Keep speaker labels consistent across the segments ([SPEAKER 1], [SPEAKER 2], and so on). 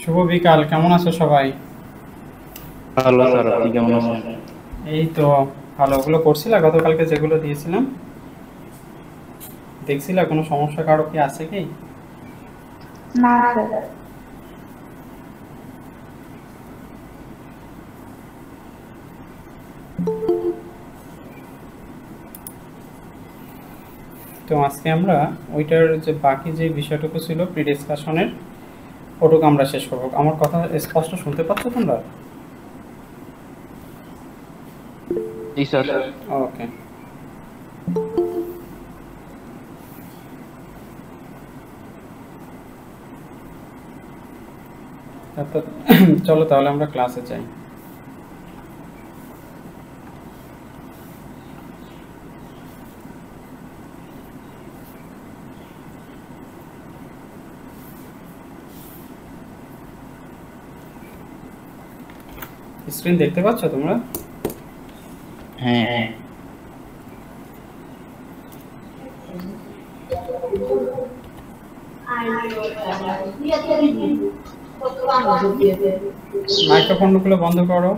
[SPEAKER 1] শুভ বিকাল, কেমন আছো সবাই?
[SPEAKER 2] ভালো স্যার, আপনি কেমন আছেন?
[SPEAKER 1] এই তো ভালো। ওগুলো করছিলা গতকালকে যেগুলো দিয়েছিলাম? দেখছিলা কোনো সমস্যা কারো কি আছে কি?
[SPEAKER 3] না স্যার।
[SPEAKER 1] তো আজকে আমরা ওইটার যে বাকি যে বিষয়টুকু ছিল প্রি ডিসকাশনের, ওটুকু আমরা শেষ করবো। আমার কথা স্পষ্ট শুনতে পাচ্ছ তোমরা?
[SPEAKER 2] জি স্যার।
[SPEAKER 1] ওকে। চলো তাহলে আমরা ক্লাসে যাই। স্ক্রিন দেখতে পাচ্ছ তোমরা?
[SPEAKER 2] হ্যাঁ।
[SPEAKER 1] মাইক্রোফোনগুলো বন্ধ করো।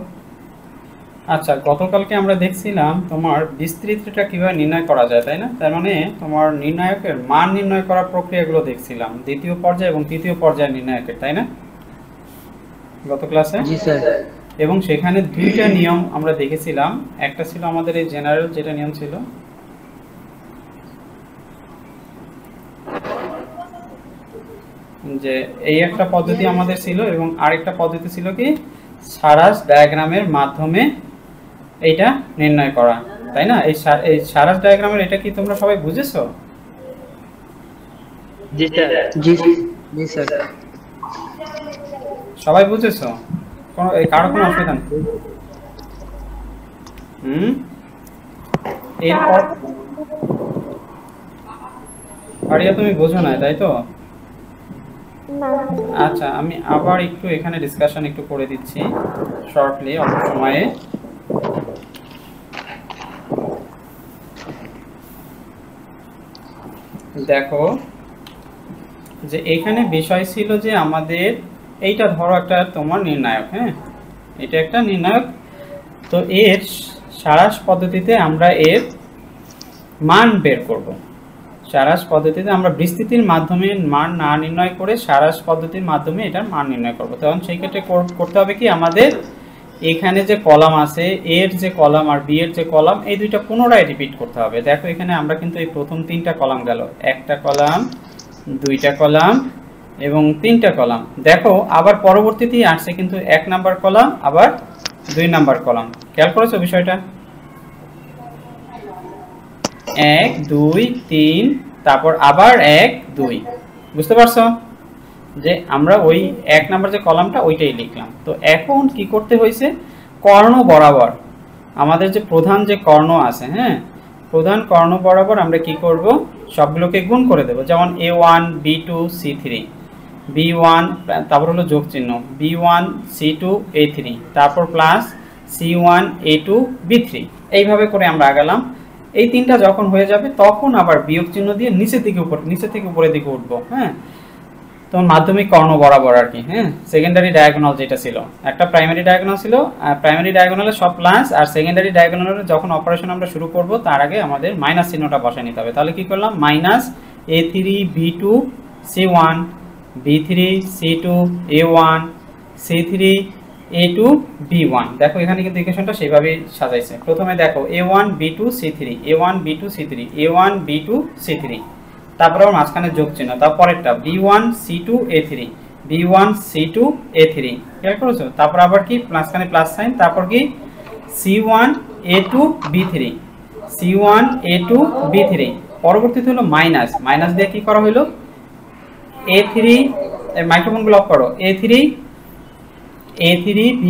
[SPEAKER 1] আচ্ছা, গতকালকে আমরা দেখছিলাম তোমার বিস্তৃতিটা কিভাবে নির্ণয় করা যায়, তাই না? তার মানে তোমার নির্ণায়কের মান নির্ণয় করার প্রক্রিয়াগুলো দেখছিলাম, দ্বিতীয় পর্যায় এবং তৃতীয় পর্যায়ের নির্ণায়কের, তাই না, গত ক্লাসে?
[SPEAKER 2] জি স্যার।
[SPEAKER 1] এবং সেখানে দুইটা নিয়ম আমরা দেখেছিলাম। একটা ছিল আমাদের এই জেনারেল যেটা নিয়ম ছিল, যে এই একটা পদ্ধতি আমাদের ছিল, এবং আরেকটা পদ্ধতি ছিল কি সারাস ডায়াগ্রামের মাধ্যমে এইটা নির্ণয় করা, তাই না? এই সারাস ডায়াগ্রামের এটা কি তোমরা সবাই বুঝেছো?
[SPEAKER 2] জি স্যার।
[SPEAKER 3] জি জি স্যার।
[SPEAKER 1] সবাই বুঝেছো? কোনো কারো কোনো অসুবিধা নেই? হুম। এরপর আরিয়া তুমি বোঝো না, তাই তো? আচ্ছা, আমি আবার একটু এখানে ডিসকাশন একটু করে দিচ্ছি শর্টলি, অল্প সময়ে। দেখো যে এখানে বিষয় ছিল যে আমাদের এইটা ধরো একটা তোমার নির্ণায়ক, হ্যাঁ, এটা একটা নির্ণায়ক। তো এর সারাস পদ্ধতিতে আমরা এর মান বের করব। সারাস পদ্ধতিতে আমরা বিস্তৃতির মাধ্যমে মান না নির্ণয় করে সারাস পদ্ধতির মাধ্যমে এটার মান নির্ণয় করব। তখন সেই ক্ষেত্রে করতে হবে কি, আমাদের এখানে যে কলাম আছে, এর যে কলাম আর বি এর যে কলাম, এই দুইটা পুনরায় রিপিট করতে হবে। দেখো এখানে আমরা কিন্তু এই প্রথম তিনটা কলাম গেল, একটা কলাম, দুইটা কলাম এবং তিনটা কলাম। দেখো আবার পরবর্তীতেই আসছে কিন্তু এক নাম্বার কলাম, আবার দুই নাম্বার কলাম। খেয়াল করেছো বিষয়টা? 1 2 3, তারপর আবার 1 2। বুঝতে পারছো যে আমরা ওই এক নাম্বার যে কলামটা ওইটাই লিখলাম। তো এখন কি করতে হয়েছে, কর্ণ বরাবর আমাদের যে প্রধান যে কর্ণ আছে, হ্যাঁ, প্রধান কর্ণ বরাবর আমরা কি করব, সবগুলোকে গুণ করে দেব। যেমন a1 b2 c3, b1, তারপর হলো যোগ চিহ্ন, b1 c2 a3, তারপর প্লাস c1 a2 b3, এইভাবে করে আমরা আগালাম। এই তিনটা যখন হয়ে যাবে তখন আবার বিয়োগ চিহ্ন দিয়ে নিচের থেকে উপরের দিকে উঠবো, হ্যাঁ। তোমার মাধ্যমিক কর্ণ বরাবর আর কি, হ্যাঁ। সেকেন্ডারি ডায়াগোনাল যেটা ছিল, একটা প্রাইমারি ডায়াগোনাল ছিল, প্রাইমারি ডায়াগোনালে সব প্লাস, আর সেকেন্ডারি ডায়াগোনালে যখন অপারেশন আমরা শুরু করব তার আগে আমাদের মাইনাস চিহ্নটা বসায় নিতে হবে। তাহলে কি করলাম, minus a3 b2 c1 b3 c2 a1 c3 a2 b1। দেখো এখানে কিন্তু ইকুয়েশনটা সেইভাবেই সাজাইছে। প্রথমে দেখো a1 b2 c3, a1 b2 c3, a1 b2 c3, তারপর আবার মাঝখানে যোগ চিহ্ন, তারপরেরটা b1 c2 a3, b1 c2 a3। খেয়াল করেছো? তারপর আবার কি মাঝখানে প্লাস সাইন, তারপর কি c1 a2 b3, c1 a2 b3। পরবর্তীতে হলো মাইনাস, মাইনাস দিয়ে কি করা হলো, a3, মাইক্রোফোনগুলো অফ করো, a3 b,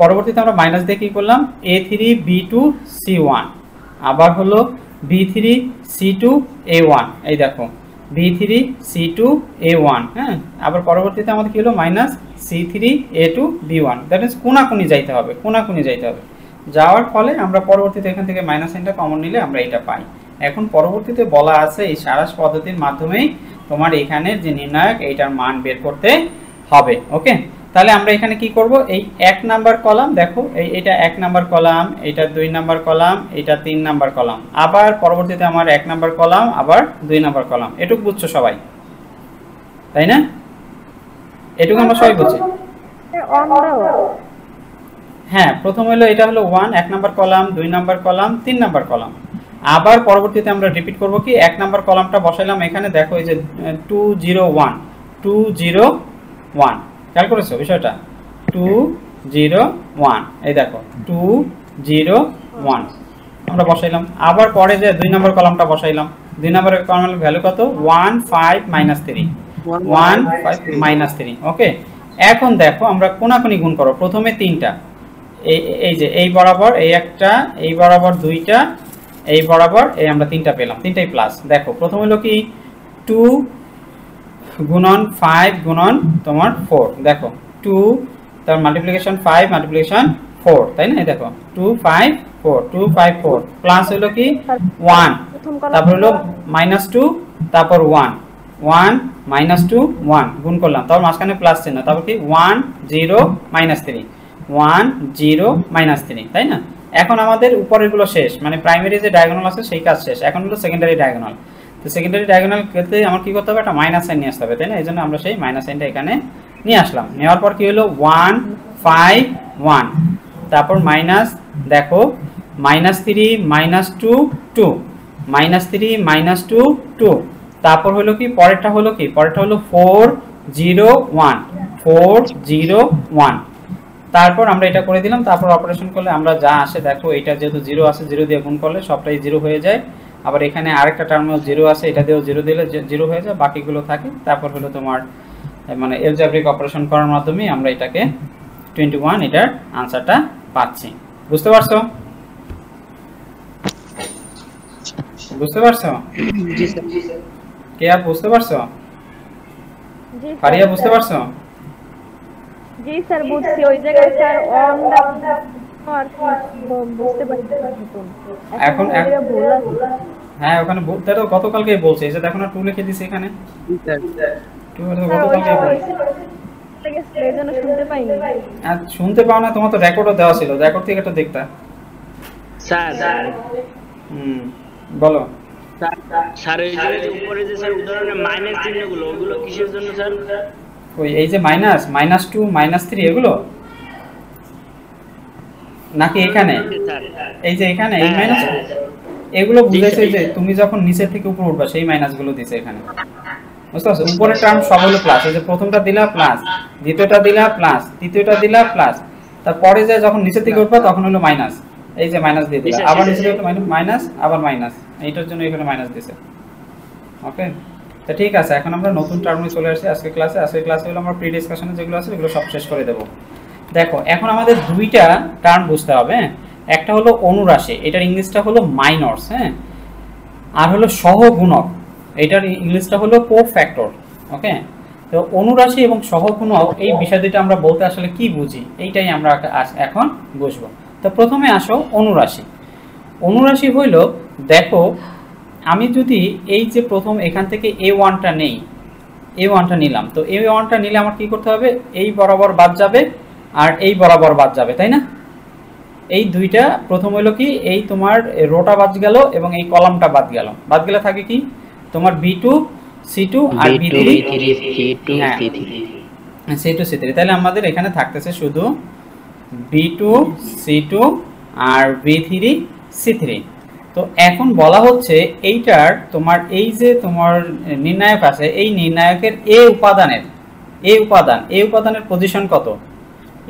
[SPEAKER 1] পরবর্তীতে আমরা মাইনাস দিয়ে কি করলাম, a3 b2 c1, আবার হলো b3 c2 a1। এই দেখো b3 c2 a1, হ্যাঁ। আবার পরবর্তীতে আমাদের কি হলো, minus c3 a2 b1। That means কোনাকুনি যাইতে হবে, কোনাকুনি যাইতে হবে। যাওয়ার ফলে আমরা পরবর্তীতে এখান থেকে মাইনাস সাইনটা কমন নিলে আমরা এটা পাই। এখন পরবর্তীতে বলা আছে এই সারাস পদ্ধতির মাধ্যমেই তোমার এখানে যে নির্ণায়ক এইটার মান বের করতে হবে। ওকে, তাহলে আমরা এখানে কি করব, এই 1 নাম্বার কলাম দেখো, এটা 1 নাম্বার কলাম, এটা 2 নাম্বার কলাম, এটা 3 নাম্বার কলাম, আবার পরবর্তীতে আমার 1 নাম্বার কলাম, আবার 2 নাম্বার কলাম। এটুকু বুঝছো সবাই, তাই না? এটুকু আমরা সবাই বুঝছি। হ্যাঁ, প্রথম হলো এটা হলো 1 1 number column, 2 number column, 3 number column. আবার পরবর্তীতে আমরা রিপিট করব কি, 1 নাম্বার কলামটা বসাইলাম এখানে, দেখো এই যে 201 201, খেয়াল করেছো বিষয়টা? 201, এই দেখো 201 আমরা বসাইলাম। আবার পরে যে 2 নাম্বার কলামটা বসাইলাম, 2 নাম্বারের কলামের ভ্যালু কত? 15 3, 15 3। ওকে, এখন দেখো আমরা কোনাকুনি গুণ করব। প্রথমে 3টা, এই যে এই বরাবর এই একটা, এই বরাবর 2টা, এই বরাবর এই আমরা 3টা পেলাম, 3টাই প্লাস। দেখো প্রথম হলো কি 2 গুণন 5 গুণন তোমার 4, দেখো 2 তার মাল্টিপ্লিকেশন 5 মাল্টিপ্লিকেশন 4, তাই না? এই দেখো 2 5 4, 2 5 4 প্লাস হলো কি 1, তারপর হলো -2, তারপর 1 1 -2 1 গুণ করলাম, তারপর মাঝখানে প্লাস চিহ্ন, তারপর কি 1 0 -3 1 0 -3, তাই না? এখন আমাদের উপরের গুলো শেষ, মানে প্রাইমারি যে ডায়াগোনাল আছে সেই কাজ শেষ। এখন হলো সেকেন্ডারি ডায়াগোনাল। তো সেকেন্ডারি ডায়াগোনাল করতে আমার কি করতে হবে? একটা মাইনাস সাইন নিয়ে আসতে হবে, তাই না? এইজন্য আমরা সেই মাইনাস সাইনটা এখানে নিয়ে আসলাম। নেওয়ার পর কি হলো 1 5 1, তারপর মাইনাস, দেখো -3 -2 2 -3 -2 2, তারপর হলো কি পরেরটা হলো কি, পরেরটা হলো 4 0 1 4 0 1, তারপর আমরা এটা করে দিলাম। তারপর অপারেশন করলে আমরা যা আসে, দেখো এটা যেহেতু 0 আছে, 0 দিয়ে গুণ করলে সবটাই 0 হয়ে যায়। আবার এখানে আরেকটা টার্মেও 0 আছে, এটা দিয়েও 0 দিলে 0 হয়ে যায়, বাকিগুলো থাকে। তারপর হলো তোমার মানে এলজেব্রিক অপারেশন করার মাধ্যমে আমরা এটাকে 21 এটার আনসারটা পাচ্ছি। বুঝতে পারছো? বুঝতে পারছো?
[SPEAKER 3] জি স্যার।
[SPEAKER 1] কে আর বুঝতে পারছো?
[SPEAKER 4] জি
[SPEAKER 1] ফারিয়া বুঝতে পারছো?
[SPEAKER 4] জি স্যার, বুঝছি। ওই জায়গায় স্যার অন আর বুঝতে পারছি
[SPEAKER 1] এখন
[SPEAKER 4] ভুল আছে।
[SPEAKER 1] হ্যাঁ, ওখানে বলতে তো গতকালকেই বলছে, এই যে দেখো না 2 লিখে দিছি এখানে,
[SPEAKER 3] জি স্যার।
[SPEAKER 1] 2 গতকালকেই বলছে।
[SPEAKER 4] এই জন্য শুনতে পাইনি।
[SPEAKER 1] আর শুনতে পাও না? তোমার তো রেকর্ডও দেওয়া ছিল, রেকর্ড থেকে একটা দেখতা।
[SPEAKER 5] স্যার
[SPEAKER 1] বলো।
[SPEAKER 5] স্যার এই যে উপরে যে স্যার উদাহরণে মাইনাস চিহ্নগুলো, ওগুলো কিসের জন্য স্যার?
[SPEAKER 1] ওই এই যে -2 -3 এগুলো নাকি এখানে? এই যে এখানে এই মাইনাস, এগুলো বুঝাইছে যে তুমি যখন নিচে থেকে উপরে উঠবা সেই মাইনাসগুলো দিছে এখানে। বুঝতে পারছো? উপরের টার্ম সব হলো প্লাস, এই যে প্রথমটা দিলা প্লাস, দ্বিতীয়টা দিলা প্লাস, তৃতীয়টা দিলা প্লাস, তারপরে যে যখন নিচে থেকে উঠবা তখন হলো মাইনাস, এই যে মাইনাস দিয়ে দিলা, আবার নিচে থেকে মাইনাস, আবার মাইনাস, এইটার জন্য এখানে মাইনাস দিছে। ওকে, তো ঠিক আছে, এখন আমরা নতুন টার্মে চলে আসছি আজকে ক্লাসে। আজকে ক্লাসে হলো আমরা প্রি ডিসকাশনে যেগুলো আছে এগুলো সব শেষ করে দেব। দেখো এখন আমাদের দুইটা টার্ম বুঝতে হবে। একটা হলো অনুরাশি, এটার ইংলিশটা হলো মাইনরস, হ্যাঁ, আর হলো সহগুণক, এটার ইংলিশটা হলো কোফ্যাক্টর। ওকে, তো অনুরাশি এবং সহগুণক এই বিষয় দুটো আমরা বলতে আসলে কি বুঝি, এইটাই আমরা এখন বুঝবো। তো প্রথমে আসো অনুরাশি। অনুরাশি হইল, দেখো আমি যদি এই যে প্রথম এখান থেকে a1টা নেই, a1টা নিলাম, তো a1টা নিলে আমার কি করতে হবে? এই বরাবর বাদ যাবে আর এই বরাবর বাদ যাবে, তাই না? এই দুইটা প্রথম হলো কি, এই তোমার রোটা বাদ গেল এবং এই কলামটা বাদ গেল, বাদ গেলে থাকে কি তোমার b2 c2 আর b3 c2 c3। তাহলে আমাদের এখানে থাকতেছে শুধু b2 c2 আর b3 c3। তো এখন বলা হচ্ছে এইটার তোমার এই যে তোমার নির্ণায়ক আছে, এই নির্ণায়কের এ উপাদানের পজিশন কত?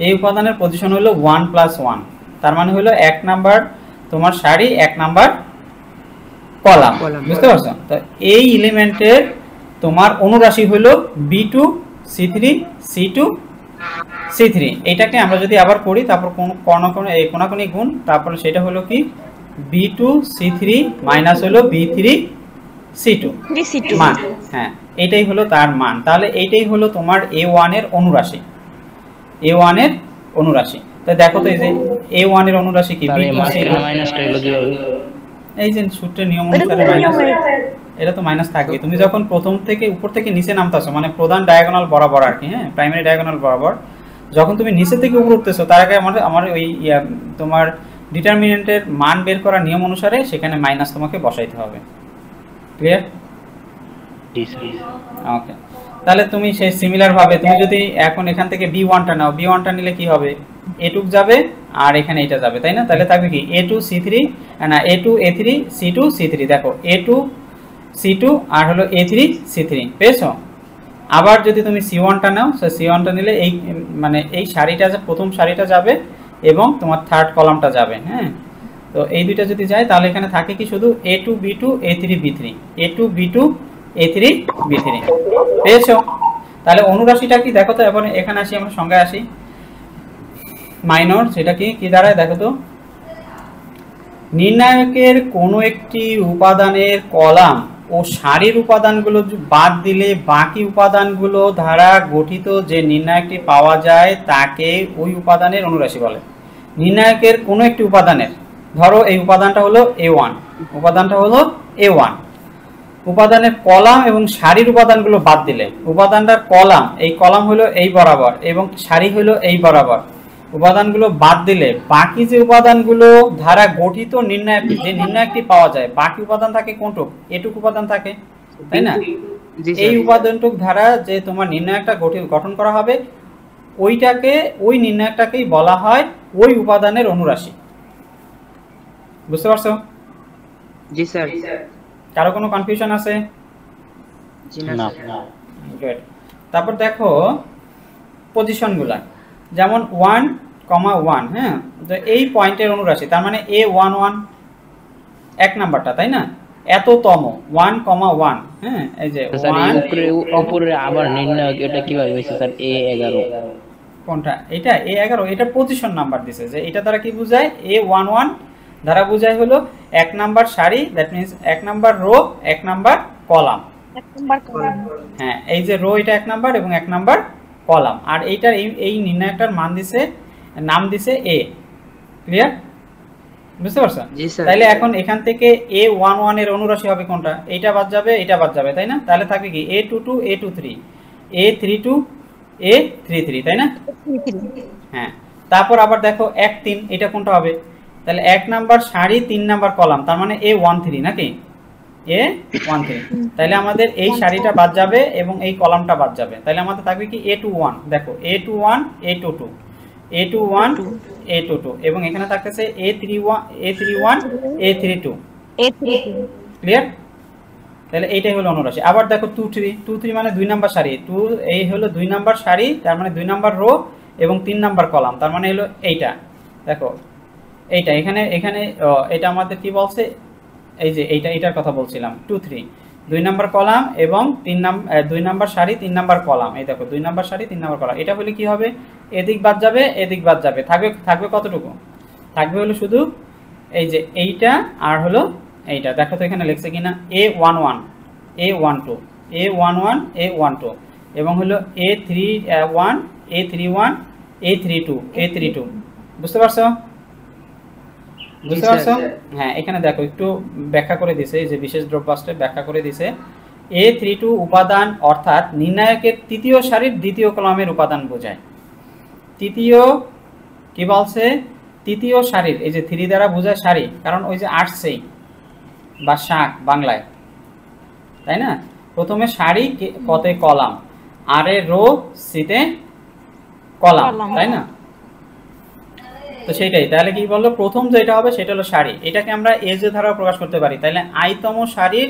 [SPEAKER 1] এই উপাদানের পজিশন হলো 1 + 1, তার মানে হলো 1 নাম্বার তোমার সারি, 1 নাম্বার কলাম। বুঝতে পারছো? তো এই এলিমেন্টের তোমার অনুরাশি হলো b2 c3 c2 c3। এটাকে আমরা যদি আবার করি, তারপর কোনাকুনি গুণ, তারপর সেটা হলো কি b2 c3 মাইনাস হলো b3 c2 মান। হ্যাঁ, এটাই হলো তার মান। তাহলে এইটাই হলো তোমার a1 এর অনুরাশি, a1 এর অনুরাশি। তো দেখো তো এই যে a1 এর অনুরাশি কি, b2 c2, এই যে সূত্রের নিয়ম অনুসারে মাইনাস, এটা তো মাইনাস থাকবে। তুমি যখন প্রথম থেকে উপর থেকে নিচে নামতাছো, মানে প্রধান ডায়াগোনাল বরাবর আর কি, হ্যাঁ, প্রাইমারি ডায়াগোনাল বরাবর যখন তুমি নিচে থেকে উপর উঠতেছো, তার আগে আমার ওই তোমার ডিটারমিনেন্টের মান বের করার নিয়ম অনুসারে সেখানে মাইনাস তোমাকে বসাইতে হবে। ক্লিয়ার?
[SPEAKER 2] জি স্যার।
[SPEAKER 1] ওকে, তাহলে তুমি সেই সিমিলার ভাবে তুমি যদি এখন এখান থেকে b1টা নাও, b1টা নিলে কি হবে, a2 যাবে আর এখানে এটা যাবে, তাই না? তাহলে থাকবে কি a2 c3 না a2 a3 c2 c3, দেখো a2 c2 আর হলো a3 c3 পেয়েছো। আবার যদি তুমি c1টা নাও, c1টা নিলে এই মানে এই সারিটা প্রথম সারিটা যাবে এবং তোমার থার্ড কলামটা যাবে, হ্যাঁ। তো এই দুইটা যদি যায় তাহলে এখানে থাকে কি শুধু a2 b2 a3 b3, a2 b2 a3 b3 পেয়েছো। তাহলে অনুরাশিটা কি দেখো তো, এখন এখানে আসি, আমরা সংজ্ঞায় আসি। মাইনর সেটা কি দাঁড়ায় দেখো তো, নির্ণায়কের কোনো একটি উপাদানের কলাম ও সারির উপাদানগুলো বাদ দিলে বাকি উপাদানগুলো দ্বারা গঠিত যে নির্ণায়কটি পাওয়া যায় তাকে ওই উপাদানের অনুরাশি বলে। নির্ণায়কের কোনো একটি উপাদানের, ধরো এই উপাদানটা হলো a1, উপাদানটা হলো a1, উপাদানের কলাম এবং সারির উপাদানগুলো বাদ দিলে, উপাদানটার কলাম, এই কলাম হলো এই বরাবর এবং সারি হলো এই বরাবর, উপাদানগুলো বাদ দিলে বাকি যে উপাদানগুলো দ্বারা গঠিত নির্ণায়ক, যে নির্ণায়কটি পাওয়া যায়, বাকি উপাদান থাকে কোনটুক, এটুক উপাদান থাকে, তাই না? এই উপাদানটুক দ্বারা যে তোমার নির্ণায়কটা গঠন করা হবে, ওইটাকে, ওই নির্ণায়কটাকেই বলা হয় ওই উপাদানের অনুরাশি। বুঝতে পারছো?
[SPEAKER 3] জি স্যার।
[SPEAKER 1] কারো কোনো কনফিউশন আছে?
[SPEAKER 3] জি না
[SPEAKER 2] না।
[SPEAKER 1] গুড। তারপর দেখো পজিশনগুলা, যেমন 1,1, হ্যাঁ, তো এই পয়েন্টের অনুরাশি, তার মানে a11 এক নাম্বারটা, তাই না? এততম 1,1, হ্যাঁ, এই যে
[SPEAKER 2] স্যার এই
[SPEAKER 1] 1,
[SPEAKER 2] উপরে আবার নির্ণায়ক এটা কিভাবে হইছে স্যার a11?
[SPEAKER 1] কোনটা? এটা a11, এটা পজিশন নাম্বার দিছে, যে এটা দ্বারা কি বোঝায়, a11 দ্বারা বোঝায় হলো এক নাম্বার সারি, দ্যাট মিন্স এক নাম্বার রো, এক নাম্বার কলাম।
[SPEAKER 4] এক নাম্বার কলাম।
[SPEAKER 1] হ্যাঁ, এই যে রো এটা এক নাম্বার এবং এক নাম্বার কলাম, আর এইটার এই নির্ণায়কটার মান দিছে, নাম দিছে a। ক্লিয়ার? বুঝতে পারছো?
[SPEAKER 3] জি স্যার।
[SPEAKER 1] তাহলে এখন এখান থেকে a11 এর অনুরাশি হবে কোনটা? এইটা বাদ যাবে, এটা বাদ যাবে, তাই না? তাহলে থাকবে কি a22 a23 a32 a33, তাই না? হ্যাঁ, তারপর আবার দেখো 1,3, এটা কোনটা হবে? তাহলে এক নাম্বার সারি, 3 নাম্বার কলাম, তার মানে a13 নাকি, a13। তাহলে আমাদের এই সারিটা বাদ যাবে এবং এই কলামটা বাদ যাবে, তাহলে আমাদের থাকবে কি a21, দেখো a21 a22 a21 a22 এবং এখানে থাকতেছে a31 a32 ক্লিয়ার? তাহলে এইটাই হলো অনুরাশি। আবার দেখো 2,3 মানে 2 নাম্বার সারি, এই হলো 2 নাম্বার সারি, তার মানে 2 নাম্বার রো এবং 3 নাম্বার কলাম, তার মানে হলো এইটা, দেখো এইটা এখানে এটা আমাদের কি বলছে, এই যে এইটার কথা বলছিলাম, 2,3 2 নাম্বার কলাম এবং 2 নাম্বার সারি 3 নাম্বার কলাম, এই দেখো 2 নাম্বার সারি 3 নাম্বার কলাম। এটা হলে কি হবে, এদিক বাদ যাবে এদিক বাদ যাবে, থাকবে কতটুকু, থাকবে হলো শুধু এই যে এইটা আর হলো এইটা। দেখো তো এখানে লিখছে কিনা, a11 a12 a11 a12 এবং হলো a31 a31 a32 a32। বুঝতে পারছো? বুঝতে পারছো? হ্যাঁ, এখানে দেখো একটু ব্যাখ্যা করে দিছে, এই যে বিশেষ দ্রব্যাস্ত্রে ব্যাখ্যা করে দিছে, a32 উপাদান অর্থাৎ নির্ণায়কের তৃতীয় সারির দ্বিতীয় কলামের উপাদান বোঝায়। তৃতীয় কি বলছে, তৃতীয় সারির, এই যে 3 দ্বারা বোঝায় সারি, কারণ ওই যে আসছেই বা শাক বাংলায়, তাই না? প্রথমে সারি, কতে কলাম, আর এ রো, সিতে কলাম, তাই না? তো সেটাই, তাহলে কি বললো, প্রথম যেটা হবে সেটা হলো সারি, এটাকে আমরা এজ দ্বারা প্রকাশ করতে পারি, তাহলে আইতম সারির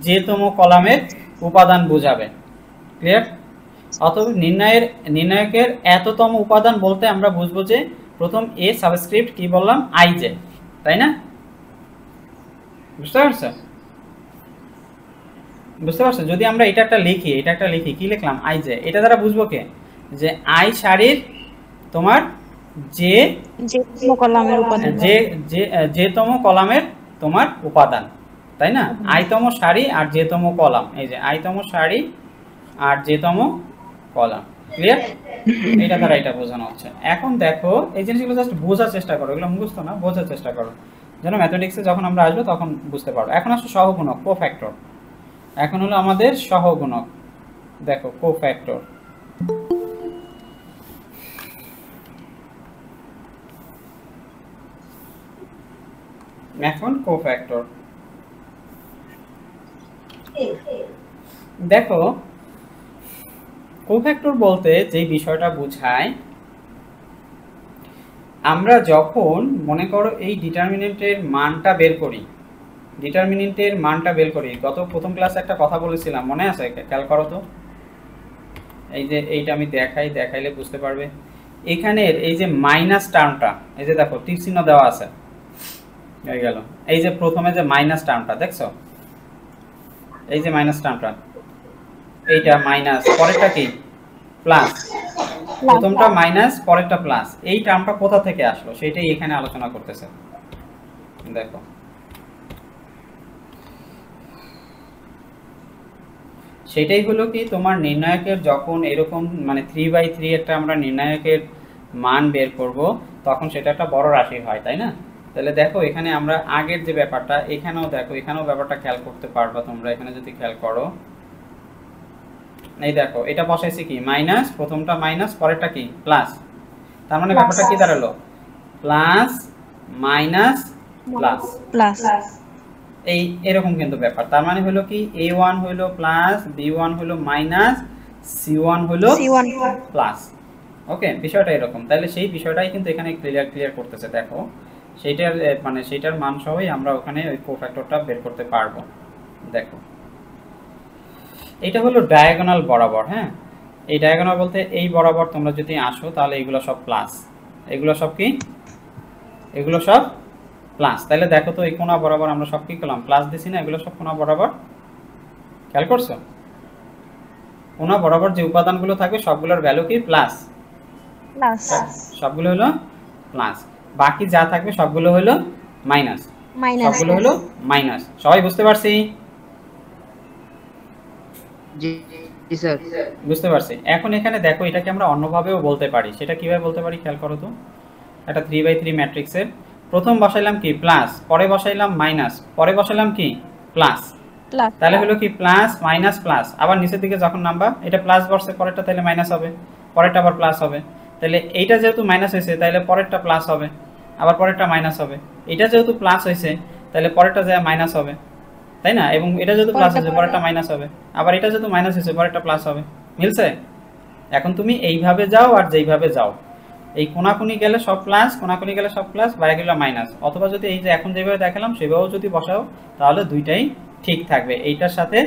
[SPEAKER 1] যেতম কলামের উপাদান বোঝাবে। ক্লিয়ার? অথবা নির্ণায়কের এততম উপাদান বলতে আমরা বুঝবো যে প্রথম এ সাবস্ক্রিপ্ট কি বললাম, আইজে, তাই না? বুঝতে পারছো? বুঝতে পারছো? যদি আমরা এটা একটা লিখি, কি লিখলাম, আইজে, এটা দ্বারা বুঝবো কে, যে আই সারির তোমার যে
[SPEAKER 4] কলামের উপাদান,
[SPEAKER 1] যেতম কলামের তোমার উপাদান, তাই না? আইতম সারি আর যেতম কলাম, এই যে আইতম সারি আর যেতম কলাম। ক্লিয়ার? এটা দ্বারা এটা বোঝানো হচ্ছে। এখন দেখো এই জিনিসগুলো জাস্ট বোঝার চেষ্টা করো, এগুলো মুখস্থ না, বোঝার চেষ্টা করো। যেন ম্যাথমেটিক্সে যখন আমরা আসবো তখন বুঝতে পারবো। এখন আসলে সহগুণক, কোফ্যাক্টর। এখন হলো আমাদের সহগুণক, দেখো কোফ্যাক্টর। এখন কোফ্যাক্টর দেখো, কোফ্যাক্টর বলতে যে বিষয়টা বোঝায়, আমরা যখন মনে করো এই ডিটারমিনেন্টের মানটা বের করি, গত প্রথম ক্লাসে একটা কথা বলেছিলাম, মনে আছে? খেয়াল করো তো, এই যে এইটা আমি দেখাইলে বুঝতে পারবে। এখানের এই যে মাইনাস টার্মটা, এই যে দেখো তীর চিহ্ন দেওয়া আছে, হয়ে গেল। এই যে প্রথমে যে মাইনাস টার্মটা দেখছো, এই যে মাইনাস টার্মটা, এইটা মাইনাস, পরেরটা কি প্লাস, প্রথমটা মাইনাস পরেরটা প্লাস, এই টার্মটা কোথা থেকে আসলো সেটাই এখানে আলোচনা করতেছে। দেখো সেটাই হলো কি, তোমার নির্ণায়কের যখন এরকম মানে 3/3 একটা আমরা নির্ণায়কের মান বের করব, তখন সেটা একটা বড় রাশি হয়, তাই না? তাহলে দেখো এখানে আমরা আগের যে ব্যাপারটা, এখানেও দেখো, এখানেও ব্যাপারটা খেয়াল করতে পারবা তোমরা। এখানে যদি খেয়াল করো, এই দেখো এটা বসাইছি কি মাইনাস, প্রথমটা মাইনাস পরেরটা কি প্লাস, তার মানে ব্যাপারটা কি দাঁড়ালো প্লাস মাইনাস প্লাস
[SPEAKER 6] প্লাস।
[SPEAKER 1] এই এরকম কিন্তু ব্যাপার। তার মানে হলো কি a1 হলো প্লাস, b1 হলো মাইনাস, c1 হলো প্লাস। ওকে, বিষয়টা এরকম। তাহলে সেই বিষয়টাই কিন্তু এখানে ক্লিয়ার করতেছে। দেখো সেইটার মানে সেইটার মান সহই আমরা ওখানে ওই কোফ্যাক্টরটা বের করতে পারবো। দেখো এটা হলো ডায়াগোনাল বরাবর। হ্যাঁ, এই ডায়াগোনাল বলতে এই বরাবর তোমরা যদি আসো তাহলে এগুলো সব প্লাস, এগুলো সব কি, এগুলো সব প্লাস। তাহলে দেখো তো এই কোণা বরাবর আমরা সব কি করলাম, প্লাস দিছি না? এগুলো সব কোণা বরাবর, খেয়াল করছো? কোণা বরাবর যে উপাদানগুলো থাকবে সবগুলোর ভ্যালু কি প্লাস, সবগুলো হলো প্লাস। বাকি যা থাকবে সবগুলো হলো মাইনাস, সবগুলো হলো মাইনাস। সবাই বুঝতে পারছি?
[SPEAKER 3] জি স্যার।
[SPEAKER 1] বুঝতে পারছি। এখন এখানে দেখো এটাকে আমরা অন্যভাবেও বলতে পারি। সেটা কিভাবে বলতে পারি খেয়াল করো তো। একটা 3/3 ম্যাট্রিক্সের প্রথম বসাইলাম কি প্লাস, পরে বসাইলাম মাইনাস, পরে বসাইলাম কি প্লাস, তাহলে হলো কি প্লাস মাইনাস প্লাস। আবার নিচের দিকে যখন নামবা, এটা প্লাস বসছে, পরেরটা তাহলে মাইনাস হবে, পরেরটা আবার প্লাস হবে। তাহলে এইটা যেহেতু মাইনাস হয়েছে তাহলে পরেরটা প্লাস হবে, আবার পরেরটা মাইনাস হবে। এটা যেহেতু প্লাস হয়েছে তাহলে পরেরটা যায় মাইনাস হবে, তাই না? এবং এটা যেহেতু প্লাস হয়েছে পরেরটা মাইনাস হবে, আবার এটা যেহেতু মাইনাস হয়েছে পরেরটা প্লাস হবে। মিলছে? এখন তুমি এইভাবে যাও আর যেইভাবে যাও, এই কোনাকুনি গেলে সব প্লাস, কোনাকুনি গেলে সব প্লাস, বাইরে গেলে মাইনাস। অথবা যদি এই যে এখন যেভাবে দেখালাম সেভাবেও যদি বসাও তাহলে দুইটাই ঠিক থাকবে, এইটার সাথে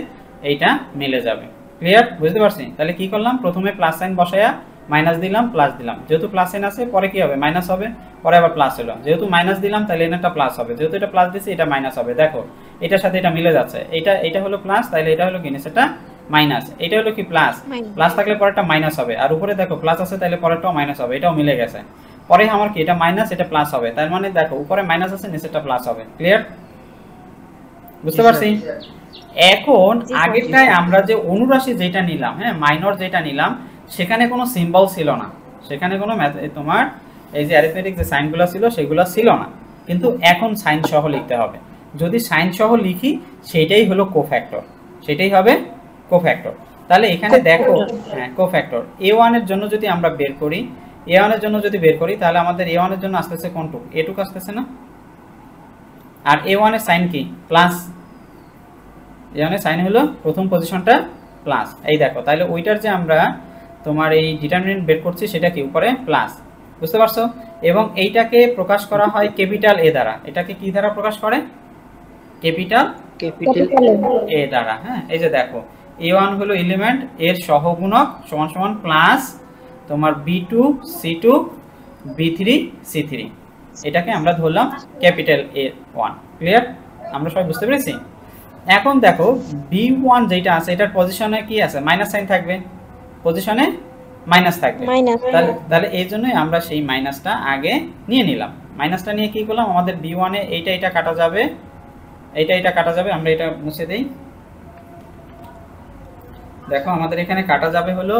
[SPEAKER 1] এইটা মিলে যাবে। ক্লিয়ার? বুঝতে পারছি? তাহলে কি করলাম, প্রথমে প্লাস সাইন বসায়া মাইনাস দিলাম, প্লাস দিলাম। যেহেতু প্লাস সাইন আছে পরে কি হবে, মাইনাস হবে, পরে আবার প্লাস হলো। যেহেতু মাইনাস দিলাম তাহলে এটা প্লাস হবে, যেহেতু এটা প্লাস দিছি এটা মাইনাস হবে। দেখো এটার সাথে এটা মিলে যাচ্ছে, এটা হলো প্লাস, তাহলে এটা হলো কি নিচেটা মাইনাস, এটা হলো কি প্লাস, প্লাস থাকলে পরেরটা মাইনাস হবে। আর উপরে দেখো প্লাস আছে তাহলে পরেরটাও মাইনাস হবে, এটাও মিলে গেছে। পরে আমার কি এটা মাইনাস এটা প্লাস হবে, তার মানে দেখো উপরে মাইনাস আছে নিচেটা প্লাস হবে। ক্লিয়ার? বুঝতে পারছি? এখন আগেরটায় আমরা যে অনুরাশি যেটা নিলাম, হ্যাঁ মাইনর যেটা নিলাম, সেখানে কোনো সিম্বল ছিল না, সেখানে কোনো তোমার এই যে অ্যারিথমেটিক যে সাইনগুলো ছিল সেগুলো ছিল না, কিন্তু এখন সাইন সহ লিখতে হবে। যদি সাইন সহ লিখি সেটাই হলো কোফ্যাক্টর, সেটাই হবে কোফ্যাক্টর। তাহলে এখানে দেখো, হ্যাঁ কোফ্যাক্টর a1 এর জন্য যদি আমরা বের করি, a1 এর জন্য যদি বের করি তাহলে আমাদের a1 এর জন্য আসতেছে কোনটুক, a2 আসতেছে না? আর a1 এর সাইন কি প্লাস, a1 এর সাইন হলো প্রথম পজিশনটা প্লাস। এই দেখো তাহলে ওইটার যে আমরা তোমার এই ডিটারমিনেন্ট বের করছি সেটা কি উপরে প্লাস। বুঝতে পারছো? এবং এইটাকে প্রকাশ করা হয় ক্যাপিটাল এ দ্বারা। এটাকে কি দ্বারা প্রকাশ করে? ক্যাপিটাল এ দ্বারা। হ্যাঁ, এই যে দেখো a1 হলো এলিমেন্ট, এর সহগুণক সমান সমান প্লাস তোমার b2 c2 b3 c3। এটাকে আমরা ধরলাম ক্যাপিটাল A1। ক্লিয়ার? আমরা সবাই বুঝতে পেরেছি? এখন দেখো b1 যেটা আছে এটার পজিশনে কি আছে, মাইনাস সাইন থাকবে, পজিশনে মাইনাস থাকবে। তাহলে এই জন্যই আমরা সেই মাইনাসটা আগে নিয়ে নিলাম। মাইনাসটা নিয়ে কি করলাম, আমাদের b1 এ এইটা কাটা যাবে, এইটা কাটা যাবে, আমরা এটা মুছে দেই। দেখো আমাদের এখানে কাটা যাবে হলো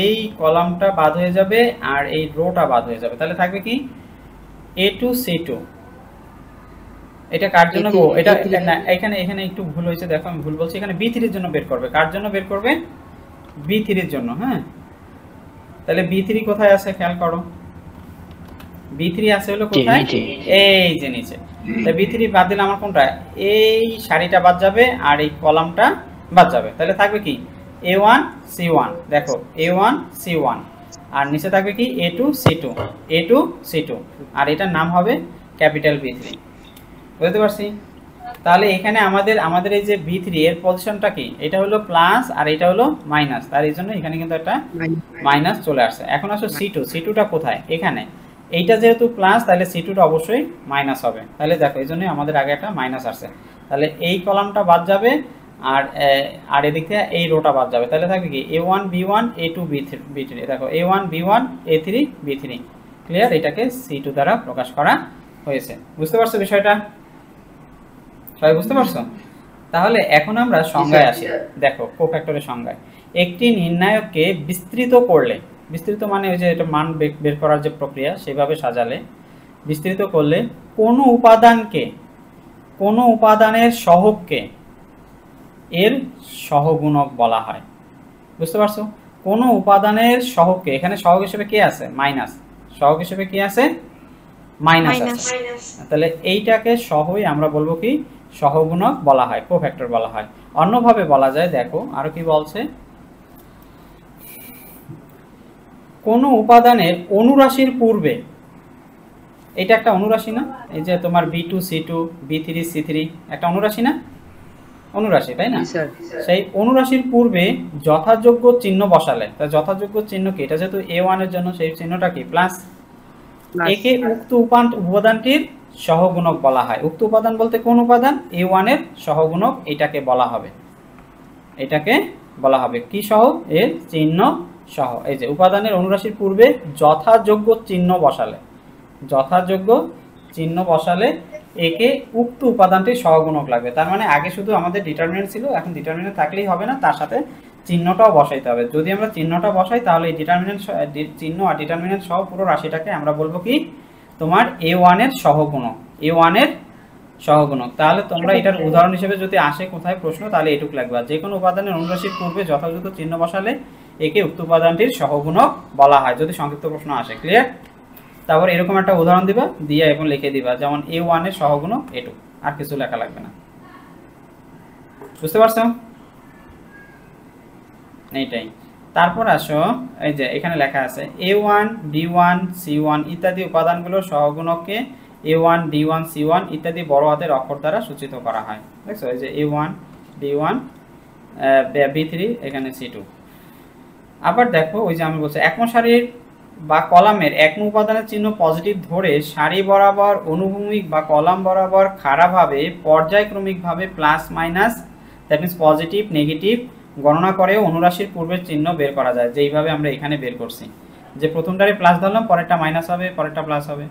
[SPEAKER 1] এই কলামটা বাদ হয়ে যাবে আর এই রোটা বাদ হয়ে যাবে। তাহলে থাকবে কি a2 c2, এটা কার জন্য গো? এটা
[SPEAKER 3] A3
[SPEAKER 1] না, এখানে এখানে একটু ভুল হয়েছে, দেখো আমি ভুল বলছি। এখানে B3 এর জন্য বের করবে। কার জন্য বের করবে? B3 এর জন্য। হ্যাঁ, তাহলে B3 কোথায় আছে খেয়াল করো। B3 আছে হলো কোথায়?
[SPEAKER 2] নিচে।
[SPEAKER 1] এই যে নিচে। তাহলে B3 বাদ দিলে আমার কোনটা? এই সারিটা বাদ যাবে আর এই কলামটা বাদ যাবে। তাহলে থাকবে কি? A1 C1, দেখো A1 C1, আর নিচে থাকবে কি? A2 C2, A2 C2, আর এটার নাম হবে ক্যাপিটাল B3। বুঝতে পারছি? তাহলে এখানে আমাদের এই যে B3 এর পজিশনটা কি? এটা হলো প্লাস আর এটা হলো মাইনাস, তার এই জন্য এখানে কিন্তু একটা মাইনাস চলে আসছে। এখন আসো C2, C2টা কোথায়? এখানে। এইটা যেহেতু প্লাস, তাহলে C2টা অবশ্যই মাইনাস হবে। তাহলে দেখো এই জন্যই আমাদের আগে একটা মাইনাস আসছে। তাহলে এই কলামটা বাদ যাবে আর এদিক থেকে এই রোটা বাদ যাবে। তাহলে থাকবে কি? A1 B1 A2 B3। দেখো A1 B1 A3 B3। Clear? এটাকে C2 দ্বারা প্রকাশ করা হয়েছে। বুঝতে পারছো বিষয়টা? সবাই বুঝতে পারছো? তাহলে এখন আমরা সংজ্ঞায় আসি। দেখো কোফ্যাক্টরের সংজ্ঞায়, একটি নির্ণায়ককে বিস্তৃত করলে, বিস্তৃত মানে ওই যে এটা মান বের করার যে প্রক্রিয়া, সেভাবে সাজালে, বিস্তৃত করলে কোনো উপাদানের সহগকে এর সহগুণক বলা হয়। বুঝতে পারছো? কোনো উপাদানের সহগকে, এখানে সহগ হিসেবে কে আছে? মাইনাস। সহগ হিসেবে কি আছে? মাইনাস আছে। তাহলে এইটাকে সহই আমরা বলবো কি? সহগুণক বলা হয়, কোফ্যাক্টর বলা হয়। অন্যভাবে বলা যায়, দেখো আরো কি বলছে, কোন উপাদানের অনুরাশির পূর্বে, এটা একটা অনুরাশি না? এই যে তোমার B2 C2 B3 C3 একটা অনুরাশি না? অনুরাশি, তাই না? সেই অনুরাশির পূর্বে যথাযোগ্য চিহ্ন বসালে, তা যথাযোগ্য চিহ্ন কি? এটা যেহেতু A1 এর জন্য, সেই চিহ্নটা কি? প্লাস। একে উক্ত উপাদানটির সহগুণক বলা হয়। উক্ত উপাদান বলতে কোন উপাদান? A1 এর সহগুণক এটাকে বলা হবে। এটাকে বলা হবে কি সহ? এর চিহ্ন সহ। এই যে উপাদানের অনুরাশির পূর্বে যথাযোগ্য চিহ্ন বসালে, যথাযোগ্য চিহ্ন বসালে একে উক্ত উপাদানটির সহগুণক লাগবে। তার মানে আগে শুধু আমাদের ডিটারমিনেন্ট ছিল, এখন ডিটারমিনেন্ট থাকলেই হবে না, তার সাথে চিহ্নটাও বসাইতে হবে। যদি আমরা চিহ্নটা বসাই, তাহলে এই ডিটারমিনেন্ট চিহ্ন আর ডিটারমিনেন্ট সহ পুরো রাশিটাকে আমরা বলবো কি? তোমার A1 এর সহগুণক। A1 এর সহগুণক। তাহলে তোমরা এটার উদাহরণ হিসেবে যদি আসে কোথায় প্রশ্ন, তাহলে এটুক লাগবে। যে কোনো উপাদানের অনুরাশির পূর্বে যথাযথ চিহ্ন বসালে একে উক্ত উপাদানটির সহগুণক বলা হয়, যদি সংক্ষিপ্ত প্রশ্ন আসে। ক্লিয়ার? তারপর এরকম একটা উদাহরণ দিবা, দিয়া এবং লিখে দিবা, যেমন A1 এর সহগুণক A2, আর কিছু লেখা লাগবে না। বুঝতে পারছো? এইটাই। তারপর আসো, এই যে এখানে লেখা আছে A1 B1 C1 ইত্যাদি উপাদানগুলোর সহগুণককে A1 B1 C1 ইত্যাদি বড় হাতের অক্ষর দ্বারা সূচিত করা হয়। দেখছো? এই যে A1 B1 B3 এখানে C2। আবার দেখো ওই যে আমি বলছি, একম সারির বা কলামের একম উপাদানের চিহ্ন পজিটিভ ধরে সারি বরাবর, অনুভূমিক বা কলাম বরাবর খাড়াভাবে পর্যায়ক্রমিকভাবে plus minus, that means positive negative গণনা করে অনুরাশির পূর্বের চিহ্ন বের করা যায়। যেইভাবে আমরা এখানে বের করছি, যে প্রথমটারে প্লাস ধরলাম, পরেরটা মাইনাস হবে, পরেরটা প্লাস হবে,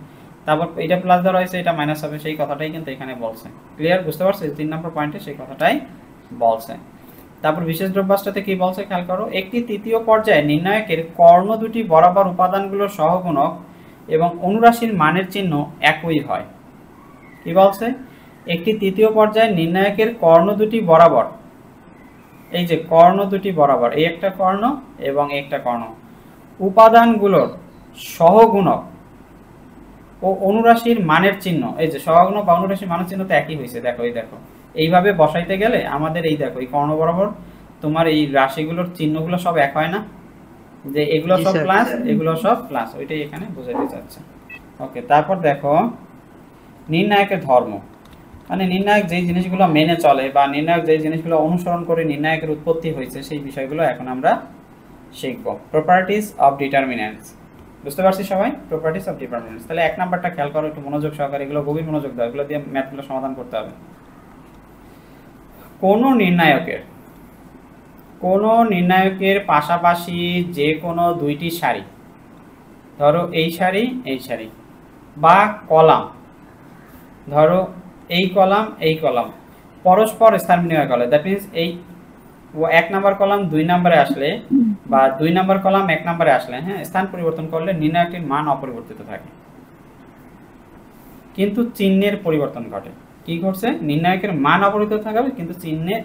[SPEAKER 1] তারপর এটা প্লাস ধরা হয়েছে, এটা মাইনাস হবে, সেই কথাটাই কিন্তু এখানে বলছে। ক্লিয়ার? বুঝতে পারছো? 3 নম্বর পয়েন্টে সেই কথাটাই বলছে। তারপর বিশেষ দ্রব্যাংশটাতে কি বলছে খেয়াল করো, একটি তৃতীয় পর্যায়ে নির্ণায়কের কর্ণ দুটি বরাবর উপাদানগুলোর সহগুণক এবং অনুরাশির মানের চিহ্ন একই হয়। কি বলছে? একটি তৃতীয় পর্যায়ে নির্ণায়কের কর্ণ দুটি বরাবর, এই যে কর্ণ দুটি বরাবর, এই একটা কর্ণ এবং একটা কর্ণ, উপাদানগুলোর সহগুণক ও অনুরাশির মানের চিহ্ন, এই যে সহগুণক বা অনুরাশির মানের চিহ্ন তো একই হয়েছে। দেখো এই দেখো, এইভাবে বসাইতে গেলে আমাদের এই দেখো এই কর্ণ বরাবর তোমার এই রাশিগুলোর চিহ্নগুলো সব এক হয় না, যে এগুলো সব প্লাস এগুলো সব প্লাস, ওইটাই এখানে বোঝাতে চাচ্ছে। ওকে, তারপর দেখো নির্ণায়কের ধর্ম, মানে নির্ণায়ক যেই জিনিসগুলো মেনে চলে বা নির্ণায়ক যেই জিনিসগুলো অনুসরণ করে নির্ণায়কের উৎপত্তি হয়েছে, সেই বিষয়গুলো এখন আমরা শিখব। Properties of determinants. বুঝতে পারছি সবাই? Properties of determinants. তাহলে 1 নাম্বারটা খেয়াল করো একটু মনোযোগ সহকারে, এগুলো গভীর মনোযোগ দাও, এগুলো দিয়ে ম্যাথগুলো সমাধান করতে হবে। কোন নির্ণায়কের পাশাপাশি যে কোনো দুইটি সারি, ধরো এই সারি এই সারি, বা কলাম, ধরো এই কলাম এই কলাম, পরস্পর স্থান বিনিময় করে, দ্যাট মিনস এই 1 নাম্বার কলাম 2 নম্বরে আসলে বা 2 নাম্বার কলাম 1 নম্বরে আসলে, হ্যাঁ, স্থান পরিবর্তন করলে নির্ণায়কটির মান অপরিবর্তিত থাকে, কিন্তু চিহ্নের পরিবর্তন ঘটে। কি করছে, নির্ণায়কের মান অপরিবর্তিত থাকবে কিন্তু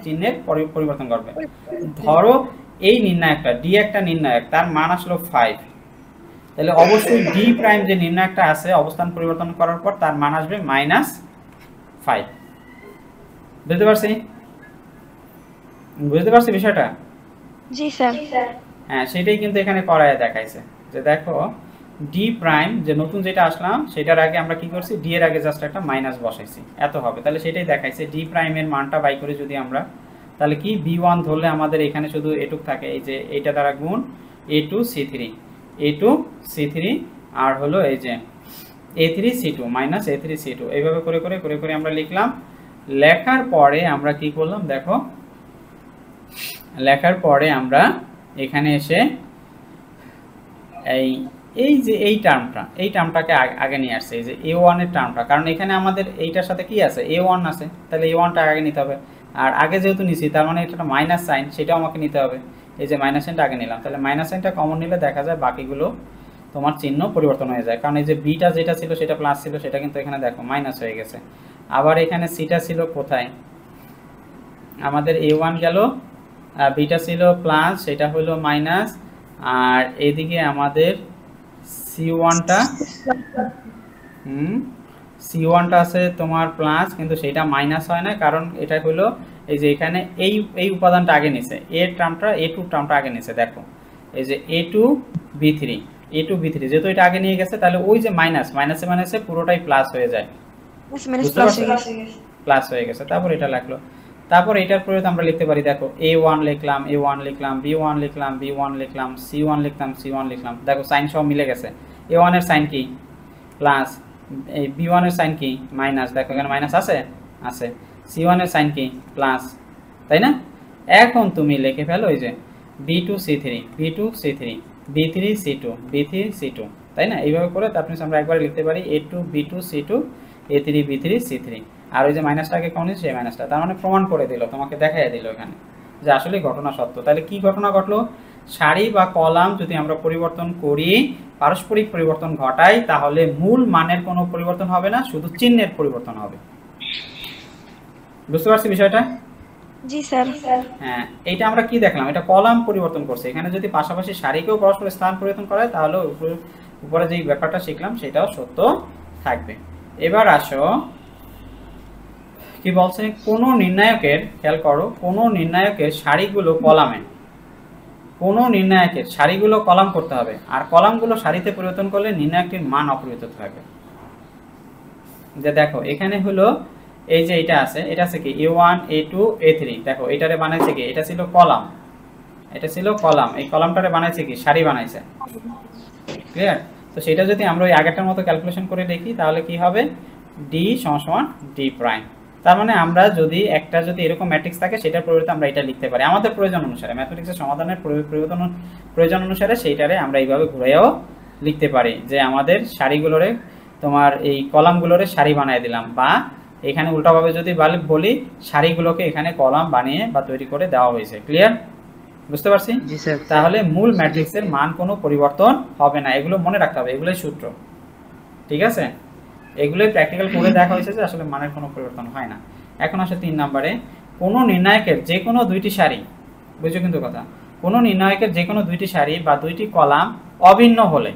[SPEAKER 1] চিহ্নের পরিবর্তন করবে। ধরো এই নির্ণায়কটা ডি একটা নির্ণায়ক, তার মান আসলো 5, তাহলে অবশ্যই ডি প্রাইম যে নির্ণায়কটা আছে অবস্থান পরিবর্তন করার পর তার মান আসবে -5। বুঝতে পারছি? বুঝতে পারছি বিষয়টা?
[SPEAKER 4] জি স্যার।
[SPEAKER 1] হ্যাঁ, সেটাই কিন্তু এখানে করায় দেখাইছে যে দেখো ডি প্রাইম যে নতুন যেটা আসলাম সেটার আগে আমরা কি করছি, ডি এর আগে জাস্ট একটা মাইনাস বসাইছি, এত হবে। তাহলে সেটাই দেখাইছে ডি প্রাইমের মানটা বাই করে যদি আমরা, তাহলে কি b1 ধরলে আমাদের এখানে শুধু এটুক থাকে, এই যে এইটা দ্বারা গুণ a2c3 আর হলো এই যে a3c2 মাইনাস a3c2, এইভাবে করে করে করে করে আমরা লিখলাম। লেখার পরে আমরা কি করলাম দেখো, লেখার পরে আমরা এখানে এসে এই যে এই টার্মটাকে আগে নিয়ে আসছে, এই যে a1 এর টার্মটা, কারণ এখানে আমাদের এইটার সাথে কি আছে, a1 আছে, তাহলে a1টা আগে নিতে হবে। আর আগে যেহেতু নিছি তার মানে এটা মাইনাস সাইন, সেটাও আমাকে নিতে হবে। এই যে মাইনাস সাইনটা আগে নিলাম, তাহলে মাইনাস সাইনটা কমন নিলে দেখা যায় বাকিগুলো তোমার চিহ্ন পরিবর্তন হয়ে যায়, কারণ এই যে বিটা যেটা ছিল সেটা প্লাস ছিল, সেটা কিন্তু এখানে দেখো মাইনাস হয়ে গেছে। আবার এখানে সিটা ছিল কোথায়, আমাদের a1 গেল, বিটা ছিল প্লাস, সেটা হলো মাইনাস, আর এদিকে আমাদের c1টা আছে তোমার প্লাস, কিন্তু সেটা মাইনাস হয় না, কারণ এটা হলো এই যে এখানে এই উপাদানটা আগে নিছে, a2 টার্মটা আগে নিছে। দেখো এই যে a2b3 যেহেতু এটা আগে নিয়ে গেছে, তাহলে ওই যে মাইনাসে পুরোটাই প্লাস হয়ে যায়, প্লাস হয়ে গেছে। তারপর এটা লাগলো, তারপর এটার পরিবর্তে আমরা লিখতে পারি, দেখো a1 লিখলাম, b1 লিখলাম, c1 লিখলাম, দেখো সাইন সব মিলে গেছে। a1 এর সাইন কি প্লাস, এই b1 এর সাইন কি মাইনাস, দেখো এখানে মাইনাস আছে, c1 এর সাইন কি প্লাস, তাই না? এখন তুমি লিখে ফেলো এই যে b2c3 b3c2 তাই না? এইভাবে করে তারপরে আমরা একবার লিখতে পারি a2b2c2 a3b3c3, আর ওই যে মাইনাসটা আগে কেমন সেই মাইনাসটা, তার মানে প্রমাণ করে দিল, তোমাকে দেখাই দিল এখানে যে আসলে ঘটনা সত্য। তাহলে কি ঘটনা ঘটলো, সারি বা কলাম যদি আমরা পরিবর্তন করি, পারস্পরিক পরিবর্তন ঘটাই, তাহলে মূল মানের কোনো পরিবর্তন হবে না, শুধু চিহ্নের পরিবর্তন হবে। বুঝতে পারছি বিষয়টা?
[SPEAKER 4] জি স্যার।
[SPEAKER 1] হ্যাঁ, এইটা আমরা কি দেখলাম, এটা কলাম পরিবর্তন করছে, এখানে যদি পাশাপাশি সারিকেও পরস্পর স্থান পরিবর্তন করায় তাহলে উপরে যে ব্যাপারটা শিখলাম সেটাও সত্য থাকবে। এবার আসো কি বলছে, কোন নির্ণায়কের, খেয়াল করো, কোন নির্ণায়কের সারিগুলো কলাম করতে হবে, আর কলামগুলো সারিতে পরিবর্তন করলে নির্ণায়কটির মান অপরিবর্তিত থাকবে। যে দেখো এখানে হলো এই যে এটা আছে কি a1 a2 a3, দেখো এটারে বানাইছে কি, এটা ছিল কলাম, এই কলামটারে বানাইছে কি সারি বানাইছে, ক্লিয়ার? তো সেটা যদি আমরা ওই আগেরটার মতো ক্যালকুলেশন করে দেখি তাহলে কি হবে, d = d প্রাইম। তার মানে আমরা যদি এরকম ম্যাট্রিক্স থাকে সেটার পরিবর্তে আমরা এটা লিখতে পারি আমাদের প্রয়োজন অনুসারে, ম্যাথমেটিক্সের সমাধানের প্রয়োজন অনুসারে সেইটারে আমরা এইভাবে ঘুরাইয়াও লিখতে পারি যে আমাদের সারিগুলোরে, তোমার এই কলামগুলোরে সারি বানিয়ে দিলাম, বা এখানে উল্টাভাবে যদি বলি সারিগুলোকে এখানে কলাম বানিয়ে বা তৈরি করে দেওয়া হয়েছে। ক্লিয়ার? বুঝতে পারছি?
[SPEAKER 3] জি স্যার।
[SPEAKER 1] তাহলে মূল ম্যাট্রিক্সের মান কোনো পরিবর্তন হবে না, এগুলো মনে রাখতে হবে, এগুলোই সূত্র। ঠিক আছে, এগুলোই প্র্যাকটিক্যাল করে দেখা হয়েছে যে আসলে মানের কোনো পরিবর্তন হয় না। এখন আসে 3 নম্বরে, কোনো নির্ণায়কের যে কোনো দুইটি সারি, বুঝছো কিন্তু কথা, কোনো নির্ণায়কের যে কোনো দুইটি সারি বা দুইটি কলাম অভিন্ন হলে,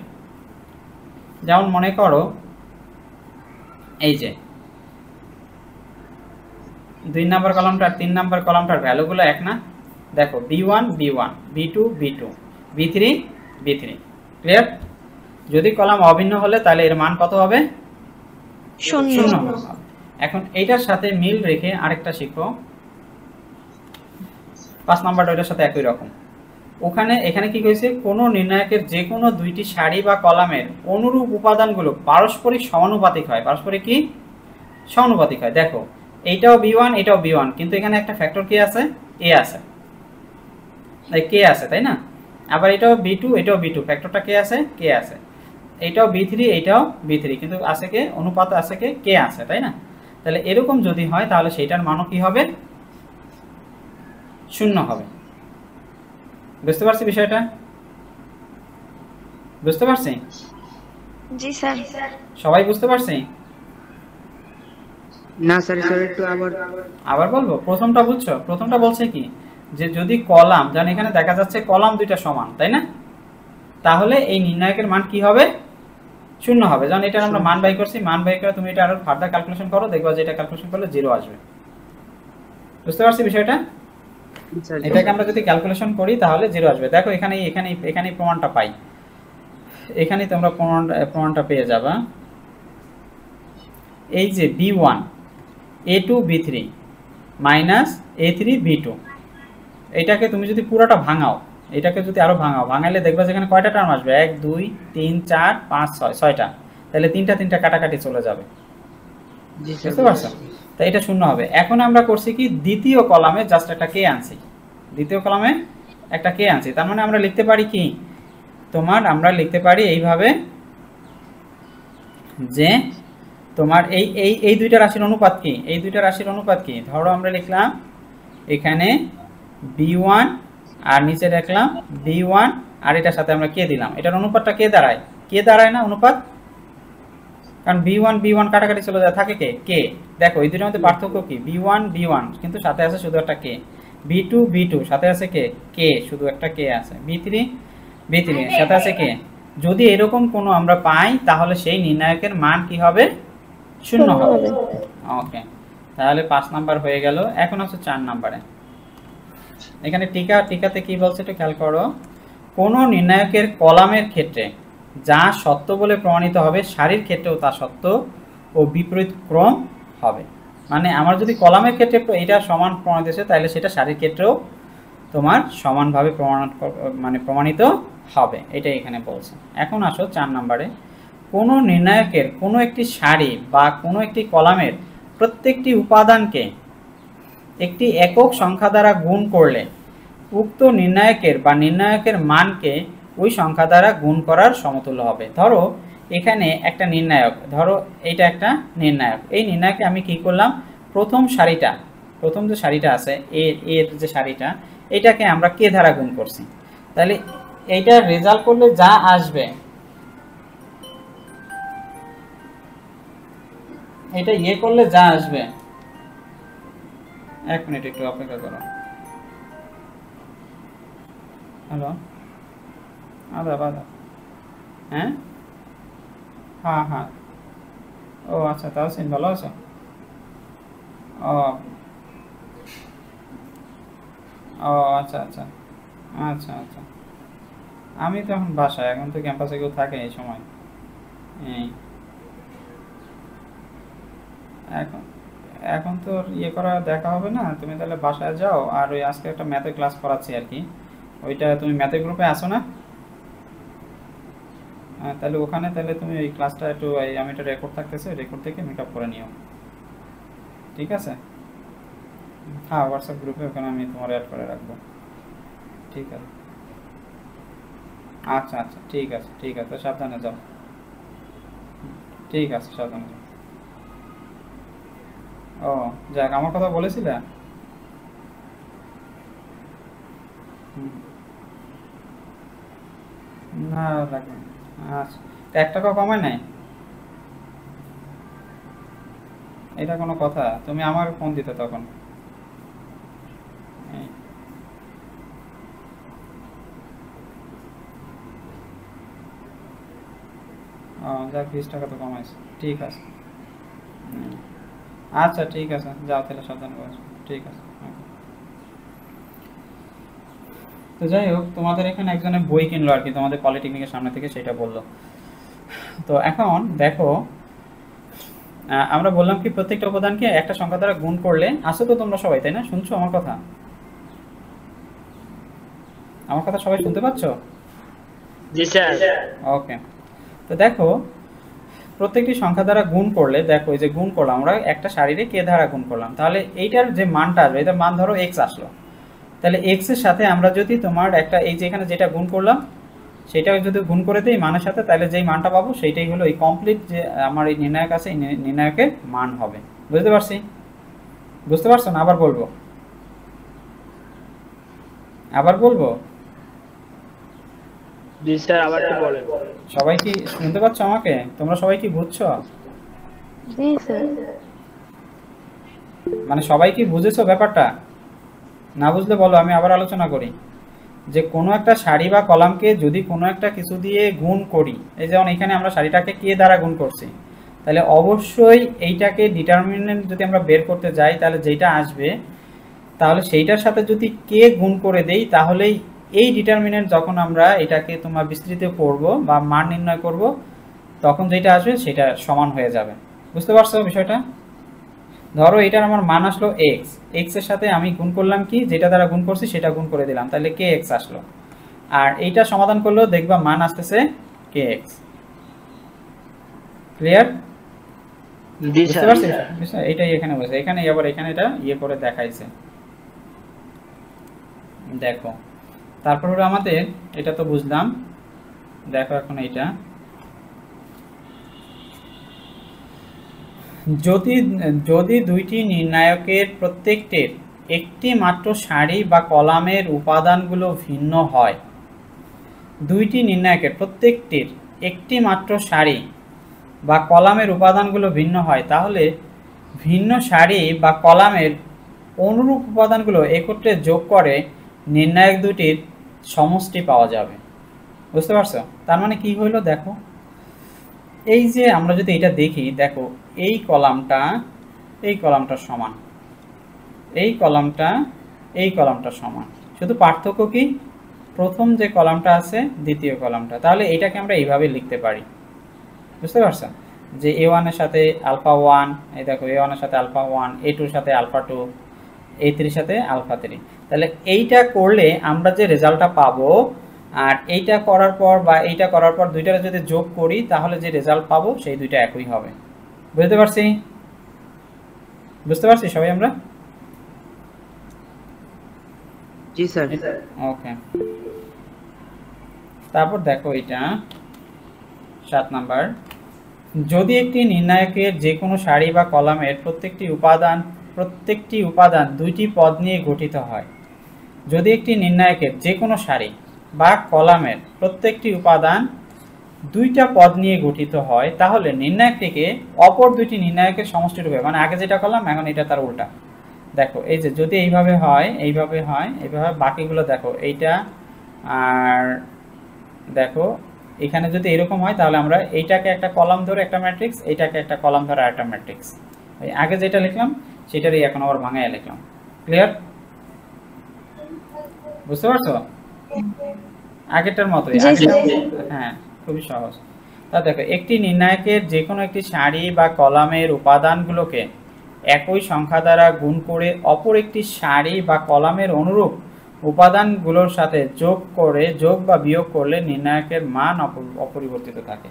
[SPEAKER 1] যেমন মনে করো এই যে 2 নম্বর কলামটা আর 3 নম্বর কলামটার ভ্যালুগুলো এক না, দেখো b1 b1 b2 b2 b3 b3, clear? যদি কলাম অভিন্ন হলে তাহলে এর মান কত হবে, 0 হবে। এখন এইটার সাথে মিল রেখে আরেকটা শিখো, 5 নাম্বারটা ওইটার সাথে একই রকম। এখানে কি কইছে, কোন নির্ণায়কের যে কোনো দুইটি সারি বা কলামের অনুরূপ উপাদানগুলো পারস্পরিক সমানুপাতিক হয়, পারস্পরিক কি সমানুপাতিক হয়। দেখো এইটাও b1 এটাও b1, কিন্তু এখানে একটা ফ্যাক্টর কি আছে, a আছে, k আছে, তাই না? আবার এটাও b2 এটাও b2, ফ্যাক্টরটা কে আছে, k আছে। এটাও b3 এটাও b3, কিন্তু আছে কে, অনুপাত আছে কে, k আছে, তাই না? তাহলে এরকম যদি হয় তাহলে সেইটার মানও কি হবে, 0 হবে। বুঝতে পারছি বিষয়টা? বুঝতে পারছি?
[SPEAKER 4] জি স্যার।
[SPEAKER 1] সবাই বুঝতে পারছি?
[SPEAKER 3] না স্যার স্যার একটু
[SPEAKER 1] আবার বলবো? প্রথমটা বুঝছো? প্রথমটা বলছে কি যে যদি কলাম, যেমন এখানে দেখা যাচ্ছে কলাম দুইটা সমান, তাই না? তাহলে এই নির্ণায়কের মান কি হবে? শূন্য হবে। যেমন এটা আমরা মান বাই করছি, মান বাই করে তুমি এটা আরো ফার্দার ক্যালকুলেশন করো, দেখবা যে এটা ক্যালকুলেশন করলে 0 আসবে। বুঝতে পারছি বিষয়টা? এটাকে আমরা যদি ক্যালকুলেশন করি তাহলে 0 আসবে। দেখো এখানেই প্রমাণটা পাই। এখানেই তোমরা প্রমাণটা পেয়ে যাবা। এই যে b1 a2 b3 minus a3 b2, এটাকে তুমি যদি পুরোটা ভাঙাও, এটাকে যদি আরো ভাঙাইলে দেখবা যেখানে কয়টা টার্ম আসবে? 1 2 3 4 5 6, 6টা। তাহলে তিনটা কাটাকাটি চলে যাবে। বুঝতে পারছো? তাই এটা শূন্য হবে। এখন আমরা করছি কি, দ্বিতীয় কলামে জাস্ট একটা কে আনছি, দ্বিতীয় কলামে একটা কে আনছি। তার মানে আমরা লিখতে পারি কি, আমরা লিখতে পারি এইভাবে যে তোমার এই দুইটা রাশির অনুপাত কি, এই দুইটা রাশির অনুপাত কি? ধরো আমরা লিখলাম এখানে b1 আর নিচে রাখলাম b1 আর এটার সাথে আমরা কে দিলাম। এটার অনুপাতটা কে দাঁড়ায় না অনুপাত? কারণ b1 কাটাকাটি চলে যায়, থাকে কে। দেখো এই দুটোর মধ্যে পার্থক্য কি? b1 কিন্তু সাথে আছে শুধু একটা কে, b2 সাথে আছে কে শুধু একটা কে আছে, b3 সাথে আছে কে। যদি এরকম কোনো আমরা পাই তাহলে সেই নির্ণায়কের মান কি হবে? শূন্য হবে। ওকে, তাহলে 5 নাম্বার হয়ে গেল। এখন হচ্ছে 4 নাম্বারে। এখানে টিকাতে কি বলছে একটু খেয়াল করো। কোন নির্ণায়কের কলামের ক্ষেত্রে যা সত্য বলে প্রমাণিত হবে, সারির ক্ষেত্রেও তা সত্য ও বিপরীত ক্রম হবে। মানে আমার যদি কলামের ক্ষেত্রে এটা সমান প্রমাণিত হয়েছে, তাহলে সেটা সারির ক্ষেত্রেও তোমার সমানভাবে প্রমাণিত হবে, এটাই এখানে বলছে। এখন আসো 4 নম্বরে। কোনো নির্ণায়কের কোনো একটি সারি বা কোনো একটি কলামের প্রত্যেকটি উপাদানকে একটি একক সংখ্যা দ্বারা গুণ করলে উক্ত নির্ণায়কের মানকে ওই সংখ্যা দ্বারা গুণ করার সমতুল্য হবে। ধরো এখানে একটা নির্ণায়ক, ধরো এইটা একটা নির্ণায়ক। এই নির্ণায়কে আমি কি করলাম, প্রথম যে সারিটা আছে এর যে সারিটা, এটাকে আমরা কে দ্বারা গুণ করছি। তাহলে এইটা রেজাল্ট করলে যা আসবে, এটা করলে যা আসবে, 1 মিনিট একটু অপেক্ষা করো। হ্যালো, আদা হ্যাঁ, ও আচ্ছা, তাও সিন ভালো আছো? ও আচ্ছা, আমি তো এখন বাসায়, এখন তো ক্যাম্পাসে কেউ থাকে এই সময়। এখন তো করা দেখা হবে না, তুমি তাহলে বাসায় যাও। আর ওই আজকে একটা ম্যাথের ক্লাস করাচ্ছি আর কি, ওইটা তুমি ম্যাথের গ্রুপে আসো না? তাহলে ওখানে তাহলে তুমি ওই ক্লাসটা একটু, আমি এটা রেকর্ড থাকতেছে, রেকর্ড থেকে মেকআপ করে নিও, ঠিক আছে? হ্যাঁ, হোয়াটসঅ্যাপ গ্রুপে ওখানে আমি তোমার অ্যাড করে রাখবো, ঠিক আছে? আচ্ছা, ঠিক আছে, সাবধানে যাও। ঠিক আছে, সাবধানে যাও। ও যাক, আমার কথা বলেছিলে? না লাগবে। আচ্ছা, 1 টাকা কমায় নাই? এটা কোনো কথা? তুমি আমার ফোন দিতে তখন। যাক, 20 টাকা তো কমাইছে, ঠিক আছে। আচ্ছা, ঠিক আছে, যাও তাহলে, সাবধানে বসো, ঠিক আছে। তো যাই হোক, তোমাদের এখানে একজনের বই কিনলো আর কি, তোমাদের পলিটেকনিকের সামনে থেকে, সেটা বললো। তো এখন দেখো, আমরা বললাম কি প্রত্যেকটা উপাদানকে একটা সংখ্যা দ্বারা গুণ করলে, আসো তো তোমরা সবাই, তাই না? শুনছো আমার কথা? আমার কথা সবাই শুনতে পাচ্ছ?
[SPEAKER 5] জি স্যার।
[SPEAKER 1] ওকে, তো দেখো প্রত্যেকটি সংখ্যা দ্বারা গুণ করলে, দেখো এই যে গুণ করলাম আমরা একটা সারিরে কে দ্বারা গুণ করলাম, তাহলে এইটার যে মানটা আসবে, এটার মান ধরো x আসলো। তাহলে x এর সাথে আমরা যদি তোমার একটা এই যে এখানে যেটা গুণ করলাম সেটা যদি গুণ করে দিই মানের সাথে, তাহলে যেই মানটা পাবো সেইটাই হলো এই কমপ্লিট যে আমার এই নির্ণায়ক আছে, এই নির্ণায়কের মান হবে। বুঝতে পারছো না? আবার বলবো?
[SPEAKER 5] জি স্যার, আবার একটু বলেন।
[SPEAKER 1] সবাই কি শুনতে পাচ্ছ আমাকে? তোমরা সবাই কি বুঝছো?
[SPEAKER 4] জি স্যার।
[SPEAKER 1] মানে সবাই কি বুঝেছো ব্যাপারটা? না বুঝলে বলো, আমি আবার আলোচনা করি। যে কোনো একটা সারি বা কলামকে যদি কোনো একটা কিছু দিয়ে গুণ করি, এই যেমন এখানে আমরা সারিটাকে কে দ্বারা গুণ করছি, তাহলে অবশ্যই এইটাকে ডিটারমিনেন্ট যদি আমরা বের করতে যাই, তাহলে যেটা আসবে তাহলে সেইটার সাথে যদি কে গুণ করে দেই, তাহলেই এই ডিটারমিনেন্ট যখন আমরা এটাকে তোমার বিস্তৃত করব বা মান নির্ণয় করব, তখন যেটা আসবে সেটা সমান হয়ে যাবে। বুঝতে পারছো বিষয়টা? ধরো এটার আমার মান আসলো এক্স, এক্স এর সাথে আমি গুণ করলাম কি, যেটা দ্বারা গুণ করছি সেটা গুণ করে দিলাম, তাহলে কে এক্স আসলো। আর এইটা সমাধান করলেও দেখবা মান আসতেছে কে এক্স। ক্লিয়ার?
[SPEAKER 5] জি
[SPEAKER 1] বুঝতে
[SPEAKER 5] স্যার।
[SPEAKER 1] পারছিস? এটাই এখানে বলছে, এখানে আবার এখানে এটা ইয়ে করে দেখাইছে। দেখো তারপর হলো আমাদের এটা তো বুঝলাম, দেখো এখন এইটা যদি যদি দুইটি নির্ণায়কের প্রত্যেকটির একটি মাত্র সারি বা কলামের উপাদানগুলো ভিন্ন হয়, দুইটি নির্ণায়কের প্রত্যেকটির একটি মাত্র সারি বা কলামের উপাদানগুলো ভিন্ন হয়, তাহলে ভিন্ন সারি বা কলামের অনুরূপ উপাদানগুলো একত্রে যোগ করে নির্ণায়ক দুটির সমষ্টি পাওয়া যাবে। বুঝতে পারছো? তার মানে কি হইলো দেখো, এই যে আমরা যদি এটা দেখি, দেখো এই কলামটা সমান, এই কলামটা সমান, শুধু পার্থক্য কি, প্রথম যে কলামটা আছে দ্বিতীয় কলামটা। তাহলে এটাকে আমরা এইভাবে লিখতে পারি। বুঝতে পারছো? যে a1 এর সাথে আলফা 1, এই দেখো a1 এর সাথে আলফা 1, a2 এর সাথে আলফা 2, a3 এর সাথে আলফা 3। তাহলে এইটা করলে আমরা যে রেজাল্টটা পাবো, আর এইটা করার পর বা এইটা করার পর দুইটারে যদি যোগ করি, তাহলে যে রেজাল্ট পাবো সেই দুইটা একই হবে। বুঝতে পারছি? বুঝতে পারছি সবাই আমরা?
[SPEAKER 3] জি স্যার।
[SPEAKER 1] ওকে, তারপর দেখো এটা 7 নাম্বার, যদি একটি নির্ণায়কের যে কোনো সারি বা কলামের প্রত্যেকটি উপাদান দুইটি পদ নিয়ে গঠিত হয়, যদি একটি নির্ণায়কের যে কোনো সারি বা কলামের প্রত্যেকটি উপাদান দুইটা পদ নিয়ে গঠিত হয়, তাহলে নির্ণায়কটিকে অপর দুইটি নির্ণায়কের সমষ্টি রূপে, মানে আগে যেটা করলাম এখন এটা তার উল্টা। দেখো এই যে যদি এইভাবে হয়, এইভাবে বাকিগুলো দেখো এইটা, আর দেখো এখানে যদি এরকম হয়, তাহলে আমরা এইটাকে একটা কলাম ধরে একটা ম্যাট্রিক্স, এইটাকে একটা কলাম ধরে আরেকটা ম্যাট্রিক্স, এই আগে যেটা লিখলাম সেটারই এখন আবার ভাঙাইয়া লিখলাম। ক্লিয়ার? বুঝতে পারছো? আগেরটার মতোই। হ্যাঁ, খুবই সহজ। তা দেখো একটি নির্ণায়কের যে কোনো একটি সারি বা কলামের উপাদানগুলোকে একই সংখ্যা দ্বারা গুণ করে অপর একটি সারি বা কলামের অনুরূপ উপাদানগুলোর সাথে যোগ বা বিয়োগ করলে নির্ণায়কের মান অপরিবর্তিত থাকে।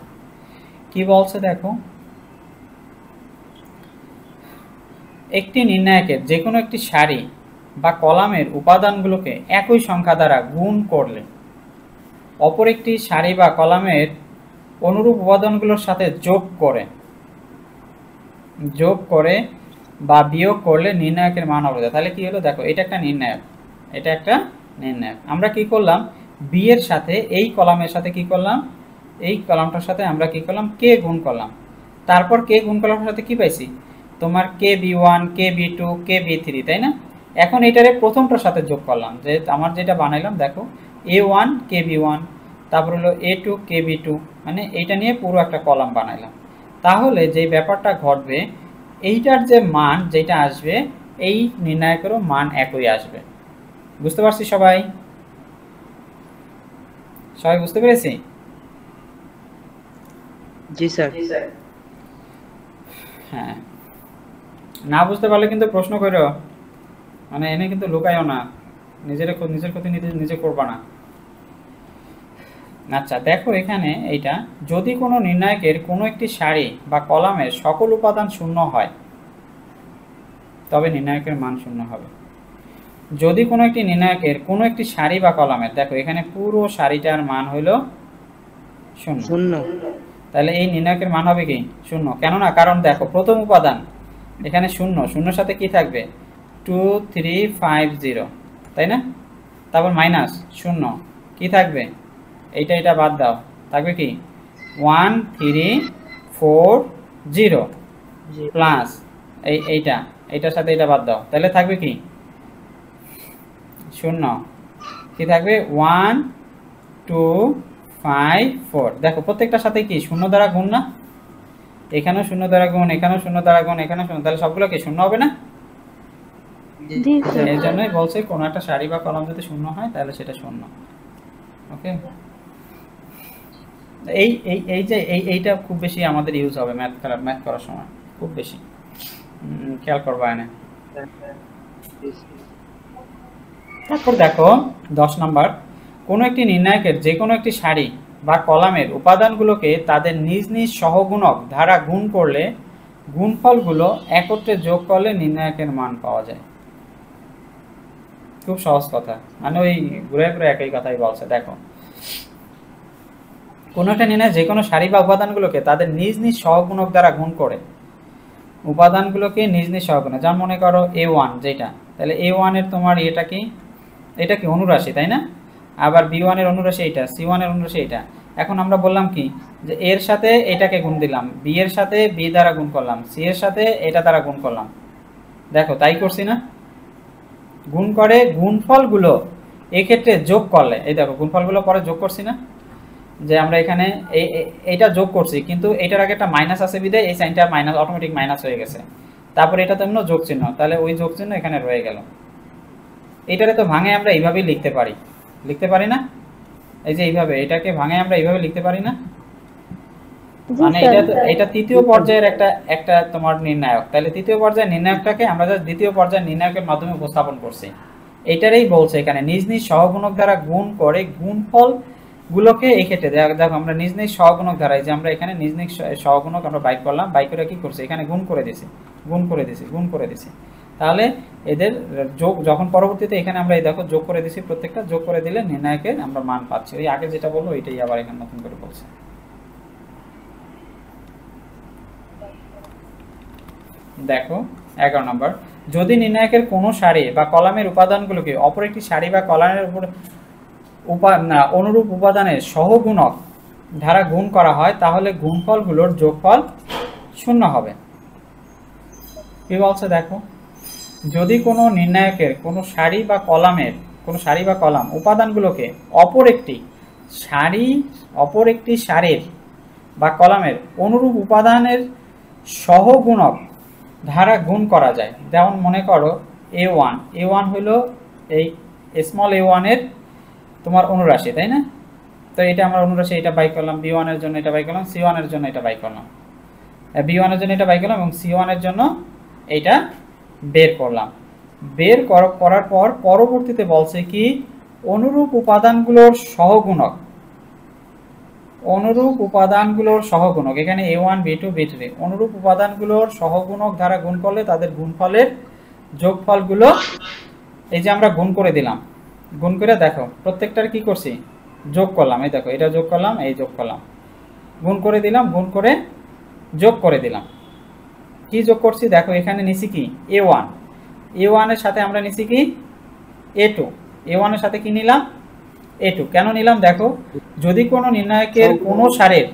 [SPEAKER 1] কি বলছে দেখো, একটি নির্ণায়কের যে কোনো একটি সারি বা কলামের উপাদানগুলোকে একই সংখ্যা দ্বারা গুণ করলে অপর একটি সারি বা কলামের অনুরূপ উপাদানগুলোর সাথে যোগ করে বা বিয়োগ করলে নির্ণায়কের মান অপরিবর্তিত। তাহলে কি হলো দেখো, এটা একটা নির্ণায়ক, এটা একটা নির্ণায়ক। আমরা কি করলাম, বি এর সাথে এই কলামের সাথে কি করলাম, এই কলামটার সাথে আমরা কি করলাম, কে গুণ করলাম। তারপর কে গুণ কলামের সাথে কি পাইছি, তোমার কে বি1, কে বি2, কে বি3, তাই না? এখন এটারে প্রথমটার সাথে যোগ করলাম, যে আমার যেটা বানাইলাম দেখো a1 কে বি1, তারপর হলো a2 কে বি2, মানে এইটা নিয়ে পুরো একটা কলাম বানাইলাম। তাহলে যে ব্যাপারটা ঘটবে, এইটার যে মান যেটা আসবে, এই নির্ণায়কেরও মান একই আসবে। বুঝতে পারছি সবাই? সবাই বুঝতে পেরেছি?
[SPEAKER 3] জি স্যার।
[SPEAKER 1] হ্যাঁ, না বুঝতে পারলে কিন্তু প্রশ্ন করো, মানে এনে কিন্তু লুকায়ও না, নিজের ক্ষতি নিজে করবা না। আচ্ছা দেখো এখানে এইটা, যদি কোনো নির্ণায়কের কোনো একটি সারি বা কলামের সকল উপাদান শূন্য হয়, তবে নির্ণায়কের মান শূন্য হবে। যদি কোনো একটি নির্ণায়কের কোনো একটি সারি বা কলামের, দেখো এখানে পুরো সারিটার মান হইল শূন্য, তাহলে এই নির্ণায়কের মান হবে কি শূন্য। কেননা কারণ দেখো প্রথম উপাদান এখানে শূন্যর সাথে কি থাকবে, 2 3 5 0, তাই না? তারপর মাইনাস শূন্য, কি থাকবে, এটা বাদ দাও, থাকবে কি 1 3 4 0 প্লাস এইটা এটার সাথে এটা বাদ দাও, তাহলে থাকবে কি 0, কি থাকবে 1 2 5 4। দেখো প্রত্যেকটার সাথে কি 0 দ্বারা গুণ না, এখানেও 0 দ্বারা গুণ, এখানেও 0 দ্বারা গুণ, এখানেও 0, তাহলে সবগুলো কি 0 হবে না?
[SPEAKER 4] জি স্যার।
[SPEAKER 1] এই জন্যই বলছে কোনো একটা সারি বা কলাম যদি 0 হয় তাহলে সেটা 0। ওকে, এই এই এই যে এইটা খুব বেশি আমাদের ইউজ হবে ম্যাথ করার সময়, খুব বেশি খেয়াল করবা না। তারপর দেখো 10 নাম্বার, কোনো একটি নির্ণায়কের যে কোনো একটি সারি বা কলামের উপাদানগুলোকে তাদের নিজ নিজ সহগুণক দ্বারা গুণ করলে গুণফলগুলো একত্রে যোগ করলে নির্ণায়কের মান পাওয়া যায়। খুব সহজ কথা, মানে ওই ঘুরে ঘুরে একই কথাই বলছে। দেখো কোনো একটা নির্ণয় যে কোনো সারি বা উপাদানগুলোকে তাদের নিজ নিজ সহগুণক দ্বারা গুণ করে, উপাদানগুলোকে নিজ নিজ সহগুণক, যেমন মনে করো A1 যেটা, তাহলে A1 এর তোমার এটা কি অনুরাশি, তাই না? আবার B1 এর অনুরাশি এটা, C1 এর অনুরাশি এটা। এখন আমরা বললাম কি যে এর সাথে এটাকে গুণ দিলাম, B এর সাথে B দ্বারা গুণ করলাম, C এর সাথে এটা দ্বারা গুণ করলাম। দেখো তাই করছি না? গুণ করে গুণফলগুলো এক্ষেত্রে যোগ করলে, এই দেখো গুণফলগুলো পরে যোগ করছি না, যে আমরা এখানে এইটা যোগ করছি, কিন্তু এটার আগে একটা মাইনাস আছে বিধায় এই সাইনটা মাইনাস, অটোমেটিক মাইনাস হয়ে গেছে। তারপরে এটা তো এমন যোগ চিহ্ন, তাহলে ওই যোগ চিহ্ন এখানে রয়ে গেল। এটারে তো ভাঙে আমরা এইভাবেই লিখতে পারি না? এই যে এইভাবে এটাকে ভাঙে আমরা এইভাবে লিখতে পারি না? মানে এটা তৃতীয় পর্যায়ের একটা তোমার নির্ণায়ক, তাহলে তৃতীয় পর্যায়ের নির্ণায়কটাকে আমরা জাস্ট দ্বিতীয় পর্যায়ের নির্ণায়কের মাধ্যমে উপস্থাপন করছি। এটারই বলছে এখানে নিজ নিজ সহগুণক দ্বারা গুণ করে গুণফল গুলোকে, এই ক্ষেত্রে দেখো আমরা নিজ নিজ সহগুণক দ্বারা, যে আমরা এখানে নিজ নিজ সহগুণক আমরা বাইর করলাম, বাইর করে কি করছি এখানে গুণ করে দিছি। তাহলে এদের যোগ যখন পরবর্তীতে এখানে আমরা এই দেখো যোগ করে দিছি, প্রত্যেকটা যোগ করে দিলে নির্ণায়কের আমরা মান পাচ্ছি। ওই আগে যেটা বলবো এটাই আবার এখানে নতুন করে বলছে। দেখো 11 নম্বর, যদি নির্ণায়কের কোনো সারি বা কলামের উপাদানগুলোকে অপর একটি সারি বা কলামের উপর অনুরূপ উপাদানের সহগুণক দ্বারা গুণ করা হয়, তাহলে গুণফলগুলোর যোগফল 0 হবে। কি বলছে দেখো, যদি কোনো নির্ণায়কের কোনো সারি বা কলাম উপাদানগুলোকে অপর একটি সারির বা কলামের অনুরূপ উপাদানের সহগুণক দ্বারা গুণ করা যায়। যেমন মনে করো A1 হলো এই স্মল a1 এর তোমার অনুরাশি, তাই না? তো এটা আমরা অনুরাশি এটা বাই করলাম, B1 এর জন্য এটা বাই করলাম, C1 এর জন্য এটা বাই করলাম, B1 এর জন্য এটা বাই করলাম এবং C1 এর জন্য এটা বের করলাম। বের করার পর পরবর্তীতে বলছে কি অনুরূপ উপাদানগুলোর সহগুণক, এখানে A1 B2 B3 অনুরূপ উপাদানগুলোর সহগুণক দ্বারা গুণ করলে তাদের গুণফলের যোগফলগুলো, এই যে আমরা গুণ করে দিলাম, গুণ করে দেখো প্রত্যেকটার কি করছি যোগ করলাম, এই দেখো এটা যোগ করলাম, এই যোগ করলাম, গুণ করে দিলাম, গুণ করে যোগ করে দিলাম। কি যোগ করছি দেখো, এখানে নিছি কি A1 এর সাথে আমরা নিছি কি A2, A1 এর সাথে কি নিলাম A2। কেন নিলাম দেখো, যদি কোনো নির্ণায়কের কোনো সারির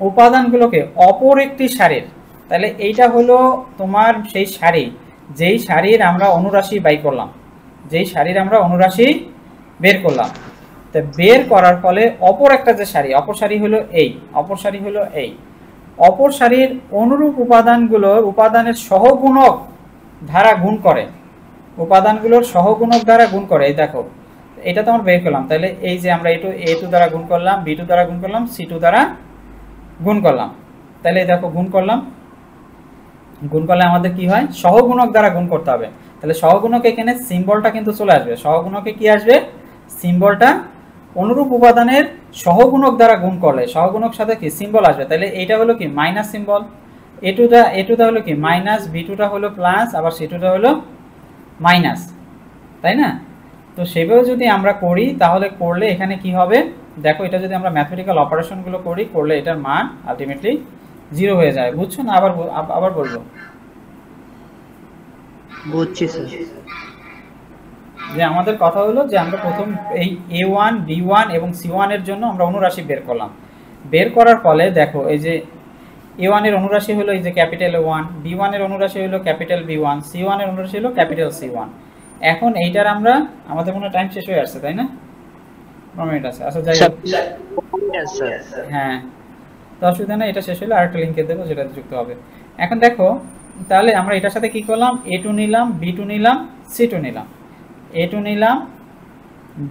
[SPEAKER 1] উপাদানগুলোকে অপর একটি সারির, তাহলে এইটা হলো তোমার সেই সারি যেই সারির আমরা অনুরাশি বের করলাম। তো বের করার ফলে অপর একটা যে সারি, অপর সারি হলো এই, অপর সারির অনুরূপ উপাদানের সহগুণক দ্বারা গুণ করে, এই দেখো এটা তো আমরা বের করলাম। তাহলে এই যে আমরা A2 দ্বারা গুণ করলাম, B2 দ্বারা গুণ করলাম, C2 দ্বারা গুণ করলাম, তাহলে এই দেখো গুণ করলে আমাদের কি হয় সহগুণক দ্বারা গুণ করতে হবে। তাহলে সহগুণক এখানে সিম্বলটা কিন্তু চলে আসবে, সহগুণকে কি আসবে সিম্বলটা, অনুরূপ উপাদানের সহগুণক দ্বারা গুণ করলে সহগুণক সাথে কি সিম্বল আসবে। তাহলে এইটা হলো কি মাইনাস সিম্বল, A2টা হলো কি মাইনাস, B2টা হলো প্লাস, আবার C2টা হলো মাইনাস, তাই না? তো সেভাবে যদি আমরা করি তাহলে করলে এখানে কি হবে দেখো, এটা যদি আমরা ম্যাথমেটিক্যাল অপারেশনগুলো করলে এটার মান আলটিমেটলি 0 হয়ে যায়। বুঝছো না? আবার বলবো,
[SPEAKER 3] বুঝছি স্যার।
[SPEAKER 1] যে আমাদের কথা হলো যে আমরা প্রথম এই A1 B1 এবং C1 এর জন্য আমরা অনুরাশি বের করলাম। বের করার ফলে দেখো এই যে A1 এর অনুরাশি হলো এই যে ক্যাপিটাল A1, B1 এর অনুরাশি হলো ক্যাপিটাল B1, C1 এর অনুরাশি হলো ক্যাপিটাল C1। এখন এইটার আমরা আমাদের মনে টাইম শেষ হয়ে আসছে তাই না? 9 মিনিট আছে। আচ্ছা যাই হোক,
[SPEAKER 5] Yes, sir.
[SPEAKER 1] হ্যাঁ তো অসুবিধা নেই, এটা শেষ হলে আরেকটা লিঙ্কে দেবো যেটা যুক্ত হবে। এখন দেখো তাহলে আমরা এটার সাথে কি করলাম, A2 নিলাম, B2 নিলাম, C2 নিলাম, A2 নিলাম,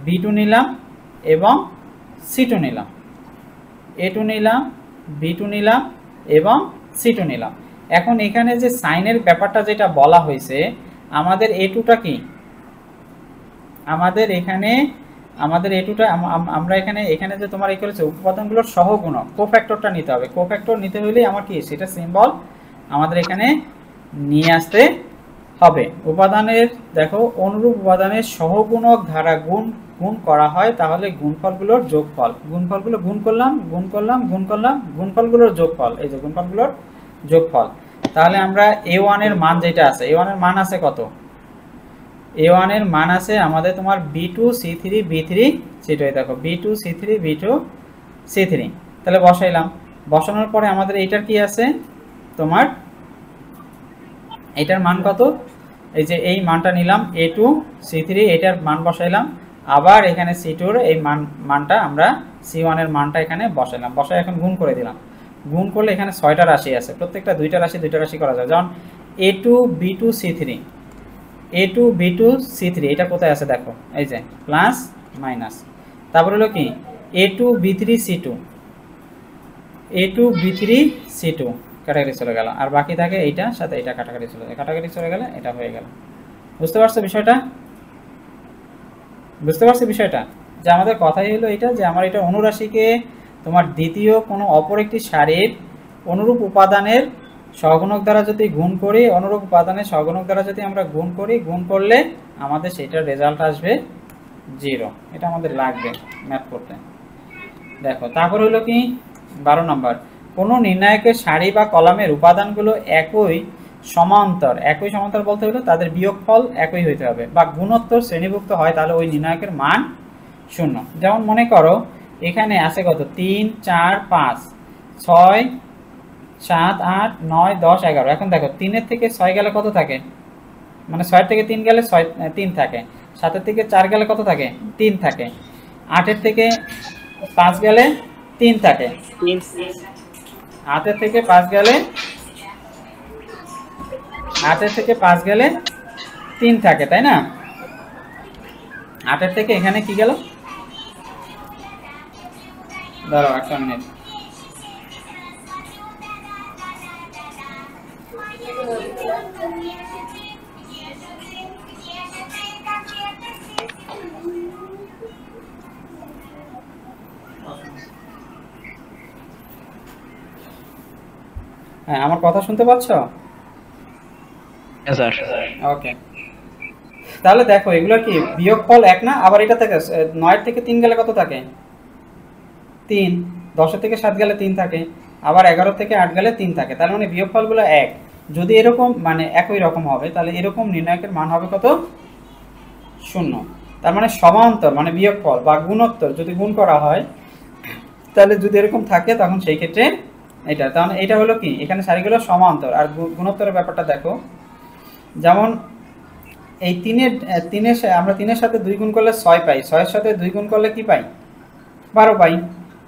[SPEAKER 1] B2 নিলাম এবং C2 নিলাম, A2 নিলাম, B2 নিলাম এবং C2 নিলাম। এখন এখানে যে সাইনের ব্যাপারটা যেটা বলা হয়েছে, আমাদের A2টা কি, আমাদের এখানে আমাদের A2টা আমরা এখানে যে তোমার এই করেছে উপাদানগুলোর সহগুণক কোফ্যাক্টরটা নিতে হবে। কোফ্যাক্টর নিতে হলে আমার কি সেটা সিম্বল আমাদের এখানে নিয়ে আসতে হবে। উপাদানের দেখো অনুরূপ উপাদানের সহগুণক দ্বারা গুণ করা হয় তাহলে গুণফলগুলোর যোগফল, গুণফলগুলো গুণ করলাম গুণ করলাম গুণ করলাম, গুণফলগুলোর যোগফল, এই যে গুণফলগুলোর যোগফল। তাহলে আমরা A1 এর মান যেটা আছে, A1 এর মান আছে কত, A1 এর মান আছে আমাদের তোমার B2 C3 B3 C2, দেখো B2 C3 B2 C3, তাহলে বসাইলাম। বসানোর পরে আমাদের এইটার কি আছে তোমার, এইটার মান কত, এই যে এই মানটা নিলাম A2 C3, এটার মান বসাইলাম, আবার এখানে C2 এর এই মানটা আমরা C1 এর মানটা এখানে বসাইলাম, বসাই এখন গুণ করে দিলাম। গুণ করলে এখানে 6টা রাশি আছে, প্রত্যেকটা দুইটা রাশি করা যায়। যেমন A2 B2 C3, A2 B2 C3 এটা কোথায় আছে দেখো, এই যে প্লাস মাইনাস, তারপর হলো কি A2 B3 C2, A2 B3 C2 কাটাকাটি চলে গেল, আর বাকি থাকে এইটার সাথে এটা কাটাকাটি চলে যায়, কাটাকাটি চলে গেলে এটা হয়ে গেল। বুঝতে পারছো বিষয়টা, বুঝতে পারছো বিষয়টা, যে আমাদের কথাই হলো এটা যে আমার এটা অনুরাশিকে তোমার দ্বিতীয় কোনো অপর একটি সারির অনুরূপ উপাদানের সহগুণক দ্বারা যদি গুণ করি, অনুরূপ উপাদানের সহগুণক দ্বারা যদি আমরা গুণ করি, গুণ করলে আমাদের সেটার রেজাল্ট আসবে 0। এটা আমাদের লাগবে ম্যাথ করতে। দেখো তারপর হলো কি 12 নম্বর, কোনো নির্ণায়কের সারি বা কলামের উপাদানগুলো একই সমান্তর বলতে হলো তাদের বিয়োগফল একই হইতে হবে, বা গুণোত্তর শ্রেণীভুক্ত হয় তাহলে ওই নির্ণায়কের মান 0। যেমন মনে করো এখানে আছে কত 3 4 5 6 7 8 9 10 11। এখন দেখো 3 এর থেকে 6 গেলে কত থাকে, মানে 6 থেকে 3 গেলে 3 থাকে, 7 এর থেকে 4 গেলে কত থাকে 3 থাকে, 8 এর থেকে 5 গেলে 3 থাকে, 8 এর থেকে 5 গেলে 3 থাকে, তাই না? 8 এর থেকে এখানে কি গেল, দাঁড়াও একটা মিনিট, হ্যাঁ আমার কথা শুনতে পাচ্ছ?
[SPEAKER 2] স্যার
[SPEAKER 1] ওকে, তাহলে দেখো এগুলো কি বিয়োগফল 1 না, আবার এটা থেকে 9 থেকে 3 গেলে কত থাকে 3, 10 থেকে 7 গেলে 3 থাকে, আবার 11 থেকে 8 গেলে 3 থাকে, তার মানে বিয়োগফলগুলো 1। যদি এরকম মানে একই রকম হবে তাহলে এরকম নির্ণায়কের মান হবে কত 0। তার মানে সমান্তর মানে বিয়োগফল বা গুণোত্তর যদি গুণ করা হয় তাহলে যদি এরকম থাকে তখন সেই ক্ষেত্রে এটা, তাহলে এটা হলো কি এখানে সারিগুলো সমান্তর। আর গুণোত্তরের ব্যাপারটা দেখো, যেমন এই 3 আমরা 3 এর সাথে 2 গুণ করলে 6 পাই, 6 এর সাথে 2 গুণ করলে কি পাই 12 পাই,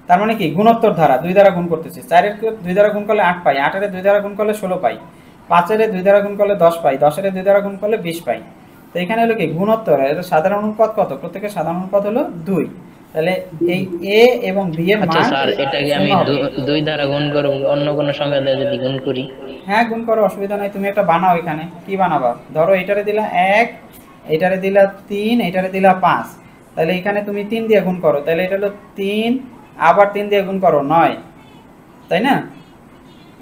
[SPEAKER 1] তার মানে কি গুণোত্তর ধারা 2 দ্বারা গুণ করতেছি। 4 এর 2 দ্বারা গুণ করলে 8 পাই, 8 এর 2 দ্বারা গুণ করলে 16 পাই, 5 এর 2 দ্বারা গুণ করলে 10 পাই, 10 এর 2 দ্বারা গুণ করলে 20 পাই। তো এখানে হলো কি গুণোত্তর, এর সাধারণ অনুপাত কত, প্রত্যেকের সাধারণ অনুপাত হলো 2। তাহলে এই a এবং b এর মান,
[SPEAKER 2] আচ্ছা স্যার এটাকে আমি 2 দ্বারা গুণ করব, অন্য কোনো সংখ্যা দিয়ে যদি গুণ করি?
[SPEAKER 1] হ্যাঁ গুণ করো, অসুবিধা নাই। তুমি একটা বানাও, এখানে কি বানাবা, ধরো এটারে দিলা 1, এটারে দিলা 3, এটারে দিলা 5, তাহলে এখানে তুমি 3 দিয়ে গুণ করো, তাহলে এটা হলো 3, আবার 3 দিয়ে গুণ করো 9, তাই না?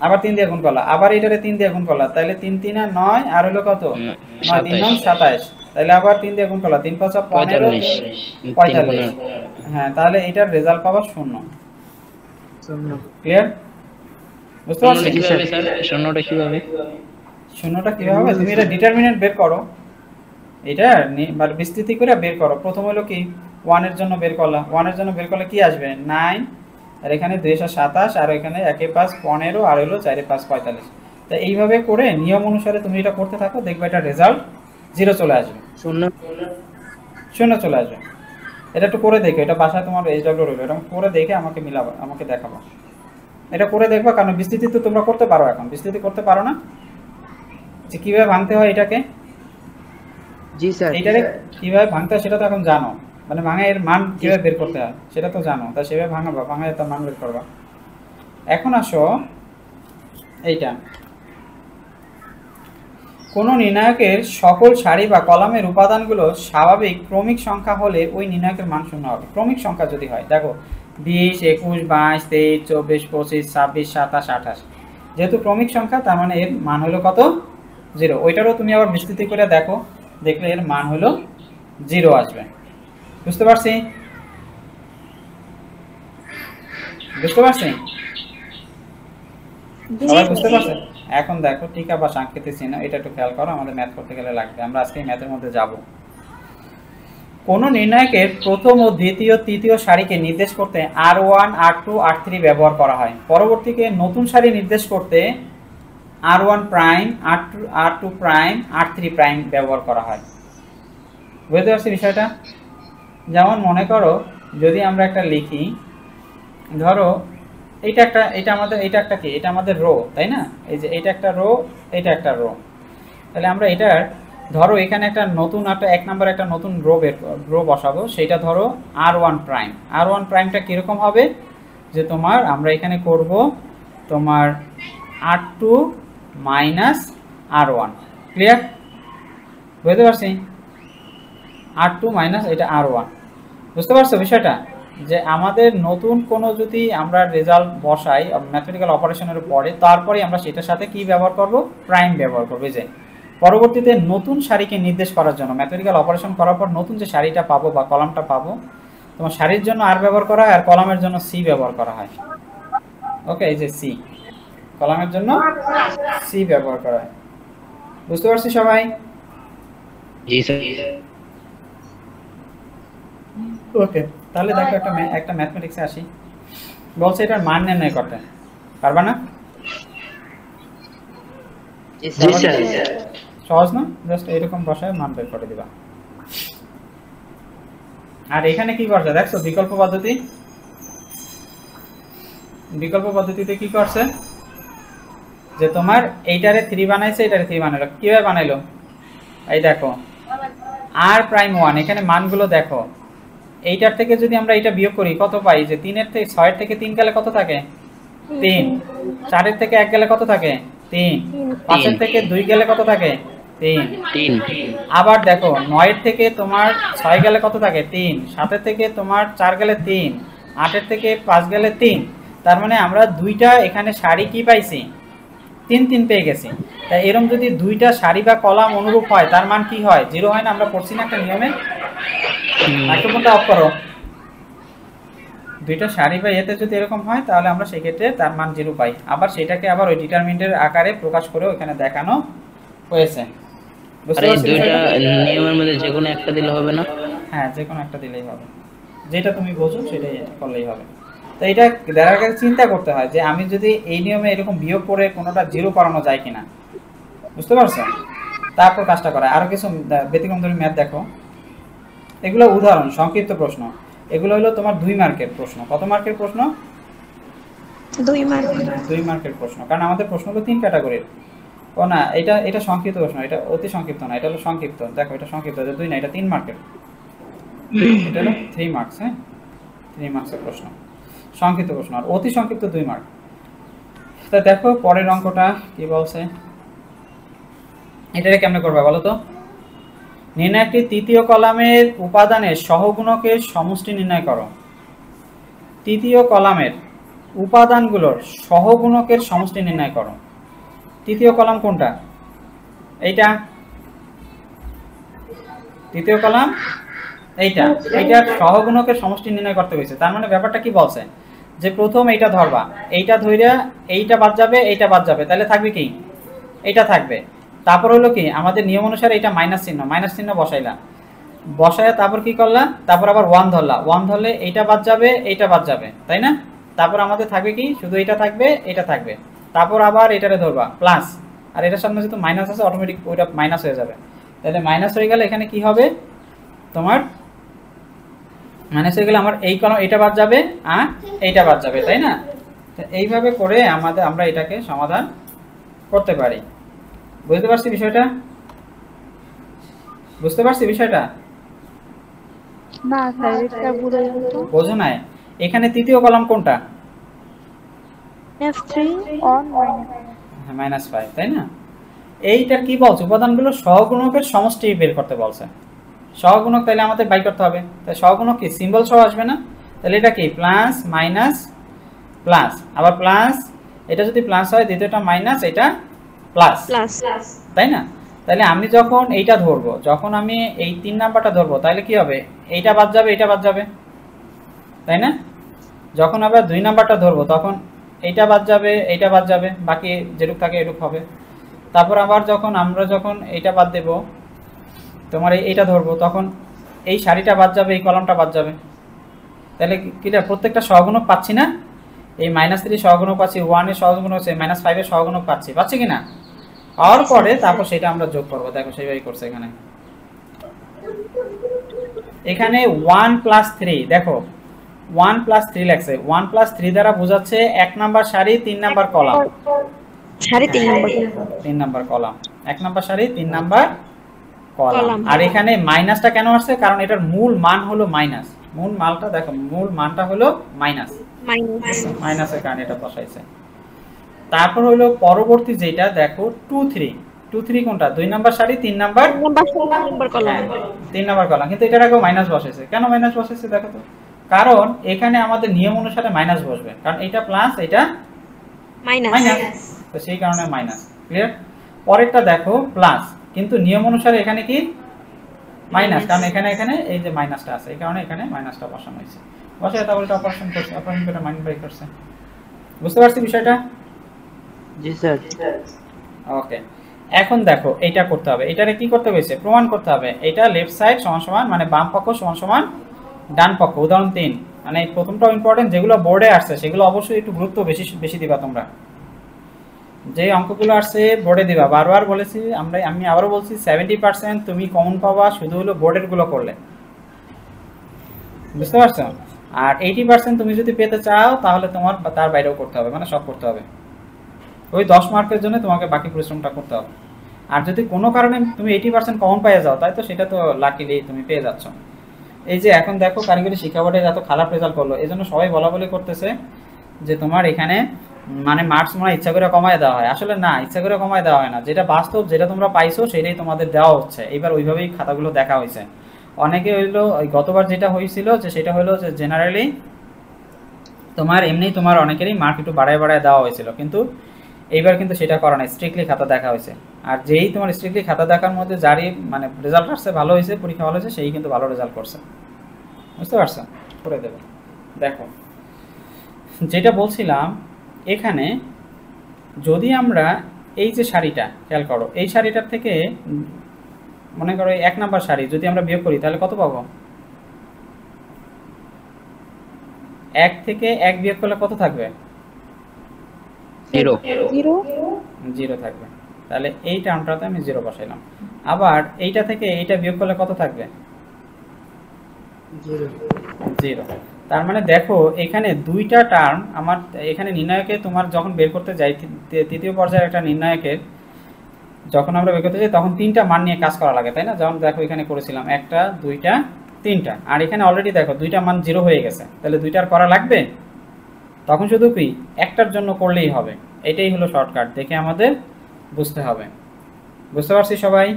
[SPEAKER 1] আবার 3 দিয়ে গুণ করলা, আবার এটারে 3 দিয়ে গুণ করলা, তাহলে 3 3 আর 9 আর হলো কত 9 3 9 27, তাহলে আবার 3 দিয়ে গুণ করলা, 3 5 15 45। হ্যাঁ তাহলে এটার রেজাল্ট পাবা 0। ক্লিয়ার? বুঝতে পারছো
[SPEAKER 2] কিভাবে স্যার শূন্যটা কিভাবে?
[SPEAKER 1] শূন্যটা কিভাবে হবে, তুমি এটা ডিটারমিনেন্ট বের করো, এটা মানে বিস্তৃতি করে বের করো। প্রথম হলো কি 1 এর জন্য বের করলা, 1 এর জন্য বের করলে কি আসবে 9 আর এখানে 227 আর এখানে 1 5 15 আর হলো 4 5 45। তো এইভাবে করে নিয়ম অনুসারে তুমি এটা করতে থাকো, দেখবে এটা রেজাল্ট 0 চলে আসবে,
[SPEAKER 3] শূন্য
[SPEAKER 1] 0 চলে আসবে। এটা একটু করে দেখো, এটা বাসায় তোমার এইচডব্লিউ রইল, এটা করে দেখে আমাকে মিলাবো, আমাকে দেখাবো। এটা করে দেখবা, কারণ বিস্তৃতি তো তোমরা করতে পারো, এখন বিস্তৃতি করতে পারো না, যে কিভাবে ভাঙতে হয় এটাকে,
[SPEAKER 3] জি স্যার
[SPEAKER 1] এইটারে কিভাবে ভাঙতে হয় সেটা তো এখন জানো, মানে ভাঙা এর মান কিভাবে বের করতে হয় সেটা তো জানো, তা সেভাবে ভাঙাবা, ভাঙায় তার মান বের করবা। এখন আসো এইটা, কোন নির্ণায়কের সকল সারি বা কলামের উপাদানগুলো স্বাভাবিক ক্রমিক সংখ্যা হলে ওই নির্ণায়কের মান শূন্য হবে। ক্রমিক সংখ্যা যদি হয়, দেখো 20 21 22 23 24 25 26 27 28, যেহেতু ক্রমিক সংখ্যা তার মানে এর মান হলো কত, 0। ওইটারও তুমি আবার বিস্তৃতি করে দেখো, দেখলে এর মান হলো 0 আসবে। বুঝতে পারছি? বুঝতে পারছি? সবাই বুঝতে পারছে? এখন দেখো টিকা বা সাংকেতিক চিহ্ন, এটা একটু খেয়াল করো, আমাদের ম্যাথ করতে গেলে লাগবে, আমরা আজকে ম্যাথের মধ্যে যাব। কোন নির্ণায়কের প্রথম ও দ্বিতীয় তৃতীয় সারিকে নির্দেশ করতে R1 R2 R3 ব্যবহার করা হয়। পরবর্তীকে নতুন সারি নির্দেশ করতে R1 prime R2 prime R3 prime ব্যবহার করা হয়। বুঝতে পারছি বিষয়টা? যেমন মনে করো যদি আমরা একটা লিখি, ধরো এটা একটা কি, এটা আমাদের রো, তাই না? এই যে এটা একটা রো, এটা একটা রো, তাহলে আমরা এটার ধরো এখানে একটা নতুন এক নাম্বার একটা নতুন রো বসাবো, সেটা ধরো R1 প্রাইম। R1 প্রাইমটা কিরকম হবে, যে তোমার আমরা এখানে করব তোমার R2 মাইনাস R1, ক্লিয়ার? বুঝতে পারছি? R2 মাইনাস এটা R1, বুঝতে পারছো বিষয়টা? যে আমাদের নতুন কোনো যদি আমরা রেজাল্ট বসাই ম্যাথমেটিক্যাল অপারেশনের পরে, তারপরে আমরা সেটার সাথে কি ব্যবহার করব, প্রাইম ব্যবহার করব। যে পরবর্তীতে নতুন সারিকে নির্দেশ করার জন্য ম্যাথমেটিক্যাল অপারেশন করার পর নতুন যে সারিটা পাবো বা কলামটা পাবো, তোমার সারির জন্য আর ব্যবহার করা হয় আর কলামের জন্য সি ব্যবহার করা হয়। ওকে, এই যে সি, কলামের জন্য সি ব্যবহার করা হয়। বুঝতে পারছি সবাই?
[SPEAKER 2] জি স্যার।
[SPEAKER 1] ওকে, তাহলে দেখো একটা ম্যাথমেটিক্সে আসি, বলছে এটার মান নির্ণয় করতে পারবা না?
[SPEAKER 3] জি
[SPEAKER 5] জি
[SPEAKER 3] স্যার
[SPEAKER 5] স্যার।
[SPEAKER 1] সহজ না? জাস্ট এরকম বসায় মান বের করে দিবা। আর এখানে কি করছে দেখছো, বিকল্প পদ্ধতি। বিকল্প পদ্ধতিতে কি করছে, যে তোমার এইটারে 3 বানাইছে, এটারে 3 বানাইলো। কিভাবে বানাইলো, এই দেখো আর প্রাইম 1, এখানে মানগুলো দেখো, এইটার থেকে যদি আমরা এটা বিয়োগ করি কত পাই, যে 3 থেকে 6 থেকে 3 গেলে কত থাকে, 3। 4 থেকে 1 গেলে কত থাকে, 3। 5 থেকে 2 গেলে কত থাকে, 3।
[SPEAKER 2] 3
[SPEAKER 1] আবার দেখো 9 থেকে তোমার 6 গেলে কত থাকে, 3। 7 থেকে তোমার 4 গেলে 3। 8 থেকে 5 গেলে 3। তার মানে আমরা দুইটা এখানে সারি কি পাইছি, 3 3 পেয়ে গেছি। তাই এরকম যদি দুইটা সারি বা কলাম অনুরূপ হয়, তার মান কি হয়, 0 হয় না? আমরা পড়ছি না একটা নিয়মে, মাইক্রোফোনটা অফ করো। দুইটা সারি বা এতে যদি এরকম হয়, তাহলে আমরা সেই ক্ষেত্রে তার মান 0 পাই। আবার সেটাকে আবার ওই ডিটারমিনেন্টের আকারে প্রকাশ করে ওখানে দেখানো হয়েছে। বুঝতে
[SPEAKER 2] আরে
[SPEAKER 1] পারছো?
[SPEAKER 2] দুইটা নিয়মের মধ্যে যে কোনো একটা দিলে হবে না?
[SPEAKER 1] হ্যাঁ, যে কোনো একটা দিলেই হবে, যেটা তুমি বোঝো সেটাই করলেই হবে। তো এটা দেখার কাছে চিন্তা করতে হয় যে আমি যদি এই নিয়মে এরকম বিয়োগ করে কোনোটা 0 করানো যায় কিনা, বুঝতে পারছো? তারপর কাজটা করা। আরো কিছু ব্যতিক্রম ধরে ম্যাথ দেখো, এগুলো উদাহরণ, সংক্ষিপ্ত প্রশ্ন। এগুলো হলো তোমার 2 মার্কের প্রশ্ন। কত মার্কের প্রশ্ন?
[SPEAKER 6] 2 মার্ক।
[SPEAKER 1] 2 মার্কের প্রশ্ন, কারণ আমাদের প্রশ্নগুলো 3 ক্যাটাগরির। ও না, এটা সংক্ষিপ্ত প্রশ্ন, এটা অতি সংক্ষিপ্ত না, এটা হলো সংক্ষিপ্ত। দেখো এটা সংক্ষিপ্ত, এটা 2 না, এটা 3 মার্কের, এটা হলো 3 মার্কস। হ্যাঁ, 3 মার্কসের প্রশ্ন, সংক্ষিপ্ত প্রশ্ন। আর অতি সংক্ষিপ্ত 2 মার্ক। তা দেখো পরের অঙ্কটা কি বলছে, এটাকে কেমনে করবে বলো তো? নির্ণায়কটি তৃতীয় কলামের উপাদানের সহগুণকের সমষ্টি নির্ণয় করো। তৃতীয় কলামের উপাদানগুলোর সহগুণকের সমষ্টি নির্ণয় করো। তৃতীয় কলাম কোনটা? এইটা তৃতীয় কলাম, এইটার সহগুণকের সমষ্টি নির্ণয় করতে হয়েছে। তার মানে ব্যাপারটা কি বলছে, যে প্রথম এইটা ধরবা, এইটা ধইরা এইটা বাদ যাবে, এইটা বাদ যাবে, তাহলে থাকবে কি, এইটা থাকবে। তারপর হলো কি, আমাদের নিয়ম অনুসারে এটা মাইনাস চিহ্ন বসাইলা, বসায় তারপর কি করলা, তারপর আবার 1 ধরলা, 1 ধরলে এইটা বাদ যাবে, এইটা বাদ যাবে, তাই না? তারপর আমাদের থাকবে কি, শুধু এটা থাকবে, এটা থাকবে, তারপর আবার এটারে ধরবা প্লাস, আর এটার সামনে যেহেতু মাইনাস আছে অটোমেটিক ওইটা মাইনাস হয়ে যাবে। তাহলে মাইনাস হয়ে গেলে এখানে কি হবে তোমার, মাইনাস হয়ে গেলে আমার এই কলম এটা বাদ যাবে আর এইটা বাদ যাবে, তাই না? তো এইভাবে করে আমরা এটাকে সমাধান করতে পারি। বুঝতে পারছি বিষয়টা? বুঝতে পারছি বিষয়টা?
[SPEAKER 4] না স্যার এটা বুঝাই তো।
[SPEAKER 1] বোঝো না? এখানে তৃতীয় কলাম কোনটা?
[SPEAKER 4] -3 অন
[SPEAKER 1] -5, তাই না? এইটার কি বলছে, উপাদানগুলো সহগুণকের সমষ্টি বের করতে বলছে। সহগুণক তাহলে আমাদের বাই করতে হবে, তাই সহগুণক কি সিম্বল সহ আসবে না? তাহলে এটা কি প্লাস মাইনাস প্লাস, আবার প্লাস, এটা যদি প্লাস হয় দ্বিতীয়টা মাইনাস, এটা প্লাস, তাই না? তাহলে আমি যখন এইটা ধরবো, যখন আমি এই 3 নাম্বারটা ধরবো, তাহলে কি হবে, এইটা বাদ যাবে, এটা বাদ যাবে, তাই না? যখন আবার 2 নাম্বারটা ধরবো তখন এইটা বাদ যাবে, এইটা বাদ যাবে, বাকি যেটুক থাকে এটুক হবে। তারপর আবার আমরা যখন এইটা বাদ দেব, তোমার এইটা ধরবো, তখন এই সারিটা বাদ যাবে, এই কলামটা বাদ যাবে। তাহলে কিটা প্রত্যেকটা সহগুণক পাচ্ছি না? এই -3 সহগুণক পাচ্ছি, 1 এর সহগুণক আছে, -5 এর সহগুণক পাচ্ছি কিনা? পাওয়ার পরে তারপর সেটা আমরা যোগ করবো। দেখো সেইভাবেই করছে এখানে। এখানে 1 + 3, দেখো 1 + 3 লাগছে। 1 + 3 দ্বারা বোঝাচ্ছে 1 নাম্বার সারি 3 নাম্বার কলাম,
[SPEAKER 6] সাড়ে 3 নম্বর
[SPEAKER 1] 3 নাম্বার কলাম, 1 নাম্বার সারি 3 নাম্বার কলাম। আর এখানে মাইনাসটা কেন আসছে, কারণ এটার মূল মান হলো মাইনাস। মূল মানটা দেখো, মূল মানটা হলো মাইনাস, মাইনাসের কারণে এটা বসাইছে। তারপর হলো পরবর্তী যেটা দেখো 2 3, 2 3 কোনটা, 2 নাম্বার সারি 3 নাম্বার
[SPEAKER 6] কলাম।
[SPEAKER 1] 3 নাম্বার কলাম, কিন্তু এটার আগে মাইনাস বসাইছে। কেন মাইনাস বসাইছে দেখো তো, কারণ এখানে আমাদের নিয়ম অনুসারে মাইনাস বসবে, কারণ এটা প্লাস, এটা মাইনাস, তো সেই কারণে মাইনাস। ক্লিয়ার? পরেরটা দেখো প্লাস, কিন্তু নিয়ম অনুসারে এখানে কি মাইনাস, কারণ এখানে এই যে মাইনাসটা আছে, এই কারণে এখানে মাইনাসটা বসানো হয়েছে। বসে তাহলে এটা অপারেশন করছে, অপারেশন করে মাইনাস বাই করছে। বুঝতে পারছি বিষয়টা?
[SPEAKER 3] জি স্যার।
[SPEAKER 1] ওকে, এখন দেখো এইটা করতে হবে। এটারে কি করতে হয়েছে, প্রমাণ করতে হবে। এটা লেফট সাইড সমান সমান, মানে বাম পক্ষ সমান সমান ডান পক্ষ। উদাহরণ 3, মানে এই প্রথমটাও ইম্পর্টেন্ট, যেগুলো বোর্ডে আসছে সেগুলো অবশ্যই একটু গুরুত্ব বেশি দিবা তোমরা। যে অঙ্কগুলো আসছে বোর্ডে দিবা, বারবার বলেছি আমি আবারও বলছি, 70% তুমি কমন পাবা শুধু হলো বোর্ডের গুলো করলে। বুঝতে পারছো? আর 80% তুমি যদি পেতে চাও তাহলে তোমার তার বাইরেও করতে হবে, মানে সব করতে হবে। ওই 10 মার্কের জন্য তোমাকে বাকি পরিশ্রমটা করতে হবে। আর যদি কোনো কারণে তুমি 80% কমন পেয়ে যাও, তাই তো সেটা তো লাকিলি তুমি পেয়ে যাচ্ছ। এই যে এখন দেখো কারিগরি শিক্ষা বোর্ডে এত খারাপ রেজাল্ট করলো, এই জন্য সবাই বলা করতেছে যে তোমার এখানে মানে মার্কস মনে ইচ্ছা করে কমায় দেওয়া হয়। আসলে না, ইচ্ছা করে কমায় দেওয়া হয় না, যেটা বাস্তব, যেটা তোমরা পাইছো সেটাই তোমাদের দেওয়া হচ্ছে। এবার ওইভাবেই খাতাগুলো দেখা হয়েছে। অনেকে হইলো গতবার যেটা হয়েছিল যে সেটা হলো যে জেনারেলি তোমার এমনি তোমার অনেকেরই মার্ক একটু বাড়ায় দেওয়া হয়েছিল, কিন্তু এইবার কিন্তু সেটা করা নাই, স্ট্রিক্টলি খাতা দেখা হয়েছে। আর যেই তোমার স্ট্রিক্টলি খাতা দেখার মধ্যে যারই মানে রেজাল্ট আসছে ভালো হয়েছে, পরীক্ষা ভালো হয়েছে, সেই কিন্তু ভালো রেজাল্ট করছে। বুঝতে পারছো? করে দেবে। দেখো যেটা বলছিলাম, এখানে যদি আমরা এই যে শাড়িটা খেয়াল করো, এই শাড়িটার থেকে মনে করো 1 নাম্বার শাড়ি যদি আমরা বিয়োগ করি তাহলে কত পাবো? 1 থেকে 1 বিয়োগ করলে কত থাকবে? 0 থাকবে। তাহলে এই টার্মটাতে আমি 0 বসাইলাম। আবার এইটা থেকে এইটা বিয়োগ করলে কত থাকবে? 0। তার মানে দেখো এখানে দুইটা টার্ম আমার এখানে নির্ণায়কে তোমার যখন বের করতে যাই, তৃতীয় পর্যায়ের একটা নির্ণায়কের যখন আমরা বের করতে যাই তখন 3টা মান নিয়ে কাজ করা লাগে, তাই না? যেমন দেখো এখানে করেছিলাম 1টা 2টা 3টা, আর এখানে অলরেডি দেখো 2টা মান 0 হয়ে গেছে। তাহলে 2টার করা লাগবে? তখন শুধু কি একটার জন্য করলেই হবে। এটাই হলো শর্টকাট, দেখে আমাদের বুঝতে হবে। বুঝতে পারছি সবাই?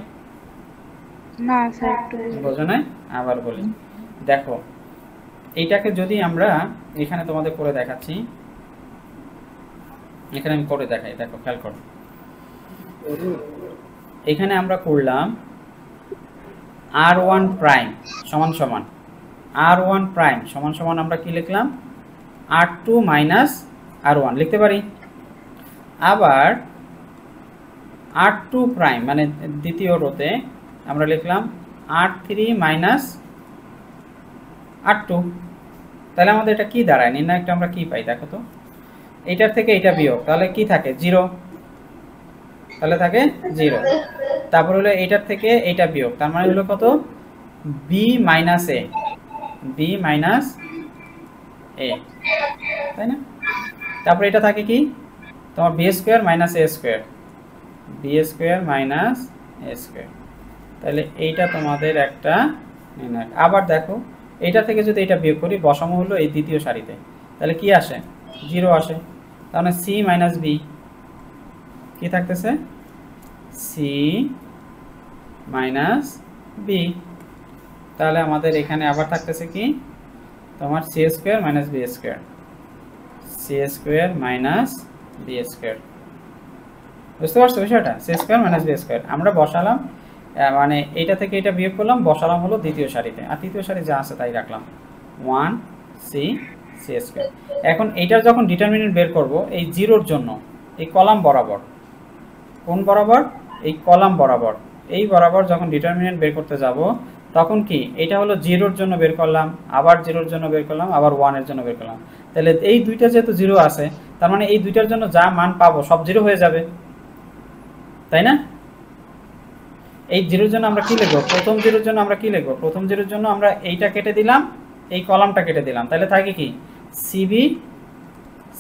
[SPEAKER 4] না স্যার একটু
[SPEAKER 1] বোঝো না? আবার বলি, দেখো এইটাকে যদি আমরা এখানে তোমাদের করে দেখাচ্ছি, এখানে আমি করে দেখাই, দেখো খেয়াল করো। এখানে আমরা করলাম r1 প্রাইম সমান সমান r1 প্রাইম সমান সমান আমরা কি লিখলাম? r2 মাইনাস r1 লিখতে পারি। আবার r2 প্রাইম মানে দ্বিতীয় রোতে আমরা লিখলাম r3 মাইনাস r2। তাহলে আমাদের এটা কি দাঁড়ায়, নির্ণায়কটা আমরা কি পাই দেখো তো, এইটার থেকে এটা বিয়োগ, তাহলে কি থাকে 0, তাহলে থাকে 0। তারপর হলো এইটার থেকে এইটা বিয়োগ, তার মানে হলো কত b minus a, b minus a, তাই না? তারপর এটা থাকে কি তোমার b square minus a square, b square minus a square. তাহলে এইটা তোমাদের একটা নির্ণায়ক। আবার দেখো এইটা থেকে যদি এটা বিয়োগ করি, বসানো হলো এই দ্বিতীয় সারিতে, তাহলে কি আসে 0 আসে, তাহলে c মাইনাস b কি থাকতেছে c মাইনাস b। তাহলে আমাদের এখানে আবার থাকতেছে কি তোমার c square minus b square, c square minus b square. বুঝতে পারছো বিষয়টা, c square minus b square আমরা বসালাম, মানে এইটা থেকে এটা বিয়োগ করলাম, বসালাম হলো দ্বিতীয় সারিতে, আর তৃতীয় সারি যা আছে তাই রাখলাম 1c c স্কয়ার। এখন এইটার যখন ডিটারমিনেন্ট বের করব এই জিরোর জন্য এই কলাম বরাবর, কোন বরাবর, এই কলাম বরাবর, এই বরাবর যখন ডিটারমিনেন্ট বের করতে যাব তখন কি এটা হলো 0 এর জন্য বের করলাম, আবার 0 এর জন্য বের করলাম, আবার 1 এর জন্য বের করলাম। তাহলে এই দুইটা যেহেতু 0 আছে, তার মানে এই দুইটার জন্য যা মান পাবো সব 0 হয়ে যাবে, তাই না? এই 0 এর জন্য আমরা কি লিখব, প্রথম 0 এর জন্য আমরা কি লিখব, প্রথম 0 এর জন্য আমরা এইটা কেটে দিলাম, এই কলামটা কেটে দিলাম, তাহলে থাকে কি cb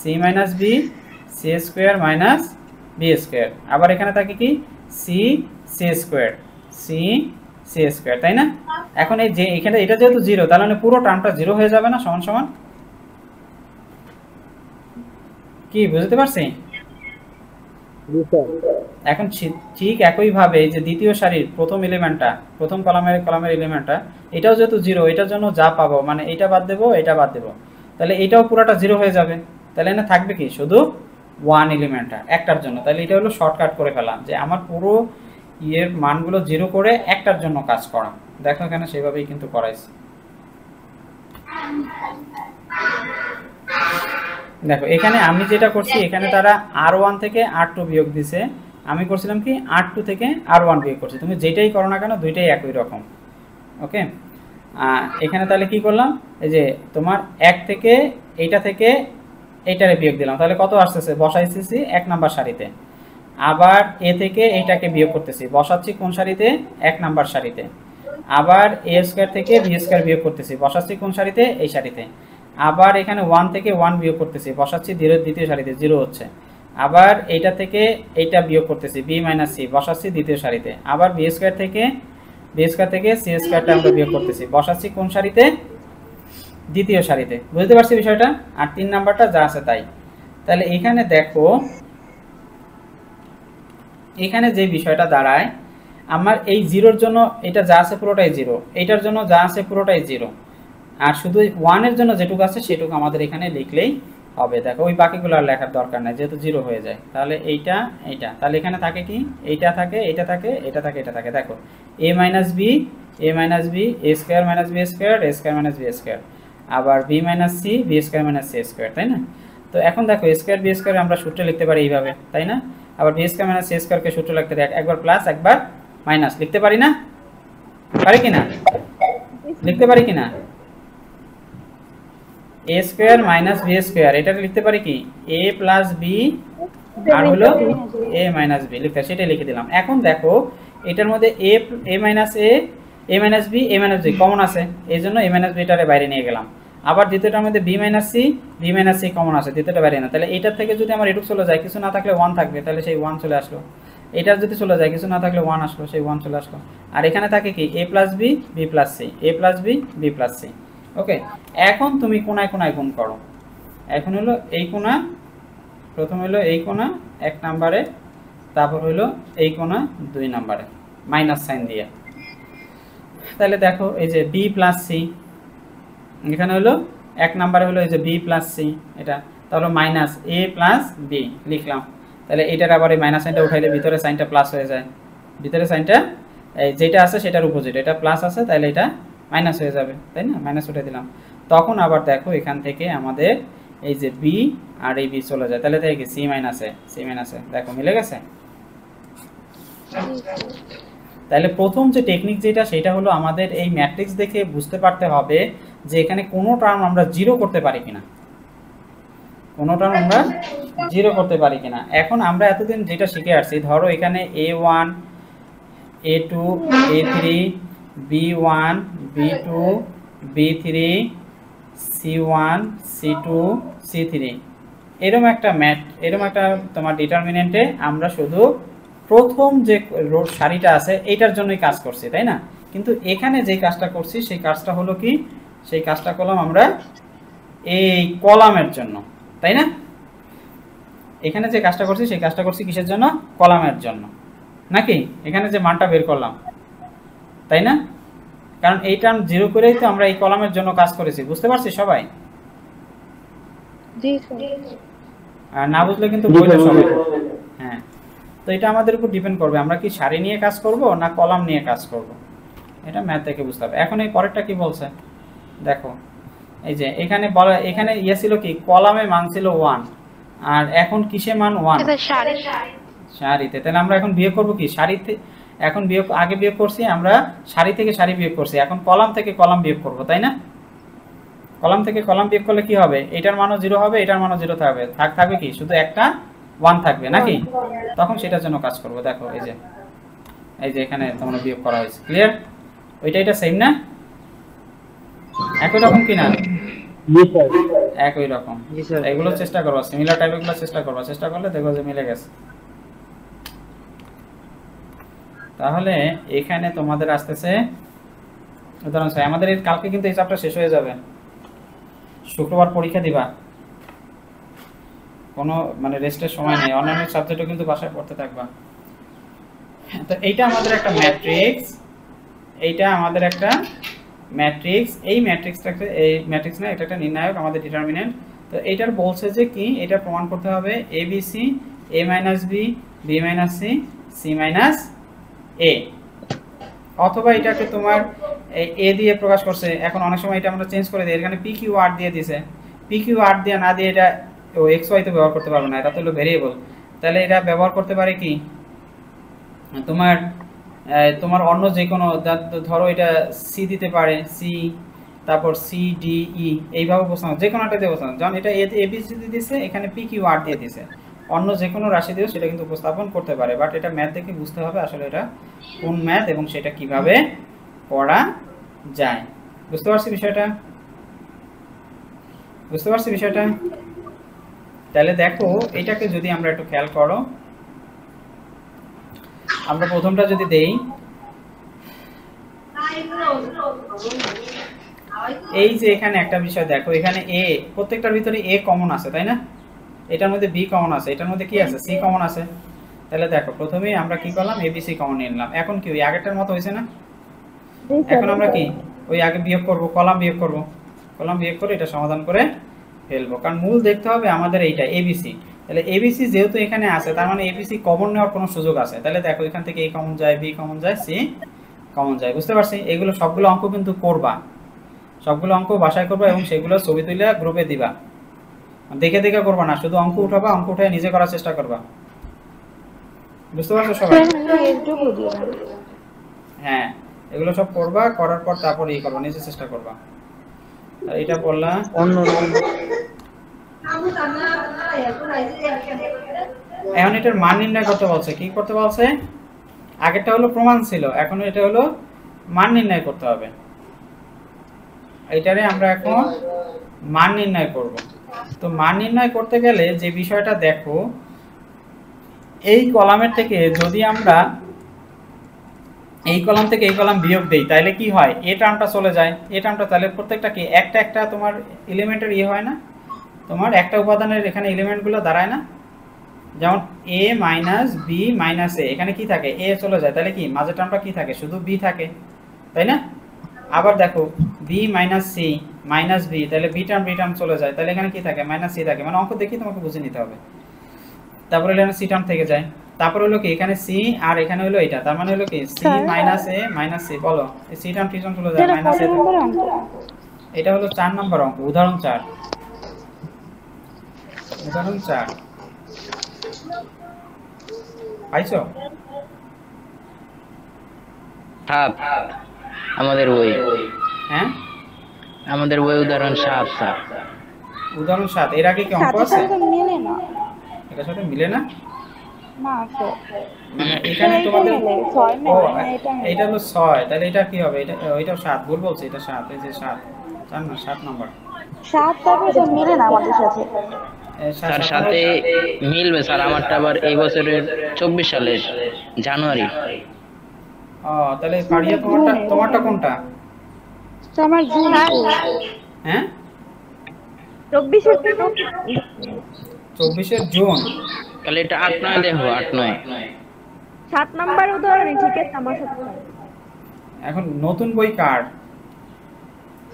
[SPEAKER 1] c minus b c square minus b square. আবার এখানে থাকে কি c c square c c square, তাই না? এখন এই যে এখানে এটা যেহেতু 0, তাহলে মানে পুরো টার্মটা 0 হয়ে যাবে না, সমান সমান। কি বুঝতে পারছি? এখন ঠিক একই ভাবে যে দ্বিতীয় সারির প্রথম এলিমেন্টটা, প্রথম কলামের এলিমেন্টটা, এটাও যেহেতু 0, এটার জন্য যা পাবো মানে এটা বাদ দেবো, এটা বাদ দেবো, তাহলে এটাও পুরোটা 0 হয়ে যাবে। তাহলে এখানে থাকবে কি শুধু 1 এলিমেন্টটা একটার জন্য। তাহলে এটা হলো শর্টকাট করে ফেলাম যে আমার পুরো ইয়ের মানগুলো 0 করে একটার জন্য কাজ করা। দেখো এখানে সেভাবেই কিন্তু করাইছি। দেখো এখানে আমি যেটা করছি, এখানে তারা R1 থেকে R2 বিয়োগ দিছে, আমি করছিলাম কি R2 থেকে R1 বিয়োগ করছি। তুমি যেটাই করো না কেন দুইটাই একই রকম, ওকে। এখানে তাহলে কি করলাম, এই যে তোমার 1 থেকে এইটা থেকে এইটারে বিয়োগ দিলাম, তাহলে কত আসতেছে বসাইতেছি 1 নাম্বার সারিতে। আবার এ থেকে এইটাকে বিয়োগ করতেছি, বসাচ্ছি কোন সারিতে, 1 নাম্বার সারিতে। আবার a স্কয়ার থেকে b স্কয়ার বিয়োগ করতেছি, বসাচ্ছি কোন সারিতে, এই সারিতে। আবার এখানে 1 থেকে 1 বিয়োগ করতেছি, বসাচ্ছি দ্বিতীয় সারিতে, 0 হচ্ছে। আবার এইটা থেকে এইটা বিয়োগ করতেছি b মাইনাস c, বসাচ্ছি দ্বিতীয় সারিতে। আবার b স্কয়ার থেকে c স্কয়ারটা আমরা বিয়োগ করতেছি, বসাচ্ছি কোন সারিতে, দ্বিতীয় সারিতে। বুঝতে পারছি বিষয়টা? আর 3 নাম্বারটা যা আছে তাই। তাহলে এখানে দেখো এখানে যে বিষয়টা দাঁড়ায়, আমার এই 0 এর জন্য এটা যা আছে পুরোটাই 0, এইটার জন্য যা আছে পুরোটাই 0, আর শুধু 1 এর জন্য যেটুকু আছে সেটুকু আমাদের এখানে লিখলেই হবে। দেখো ওই বাকিগুলো আর লেখার দরকার নাই, যেহেতু 0 হয়ে যায়। তাহলে এইটা, তাহলে এখানে থাকে কি এইটা থাকে, এটা থাকে, এটা থাকে, এটা থাকে। দেখো a minus b a square minus b square a square minus b square, আবার b minus c b square minus c square, তাই না? তো এখন দেখো a স্কয়ার b স্কয়ার আমরা সূত্রে লিখতে পারি এইভাবে, তাই না? আবার b স্কয়ার মাইনাস c স্কয়ারকে সূত্র লিখতে একবার প্লাস একবার মাইনাস লিখতে পারি না, পারি কিনা, লিখতে পারি কিনা? a square minus b square এটা লিখতে পারি কি a প্লাস b আর হলো a মাইনাস b, লিখতে সেটাই লিখে দিলাম। এখন দেখো এটার মধ্যে a মাইনাস b কমন আছে, এই জন্য a মাইনাস b টারে বাইরে নিয়ে গেলাম। আবার দ্বিতীয়টার মধ্যে b মাইনাস c কমন আছে, দ্বিতীয়টা বাইরে না। তাহলে এটার থেকে যদি আমার এটুক চলে যায়, কিছু না থাকলে 1 থাকবে, তাহলে সেই 1 চলে আসলো। এটার যদি চলে যায়, কিছু না থাকলে 1 আসলো, সেই 1 চলে আসলো। আর এখানে থাকে কি a plus b b plus c, a plus b b plus c, ওকে। এখন তুমি কোণায় কোণায় গুণ করো। এখন হলো এই কোণা, প্রথম হলো এই কোণা 1 নম্বরে, তারপর হলো এই কোণা 2 নম্বরে মাইনাস সাইন দিয়ে। তাহলে দেখো এই যে b প্লাস c, এখানে হলো 1 নম্বরে হলো এই যে b প্লাস c, এটা তাহলে মাইনাস a প্লাস b লিখলাম। তাহলে এটার আবার এই মাইনাস সাইনটা উঠাইলে ভিতরে সাইনটা প্লাস হয়ে যায়, ভিতরে সাইনটা যেটা আছে সেটার অপোজিট, এটা প্লাস আছে তাহলে এটা মাইনাস হয়ে যাবে, তাই না? মাইনাস উঠে দিলাম। তখন আবার দেখো এখান থেকে আমাদের এই যে b আর এই b চলে যায়, তাহলে দেখি c মাইনাসে, দেখো মিলে গেছে। তাহলে প্রথম যে টেকনিক যেটা, সেটা হলো আমাদের এই ম্যাট্রিক্স দেখে বুঝতে পারতে হবে যে এখানে কোনো টার্ম আমরা জিরো করতে পারি কিনা, কোনো টার্ম আমরা জিরো করতে পারি কিনা। এখন আমরা এতদিন যেটা শিখে আসছি, ধরো এখানে a1 a2 a3 b1 b2 b3 c1 c2 c3 এরকম একটা তোমার ডিটারমিনেন্টে আমরা শুধু প্রথম যে সারিটা আছে এইটার জন্যই কাজ করছি, তাই না? কিন্তু এখানে যে কাজটা করছি সেই কাজটা হলো কি, সেই কাজটা করলাম আমরা এই কলামের জন্য, তাই না? এখানে যে কাজটা করছি সেই কাজটা করছি কিসের জন্য? কলামের জন্য, নাকি? এখানে যে মানটা বের করলাম, তাই না? কারণ এই টার্ম জিরো করেই তো আমরা এই কলামের জন্য কাজ করেছি, বুঝতে পারছি সবাই?
[SPEAKER 6] জি স্যার।
[SPEAKER 1] আর না বুঝলে কিন্তু বইটা সবাই। হ্যাঁ, তো এটা আমাদের উপর ডিপেন্ড করবে আমরা কি সারি নিয়ে কাজ করব না কলাম নিয়ে কাজ করব, এটা ম্যাথ থেকে বুঝতে হবে। এখন এই পরেরটা কি বলছে দেখো, এই যে এখানে বলা, এখানে ইয়ে ছিল কি, কলামে মান ছিল 1 আর এখন কিসে মান 1? সারিতে। তাহলে আমরা এখন বিয়োগ করব কি, সারিতে। এখন বিয়োগ, আগে বিয়োগ করছি আমরা সারি থেকে সারি বিয়োগ করছি, এখন কলাম থেকে কলাম বিয়োগ করব, তাই না? কলাম থেকে কলাম বিয়োগ করলে কি হবে, এটার মানও 0 হবে, এটার মানও 0 থাকবে, থাকবে কি শুধু একটা 1 থাকবে, নাকি? তখন সেটার জন্য কাজ করব। দেখো এই যে এখানে তোমরা বিয়োগ করা হয়েছে, ক্লিয়ার? ওইটা এটা সেম না, একই রকম কিনা?
[SPEAKER 3] জি স্যার।
[SPEAKER 1] একই রকম।
[SPEAKER 3] জি স্যার।
[SPEAKER 1] এগুলো চেষ্টা করবা, সিমিলার টাইপের গুলো চেষ্টা করবা, চেষ্টা করলে দেখো যে মিলে গেছে। তাহলে এখানে তোমাদের আসতেছে উদাহরণ স্যার, আমাদের কালকে কিন্তু এই চ্যাপ্টার শেষ হয়ে যাবে, শুক্রবার পরীক্ষা দিবা, কোনো মানে রেস্টের সময় নেই, অন্যান্য সাবজেক্টও কিন্তু বাসায় পড়তে থাকবা। তো এইটা আমাদের একটা ম্যাট্রিক্স, এইটা আমাদের একটা ম্যাট্রিক্স, এই ম্যাট্রিক্সটাকে, এই ম্যাট্রিক্স না, এটা একটা নির্ণায়ক, আমাদের ডিটারমিনেন্ট। তো এটার বলছে যে কি, এটা প্রমাণ করতে হবে abc a - b b - c c - a, অথবা এটাকে তোমার এ দিয়ে প্রকাশ করছে। এখন অনেক সময় এটা আমরা চেঞ্জ করে দিই, এখানে pq r দিয়ে দিয়েছে, pq r দিয়ে না দিয়ে এটা ও xy তো ব্যবহার করতে পারবে না, এটা তো হলো ভেরিয়েবল। তাহলে এটা ব্যবহার করতে পারে কি, তোমার অন্য যে কোনো, ধরো এটা সি দিতে পারে, সি, তারপর সি ডি ই, এইভাবে বসানো, যে কোনো একটা দিয়ে বসানো। যেমন এটা এবিসি দিয়ে দিয়েছে, এখানে পি কিউ আর দিয়ে দিয়েছে, অন্য যে কোনো রাশি দিয়েও সেটা কিন্তু উপস্থাপন করতে পারে। বাট এটা ম্যাথ দেখে বুঝতে হবে আসলে এটা কোন ম্যাথ এবং সেটা কিভাবে করা যায়। বুঝতে পারছি বিষয়টা? বুঝতে পারছি বিষয়টা? তাহলে দেখো এটাকে যদি আমরা একটু খেয়াল করো, আমরা প্রথমটা যদি দেই, এই যে এখানে একটা বিষয় দেখো, এখানে এ, প্রত্যেকটার ভিতরে এ কমন আছে, তাই না? এটার মধ্যে বি কমন আছে, এটার মধ্যে কি আছে, সি কমন আছে। তাহলে দেখো প্রথমেই আমরা কি করলাম, এবিসি কমন নিয়ে নিলাম। এখন কি ওই আগেরটার মতো হয়েছে না? এখন আমরা কি ওই আগে বিয়োগ করব, কলাম বিয়োগ করব, কলাম বিয়োগ করে এটা সমাধান করে ফেলবো, কারণ মূল দেখতে হবে আমাদের এইটা এবিসি। তাহলে এবিসি যেহেতু এখানে আছে, তার মানে এবিসি কমন নেওয়ার কোনো সুযোগ আছে। তাহলে দেখো এখান থেকে এ কমন যায়, বি কমন যায়, সি কমন যায়। বুঝতে পারছি? এগুলো সবগুলো অঙ্ক কিন্তু করবা, সবগুলো অঙ্ক বাসায় করবা এবং সেগুলো ছবি তুলে গ্রুপে দিবা, দেখে দেখে করবা না, শুধু অঙ্ক উঠাবা, অঙ্ক উঠে নিজে করার চেষ্টা করবা। বুঝতে পারছো সবাই? হ্যাঁ, এগুলো সব করবা, করার পর তারপর এই করবা, নিজে চেষ্টা করবা। আর এটা বললাম এখন এটার মান নির্ণয় করতে বলছে। কি করতে বলছে? আগেরটা হলো প্রমাণ ছিল, এখন এটা হলো মান নির্ণয় করতে হবে। এইটারে আমরা এখন মান নির্ণয় করব। তো মান নির্ণয় করতে গেলে যে বিষয়টা দেখো, এই কলামের থেকে যদি আমরা এই কলাম থেকে এই কলাম বিয়োগ দেই, তাহলে কি হয়, এই টার্মটা চলে যায়, এই টার্মটা, তাহলে প্রত্যেকটা কি একটা একটা তোমার এলিমেন্টের ইয়ে হয় না, তোমার একটা উপাদানের এখানে এলিমেন্টগুলো দাঁড়ায় না। যেমন a - b - a, এখানে কি থাকে, a চলে যায়, তাহলে কি মাঝের টার্মটা কি থাকে, শুধু b থাকে, তাই না? আবার দেখো b - c - b, তাহলে b টার্ম চলে যায়, তাহলে এখানে কি থাকে, - c থাকে। মানে অঙ্ক দেখি তোমাকে বুঝে নিতে হবে। তারপরে এখানে c টার্ম থেকে যায়, তারপর হলো কি এখানে c আর এখানে হলো এটা, তার মানে হলো কি c - a - c, বলো এই c টার্ম চলে যায়, - a, এটা হলো 4 নম্বর অঙ্ক, উদাহরণ 4। উদাহরণ 4 পাইছো?
[SPEAKER 2] আমাদের ওই,
[SPEAKER 1] হ্যাঁ
[SPEAKER 2] আমাদের বই উদাহরণ 7 স্যার।
[SPEAKER 1] উদাহরণ 7 এর আগে কি অঙ্ক
[SPEAKER 4] সাথে
[SPEAKER 1] আছে?
[SPEAKER 4] সাথে মিলে না।
[SPEAKER 1] এটার সাথে মিলে না?
[SPEAKER 4] না স্যার,
[SPEAKER 1] মানে এখানে
[SPEAKER 4] এইটা
[SPEAKER 1] তোমাদের
[SPEAKER 4] মিলে, 6
[SPEAKER 1] ও
[SPEAKER 4] মিলে না, এটা মিলে।
[SPEAKER 1] এটা হলো 6, তাহলে এটা কি হবে? এটা 7 ভুল বলছে, এটা 7, এই যে 7 জান না 7 নাম্বার
[SPEAKER 4] 7 তারপরে স্যার মিলে না আমাদের সাথে।
[SPEAKER 2] স্যার সাথে মিলবে স্যার, আমারটা আবার এই বছরের 24 সালের জানুয়ারি।
[SPEAKER 1] ও তাহলে পাড়িয়া তোমারটা কোনটা?
[SPEAKER 4] স্যার আমার জুন।
[SPEAKER 1] হ্যাঁ
[SPEAKER 4] 24
[SPEAKER 1] 24 জুন।
[SPEAKER 2] তাহলে এটা 8-9 দেখো, 8-9।
[SPEAKER 4] 7 নাম্বার উদাহরণই ঠিক আছে আমার সাথে।
[SPEAKER 1] এখন নতুন বই কার?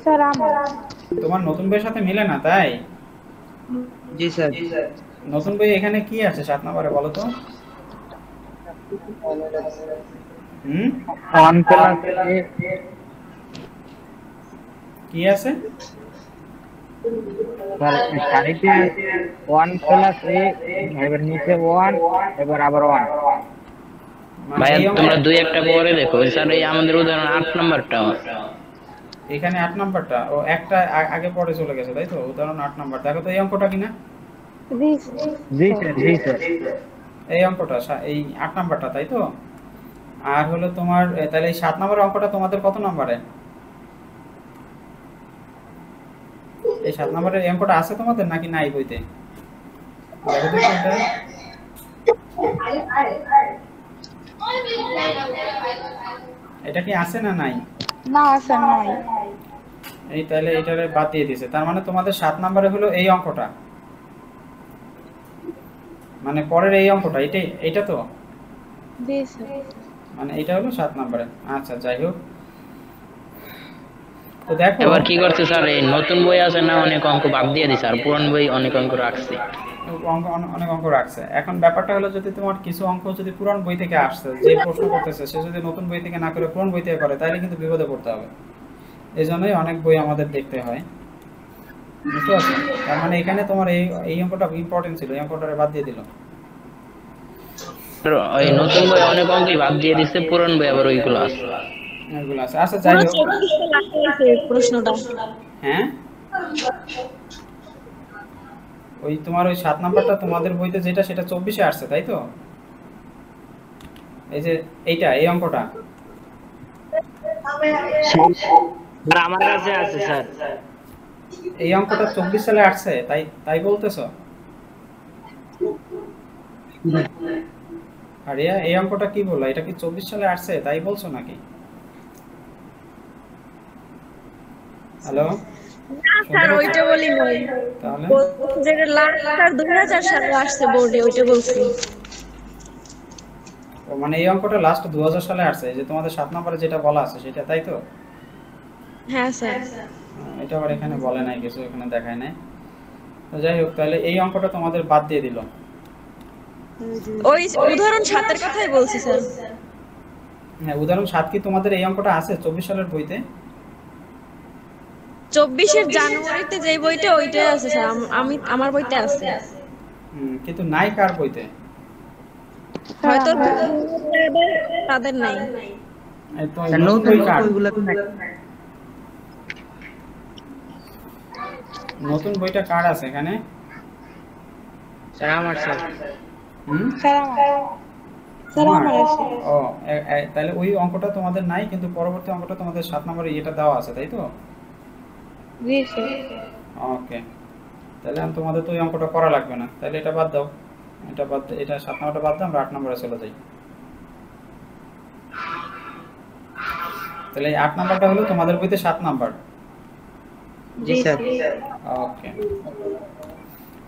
[SPEAKER 4] স্যার আমার।
[SPEAKER 1] তোমার নতুন বইয়ের সাথে মিলে না তাই?
[SPEAKER 3] জি স্যার।
[SPEAKER 1] নতুন বই এখানে কি আছে 7 নম্বরে বলো তো? হুম
[SPEAKER 3] 1 প্লাস
[SPEAKER 1] কি আছে?
[SPEAKER 3] স্যার সারিতে 1 প্লাস এ, এবার নিচে 1, এবার আবার 1।
[SPEAKER 1] মানে
[SPEAKER 2] ভাই
[SPEAKER 1] এই অঙ্ক-
[SPEAKER 2] তোমরা 2-1টা পরে দেখো স্যার, এই আমাদের উদাহরণ 8 নাম্বারটা।
[SPEAKER 1] এখানে 8 নাম্বারটা ও একটা আগে পরে চলে গেছে তাই তো? উদাহরণ 8 নাম্বার দেখো তো এই অঙ্কটা কিনা?
[SPEAKER 3] জি স্যার, জি স্যার।
[SPEAKER 1] এই অঙ্কটা এই 8 নাম্বারটা তাই তো? আর হলো তোমার তাহলে এই 7 নম্বরের অঙ্কটা তোমাদের কত নম্বরে? এই 7 নম্বরের এই অঙ্কটা আছে তোমাদের নাকি নাই বইতে? দেখো তো এটা। এটা কি আছে না নাই?
[SPEAKER 4] না স্যার নাই।
[SPEAKER 1] এই তাহলে এটারে বাদ দিয়ে দিয়েছে, তার মানে তোমাদের 7 নম্বরে হলো এই অঙ্কটা, মানে পরের এই অঙ্কটা, এইটা তো
[SPEAKER 4] জি স্যার।
[SPEAKER 1] মানে এটা হলো 7 নম্বরে। আচ্ছা যাই হোক, তো দেখো
[SPEAKER 2] এবার কি করছে স্যার, এই নতুন বই আছে না, অনেক অঙ্ক বাদ দিয়ে দিছে, আর পুরান বই অনেক অঙ্ক রাখছে।
[SPEAKER 1] অনেক অঙ্ক রাখছে। এখন ব্যাপারটা হলো যদি তোমার কিছু অঙ্ক যদি পুরান বই থেকে আসছে, যে প্রশ্ন করতেছে সে যদি নতুন বই থেকে না করে পুরান বই থেকে করে তাহলে কিন্তু বিপদে পড়তে হবে। এই জন্যই অনেক বই আমাদের দেখতে হয়, বুঝতে পারছো? তার মানে এখানে তোমার এই অঙ্কটা ইম্পর্টেন্ট ছিল, এই অঙ্কটা বাদ দিয়ে দিল।
[SPEAKER 2] ওই নতুন বই অনেক অঙ্কই বাদ দিয়ে দিছে, পুরান বই আবার ওইগুলো আছে।
[SPEAKER 1] এগুলো আছে। আচ্ছা যাই হোক,
[SPEAKER 6] প্রশ্নটা
[SPEAKER 1] হ্যাঁ ওই তোমার ওই 7 নাম্বারটা তোমাদের বইতে যেটা সেটা 24-এ আসছে তাই তো? এই যে এই অঙ্কটা
[SPEAKER 5] স্যার আমার কাছে আছে স্যার।
[SPEAKER 1] এই অঙ্কটা 24 সালে আসছে তাই বলতেছো? আরে এই অঙ্কটা কি বললা, এটা কি 24 সালে আসছে তাই বলছো নাকি? হ্যালো
[SPEAKER 6] স্যার ওইটা বলি নাই,
[SPEAKER 1] তাহলে
[SPEAKER 6] যেটা লাস্ট স্যার 2000 সালে আসছে বোর্ডে, ওইটা বলছি।
[SPEAKER 1] ও মানে এই অঙ্কটা লাস্ট 2000 সালে আসছে, এই যে তোমাদের 7 নম্বরে যেটা বলা আছে সেটা তাই তো?
[SPEAKER 6] হ্যাঁ স্যার।
[SPEAKER 1] এটা আবার এখানে বলে নাই কিছু, এখানে দেখায় নাই। তো যাই হোক, তাহলে এই অঙ্কটা তোমাদের বাদ দিয়ে দিল।
[SPEAKER 6] ওই উদাহরণ 7 এর কথাই বলছি স্যার।
[SPEAKER 1] হ্যাঁ উদাহরণ 7 কি তোমাদের এই অঙ্কটা আছে 24 সালের বইতে?
[SPEAKER 6] 24 এর জানুয়ারিতে যে বইটা ওইটাই আছে স্যার, আমার বইতে আছে।
[SPEAKER 1] কিন্তু নাই কার বইতে?
[SPEAKER 6] হয়তো তাদের নাই।
[SPEAKER 1] এই তো নতুন বই কার? নতুন বইটা কার আছে এখানে?
[SPEAKER 3] স্যার আমার স্যার।
[SPEAKER 4] স্যার আমার আছে।
[SPEAKER 1] ও তাহলে ওই অঙ্কটা তোমাদের নাই, কিন্তু পরবর্তী অঙ্কটা তোমাদের 7 নম্বরে এটা দেওয়া আছে তাই তো?
[SPEAKER 4] জি স্যার।
[SPEAKER 1] ওকে, তাহলে তোমাদের তো ওই অঙ্কটা করা লাগবে না, তাহলে এটা বাদ দাও। এটা 7 নম্বরটা বাদ দাও, আমরা 8 নম্বরে চলে যাই। তাহলে এই 8 নম্বরটা হলো তোমাদের বইতে 7 নাম্বার।
[SPEAKER 3] জি স্যার।
[SPEAKER 1] ওকে,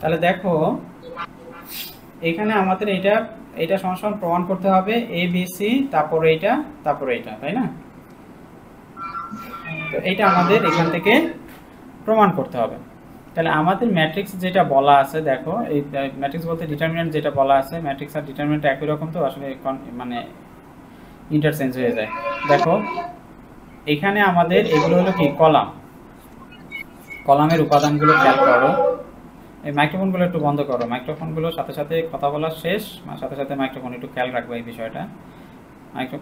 [SPEAKER 1] তাহলে দেখো এখানে আমাদের এটা সমান প্রমাণ করতে হবে ABC, তারপর এইটা, তাই না? তো এইটা আমাদের এখান থেকে প্রমাণ করতে হবে। তাহলে আমাদের ম্যাট্রিক্স যেটা বলা আছে, দেখো এই ম্যাট্রিক্স বলতে ডিটারমিনেন্ট যেটা বলা আছে, ম্যাট্রিক্স আর ডিটারমিনেন্ট একই রকম, তো আসলে মানে ইন্টারচেঞ্জ হয়ে যায়। দেখো এখানে আমাদের এগুলো হলো কি কলামের উপাদানগুলো খেয়াল করো। এই মাইক্রোফোনগুলো একটু বন্ধ করো, মাইক্রোফোনগুলোর সাথে সাথে কথা বলা শেষ, সাথে সাথে মাইক্রোফোন একটু খেয়াল রাখবে এই বিষয়টা।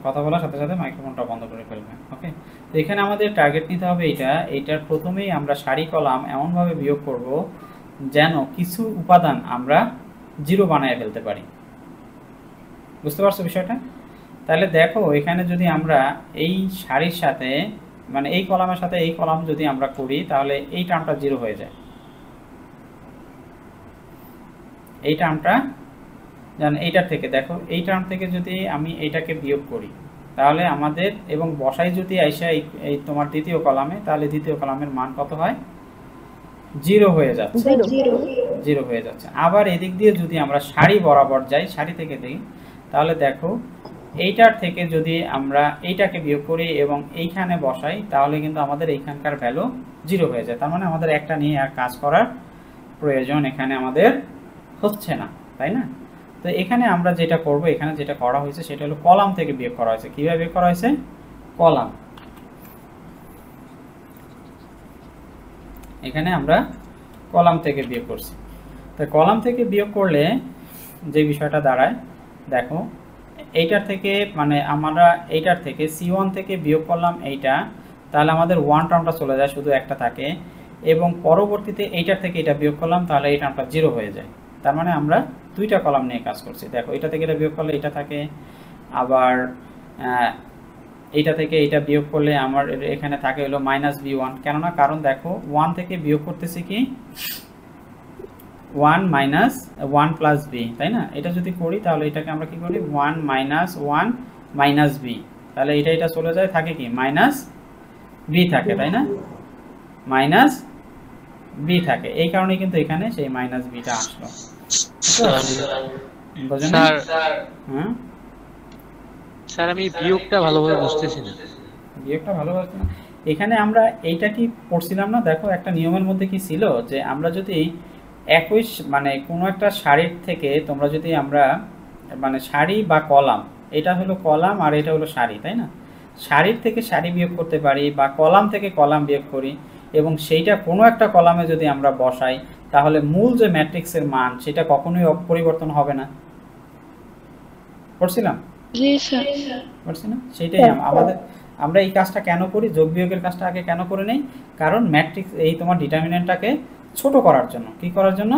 [SPEAKER 1] কথা বলার সাথে সাথে মাইক্রোফোনটা বন্ধ করে ফেলবে। ওকে, তো এখানে আমাদের টার্গেট নিতে হবে এইটার প্রথমেই আমরা সারি কলাম এমনভাবে বিয়োগ করব যেন কিছু উপাদান আমরা 0 বানায় ফেলতে পারি। বুঝতে পারছো বিষয়টা? তাহলে দেখো এখানে যদি আমরা এই সারির সাথে মানে এই কলামের সাথে এই কলাম যদি আমরা করি তাহলে এই টার্মটা 0 হয়ে যায়। এই টার্মটা জানেন এইটার থেকে দেখো এই টার্ম থেকে যদি আমি এইটাকে বিয়োগ করি তাহলে আমাদের এবং বসাই যদি আইসা এই তোমার দ্বিতীয় কলামে, তাহলে দ্বিতীয় কলামের মান কত হয়? 0 হয়ে যাচ্ছে, 0 হয়ে যাচ্ছে। আবার এদিক দিয়ে যদি আমরা সারি বরাবর যাই, সারি থেকে দিই, তাহলে দেখো এইটার থেকে যদি আমরা এইটাকে বিয়োগ করি এবং এইখানে বসাই তাহলে কিন্তু আমাদের এইখানকার ভ্যালু 0 হয়ে যায়। তার মানে আমাদের একটা নিয়ে আর কাজ করার প্রয়োজন এখানে আমাদের হচ্ছে না, তাই না? তো এখানে আমরা যেটা করব, এখানে যেটা করা হয়েছে সেটা হলো কলাম থেকে বিয়োগ করা হয়েছে। কিভাবে বিয়োগ করা হয়েছে? কলাম, এখানে আমরা কলাম থেকে বিয়োগ করছি। তো কলাম থেকে বিয়োগ করলে যে বিষয়টা দাঁড়ায় দেখো এইটার থেকে মানে আমরা এইটার থেকে C1 থেকে বিয়োগ করলাম এইটা, তাহলে আমাদের 1 টার্মটা চলে যায়, শুধু একটা থাকে। এবং পরবর্তীতে এইটার থেকে এটা বিয়োগ করলাম তাহলে এই টার্মটা 0 হয়ে যায়। তার মানে আমরা দুইটা কলাম নিয়ে কাজ করছি। দেখো এটা থেকে এটা বিয়োগ করলে এটা থাকে, আবার এইটা থেকে এটা বিয়োগ করলে আমার এখানে থাকে হলো -b1। কেননা কারণ দেখো 1 থেকে বিয়োগ করতেছি কি 1 - 1 + b, তাই না? এটা যদি করি তাহলে এটাকে আমরা কি করি 1 - 1 - b, তাহলে এটা চলে যায়, থাকে কি -b থাকে, তাই না? -b থাকে, এই কারণে কিন্তু এখানে সেই -bটা আসলো। বুঝলেন স্যার? হ্যাঁ
[SPEAKER 7] স্যার আমি বিয়োগটা ভালোভাবে বুঝতেছি না।
[SPEAKER 1] বিয়োগটা ভালোভাবে না, এখানে আমরা এইটা কি পড়ছিলাম না? দেখো একটা নিয়মের মধ্যে কি ছিল যে আমরা যদি একই মানে কোনো একটা সারির থেকে তোমরা যদি আমরা মানে সারি বা কলাম, এটা হলো কলাম আর এটা হলো সারি, তাই না? সারির থেকে সারি বিয়োগ করতে পারি বা কলাম থেকে কলাম বিয়োগ করি এবং সেইটা কোনো একটা কলামে যদি আমরা বসাই তাহলে মূল যে ম্যাট্রিক্সের মান সেটা কখনোই পরিবর্তন হবে না। পড়ছিলাম?
[SPEAKER 6] জি স্যার।
[SPEAKER 1] পড়ছি না? সেইটাই আমাদের আমরা এই কাজটা কেন করি, যোগ বিয়োগের কাজটা আগে কেন করে নেই? কারণ ম্যাট্রিক্স এই তোমার ডিটারমিনেন্টটাকে ছোট করার জন্য। কি করার জন্য?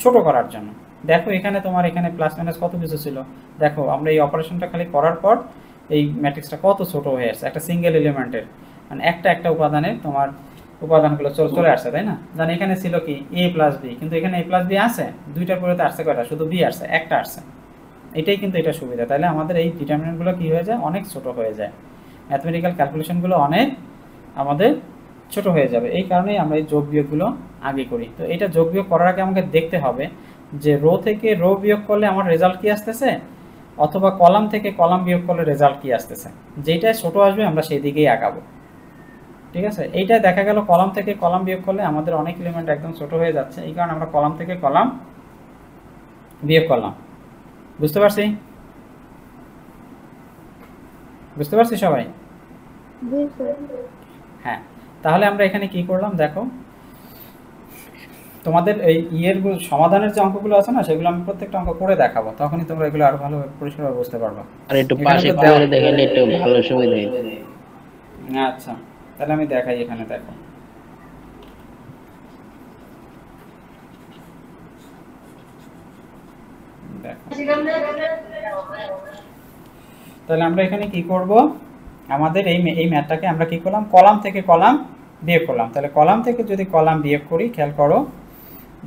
[SPEAKER 1] ছোট করার জন্য। দেখো এখানে তোমার এখানে প্লাস মাইনাস কত কিছু ছিল, দেখো আমরা এই অপারেশনটা খালি করার পর এই ম্যাট্রিক্সটা কত ছোট হয়ে আসছে, একটা সিঙ্গেল এলিমেন্টের মানে একটা উপাদানের তোমার উপাদানগুলো চলে আসছে, তাই না? জানি এখানে ছিল কি a + b, কিন্তু এখানে a + b আছে, দুইটার পরে তো আসছে কয়টা? শুধু b আসছে, একটা আসছে। এটাই কিন্তু এটা সুবিধা, তাহলে আমাদের এই ডিটারমিনেন্টগুলো কি হয়ে যায়? অনেক ছোট হয়ে যায়, ম্যাথমেটিক্যাল ক্যালকুলেশনগুলো অনেক আমাদের ছোট হয়ে যাবে। এই কারণেই আমরা এই যোগ বিয়োগগুলো আগে করি। তো এটা যোগ বিয়োগ করার আগে আমাকে দেখতে হবে যে রো থেকে রো বিয়োগ করলে আমার রেজাল্ট কি আসতেছে, অথবা কলাম থেকে কলাম বিয়োগ করলে রেজাল্ট কি আসতেছে। যেটা ছোট আসবে আমরা সেই দিকেই আগাবো, ঠিক আছে? এইটা দেখা গেল কলাম থেকে কলাম বিয়োগ করলে আমাদের অনেক এলিমেন্ট একদম ছোট হয়ে যাচ্ছে, এই কারণে আমরা কলাম থেকে কলাম বিয়োগ করলাম। বুঝতে পারছি? বুঝতে পারছি সবাই? হ্যাঁ, তাহলে আমরা এখানে কি করলাম দেখো, তোমাদের এই ইয়ের সমাধানের যে অঙ্কগুলো আছে না সেগুলো আমি প্রত্যেকটা অঙ্ক করে দেখাবো, তখনই তোমরা এগুলো আরো ভালো পরিষ্কারভাবে বুঝতে পারবে।
[SPEAKER 2] আর একটু পাশে করে দেখালে একটু ভালো সুবিধা হয়।
[SPEAKER 1] আচ্ছা, তাহলে আমি দেখাই, এখানে দেখো তাহলে আমরা এখানে কি করব, আমাদের এই ম্যাথটাকে আমরা কি করলাম, কলাম থেকে কলাম বিয়োগ করলাম। তাহলে কলাম থেকে যদি কলাম বিয়োগ করি, খেয়াল করো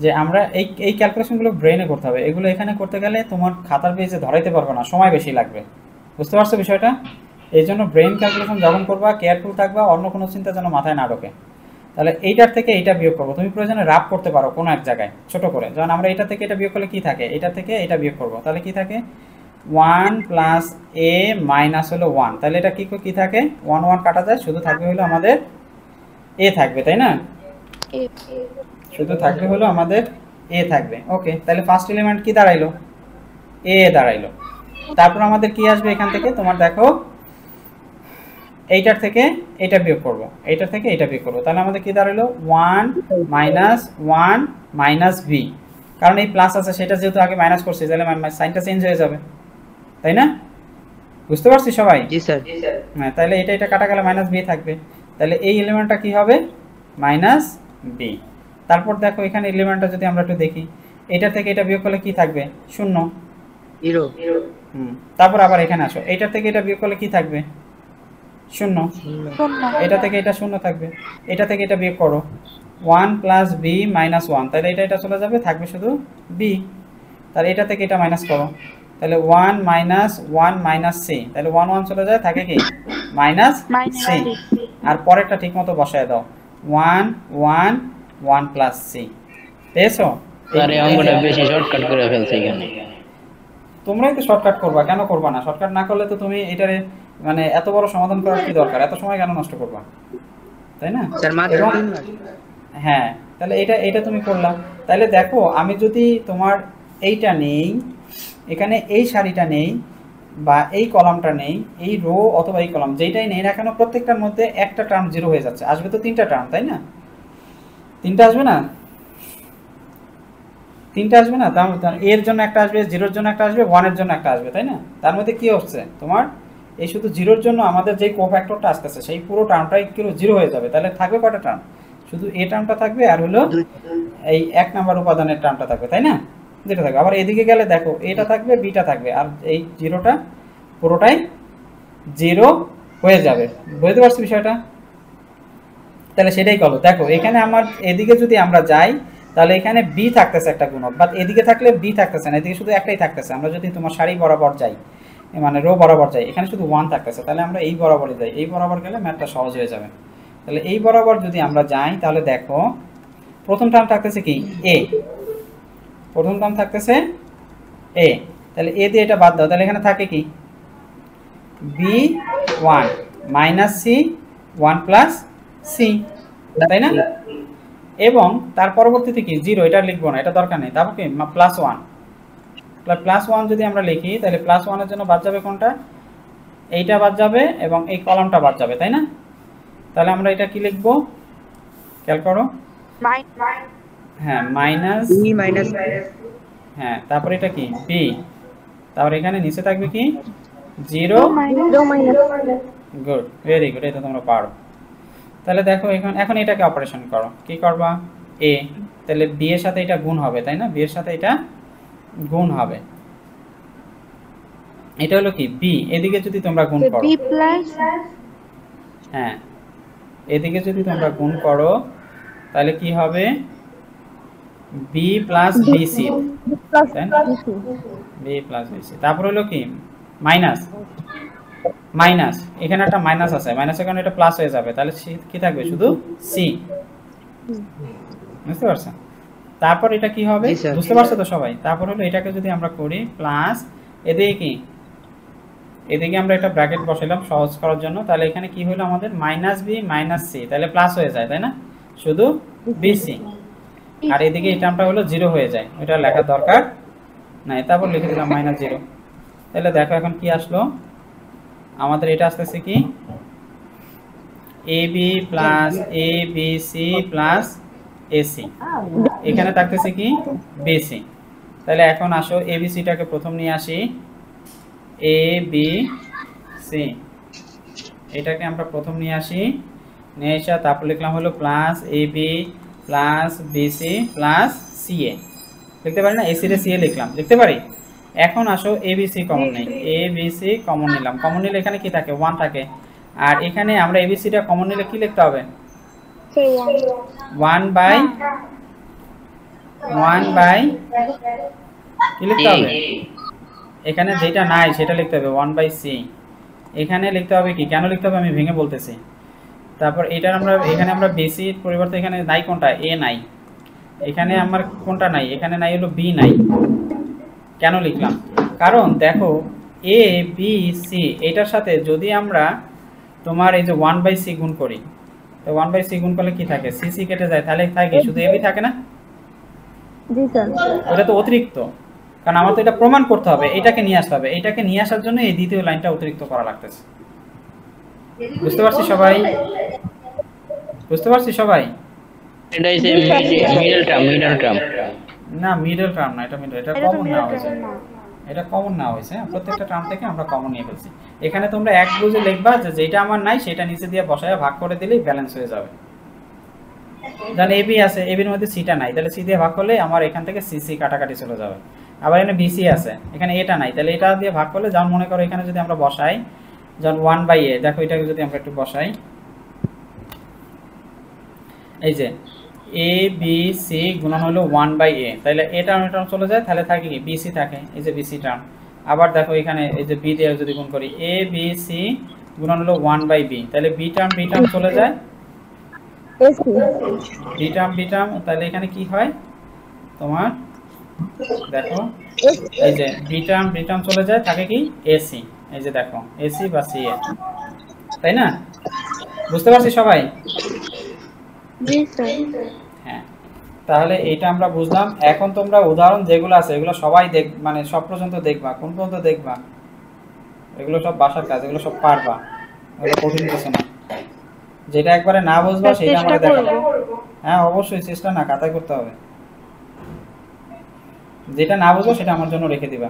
[SPEAKER 1] যে আমরা এই ক্যালকুলেশনগুলো ব্রেনে করতে হবে। এগুলো এখানে করতে গেলে তোমার খাতার পেজে ধরাইতে পারবে না, সময় বেশি লাগবে। বুঝতে পারছো বিষয়টা? এই জন্য ব্রেন ক্যালকুলেশন যখন করবা কেয়ারফুল থাকবা, অন্য কোনো চিন্তা যেন মাথায় না ঢোকে। তাহলে এইটার থেকে এইটা বিয়োগ করবো, তুমি প্রয়োজনে রাফ করতে পারো কোনো এক জায়গায় ছোট করে। যেমন আমরা এটা থেকে এটা বিয়োগ করলে কি থাকে, এটা থেকে এটা বিয়োগ করবো, তাহলে কি থাকে 1 + a - হলো 1, তাহলে এটা কি থাকে 1 1 কাটা যায়, শুধু থাকবে হলো আমাদের a থাকবে, তাই না? শুধু থাকবে হলো আমাদের a থাকবে। ওকে, তাহলে ফার্স্ট এলিমেন্ট কি দাঁড়াইলো, a দাঁড়াইলো। তারপর আমাদের কি আসবে এখান থেকে, তোমার দেখো এইটার থেকে এটা বিয়োগ করব, এইটার থেকে এটা বিয়োগ করব, তাহলে আমাদের কি দাঁড়ালো 1 - 1 - b, কারণ এই প্লাস আছে সেটা যেহেতু আগে মাইনাস করছি তাহলে সাইনটা চেঞ্জ হয়ে যাবে, তাই না? বুঝতে পারছি সবাই?
[SPEAKER 3] জি স্যার।
[SPEAKER 1] হ্যাঁ, তাহলে এটা কাটা গেলে মাইনাস বি থাকবে। তাহলে এই এলিমেন্টটা কি হবে? Minus B. তারপর দেখো এখানে এলিমেন্টটা যদি আমরা একটু দেখি, এটা থেকে এটা বিয়োগ করলে কি থাকবে? শূন্য।
[SPEAKER 3] 0
[SPEAKER 1] তারপর আবার এখানে আসো, এটা থেকে এটা বিয়োগ করলে কি থাকবে? শূন্য। এটা থেকে এটা শূন্য থাকবে। এটা থেকে এটা বিয়োগ করো, 1 প্লাস বি মাইনাস 1, তাহলে এটা চলে যাবে, থাকবে শুধু বি। তাহলে এটা থেকে এটা মাইনাস করো, তাহলে 1 মাইনাস 1 মাইনাস সি, তাহলে 1 1 চলে যায়, থাকে কি? Minus C. আর পরেরটা ঠিক মতো বসায় দাও, 1 1 1 প্লাস সি। পেয়েছো?
[SPEAKER 2] স্যার এই অঙ্কটা বেশি শর্টকাট করে ফেলছে এখানে।
[SPEAKER 1] তোমরাই তো শর্টকাট করবা, কেন করবা না? শর্টকাট না করলে তো তুমি এটারে মানে এত বড় সমাধান করার কি দরকার? এত সময় কেন নষ্ট করবা, তাই না?
[SPEAKER 3] স্যার মাত্র
[SPEAKER 1] এবং
[SPEAKER 3] 3 মাস।
[SPEAKER 1] হ্যাঁ, তাহলে এটা তুমি করলা। তাহলে দেখো আমি যদি তোমার এইটা নেই, এখানে এই সারিটা নেই, বা এই কলামটা নেই, এই রো অথবা এই কলাম যেটাই নেই না কেন, প্রত্যেকটার মধ্যে একটা টার্ম জিরো হয়ে যাচ্ছে। আসবে তো 3টা টার্ম, তাই না? 3টা আসবে না? 3টা আসবে না? তার এর জন্য একটা আসবে, জিরোর জন্য একটা আসবে, 1-এর জন্য একটা আসবে, তাই না? তার মধ্যে কি হচ্ছে তোমার, এই শুধু জিরোর জন্য আমাদের যে কোফ্যাক্টরটা আসতেছে সেই পুরো টার্মটাই কিন্তু জিরো হয়ে যাবে। তাহলে থাকবে কয়টা টার্ম? শুধু এই টার্মটা থাকবে, আর হলো এই 1 নাম্বার উপাদানের টার্মটা থাকবে, তাই না? যেটা থাকবে। আবার এদিকে গেলে দেখো এটা থাকবে, বিটা থাকবে, আর এই জিরোটা পুরোটাই জিরো হয়ে যাবে। বুঝতে পারছো বিষয়টা? তাহলে সেটাই করো। দেখো এখানে আমার এদিকে যদি আমরা যাই, তাহলে এখানে বি থাকতেছে একটা গুণক, বাট এদিকে থাকলে বি থাকতেছে না, এদিকে শুধু একটাই থাকতেছে। আমরা যদি তোমার সারি বরাবর যাই, মানে রো বরাবর যাই, এখানে শুধু 1 থাকতেছে, তাহলে আমরা এই বরাবরই যাই। এই বরাবর গেলে ম্যাথটা সহজ হয়ে যাবে। তাহলে এই বরাবর যদি আমরা যাই, তাহলে দেখো প্রথম টার্ম থাকতেছে কি? এ। প্রথম টার্ম থাকতেছে এ, তাহলে এ দিয়ে এটা বাদ দাও, তাহলে এখানে থাকে কি? B 1 minus C 1 plus C, তাই না? এবং তার পরবর্তীতে কি? 0, এটা লিখবো না, এটা দরকার নেই। তারপর কি? প্লাস 1। প্লাস 1 যদি আমরা লিখি, তাহলে প্লাস 1-এর জন্য বাদ যাবে কোনটা? এইটা বাদ যাবে এবং এই কলামটা বাদ যাবে, তাই না? তাহলে আমরা এটা কি লিখবো? খেয়াল করো। হ্যাঁ, মাইনাস
[SPEAKER 3] বি মাইনাস,
[SPEAKER 1] হ্যাঁ, তারপর এটা কি? বি। তারপর এখানে নিচে থাকবে কি? 0 গুড, ভেরি গুড, এটা তোমরা পারো। তাহলে দেখো এখন এটাকে অপারেশন করো। কি করবা? এ, তাহলে বি এর সাথে এটা গুণ হবে, তাই না? বি এর সাথে এটা গুণ হবে। এটা হলো কি? বি। এদিকে যদি তোমরা গুণ করো, হ্যাঁ, এদিকে যদি তোমরা গুণ করো, তাহলে কি হবে? B plus BC, B plus BC. তারপর হলো কি? মাইনাস মাইনাস, এখানে একটা মাইনাস আছে, মাইনাসের কারণে এটা প্লাস হয়ে যাবে, তাহলে কি থাকবে? শুধু সি। বুঝতে পারছো? তারপর এটা কি হবে? বুঝতে পারছো তো সবাই? তারপর হলো এটাকে যদি আমরা করি প্লাস, এদিকে কি? এদিকে আমরা এটা ব্র্যাকেট বসালাম সহজ করার জন্য। তাহলে এখানে কি হলো আমাদের? মাইনাস বি মাইনাস সি, তাহলে প্লাস হয়ে যায়, তাই না? শুধু বিসি। আর এদিকে এই টার্মটা হলো 0 হয়ে যায়, এটা লেখার দরকার নাই। তারপর লিখে দিলাম মাইনাস 0। তাহলে দেখো এখন কি আসলো আমাদের? এটা আসতেছে কি? এ B plus A B C plus AC. এখানে থাকতেছে কি? বিসি। তাহলে এখন আসো এ বি সিটাকে প্রথম নিয়ে আসি, এ বি সি, এটাকে আমরা প্রথম নিয়ে আসি, নিয়ে এসে তারপর লিখলাম হলো plus A B plus BC plus CA. লিখতে পারি না? এসি রে সিএ লিখলাম, লিখতে পারি। এখন আসো এবিসি কমন নেই, এবিসি কমন নিলাম। কমন নিলে এখানে কি থাকে? 1 থাকে। আর এখানে আমরা এবিসিটা কমন নিলে কি লিখতে হবে? 1 বাই কি লিখতে হবে? এখানে যেটা নাই সেটা লিখতে হবে 1 বাই সি। এখানে লিখতে হবে কি? কেন লিখতে হবে আমি ভেঙে বলতেছি। তারপর এটার এখানে আমরা বেসি পরিবর্তে এখানে নাই কোনটা? এ নাই। এখানে আমার কোনটা নাই? এখানে নাই হলো বি নাই। কেন লিখলাম? কারণ দেখো এ বি সি এটার সাথে যদি আমরা তোমার এই যে 1 বাই সি গুণ করি, তো 1 বাই সি গুণ করলে কি থাকে? সি সি কেটে যায়, তাহলে থাকে শুধু এবি থাকে না?
[SPEAKER 4] জি স্যার।
[SPEAKER 1] এটা তো অতিরিক্ত, কারণ আমার তো এটা প্রমাণ করতে হবে, এটাকে নিয়ে আসতে হবে। এটাকে নিয়ে আসার জন্য এই দ্বিতীয় লাইনটা অতিরিক্ত করা লাগতেছে। বুঝতে পারছি সবাই? বুঝতে পারছি সবাই?
[SPEAKER 2] এটা হইছে মিডল টার্ম।
[SPEAKER 1] না, মিডল টার্ম না, এটা মিডল, এটা কমন না হয়েছে। এটা কমন নেওয়া হয়েছে, প্রত্যেকটা টার্ম থেকে আমরা কমন নিয়ে ফেলছি। এখানে তোমরা এক বুঝে লিখবা যে যেটা আমার নাই সেটা নিচে দিয়ে বসায় ভাগ করে দিলেই ব্যালেন্স হয়ে যাবে। যেমন এবি আছে, এবির মধ্যে সিটা নাই, তাহলে সি দিয়ে ভাগ করলে আমার এখান থেকে সিসি কাটাকাটি চলে যাবে। আবার এখানে বিসি আছে, এখানে এটা নাই, তাহলে এটা দিয়ে ভাগ করলে যেমন মনে করো এখানে যদি আমরা বসাই যেমন 1/a, দেখো এটাকে যদি আমরা একটু বসাই, এই যে এ বি সি গুণন হলো 1/a, তাহলে এ টার্ম চলে যায়, তাহলে থাকে কি বিসি থাকে, এই যে বিসি টার্ম। আবার দেখো এখানে এই যে বি দিয়ে যদি গুণ করি এ বি সি গুণন হলো 1/b, তাহলে বি টার্ম চলে যায়,
[SPEAKER 4] এসি
[SPEAKER 1] বি টার্ম, তাহলে এখানে কি হয় তোমার দেখো এই যে বি টার্ম চলে যায়, থাকে কি এসি, এই যে দেখো এসি বা সি এ, তাই না? বুঝতে পারছি সবাই?
[SPEAKER 4] জি স্যার।
[SPEAKER 1] হ্যাঁ, তাহলে এইটা আমরা বুঝলাম। এখন তোমরা উদাহরণ যেগুলো আছে এগুলো সবাই মানে সব পর্যন্ত দেখবা। কোন পর্যন্ত দেখবা? এগুলো সব বাসার কাজ, এগুলো সব পারবা, এগুলো কঠিন কিছু না। যেটা একবারে না বুঝবা সেটা আমরা দেখাবো। হ্যাঁ অবশ্যই চেষ্টা না, খাতায় করতে হবে। যেটা না বুঝবো সেটা আমার জন্য রেখে দিবা,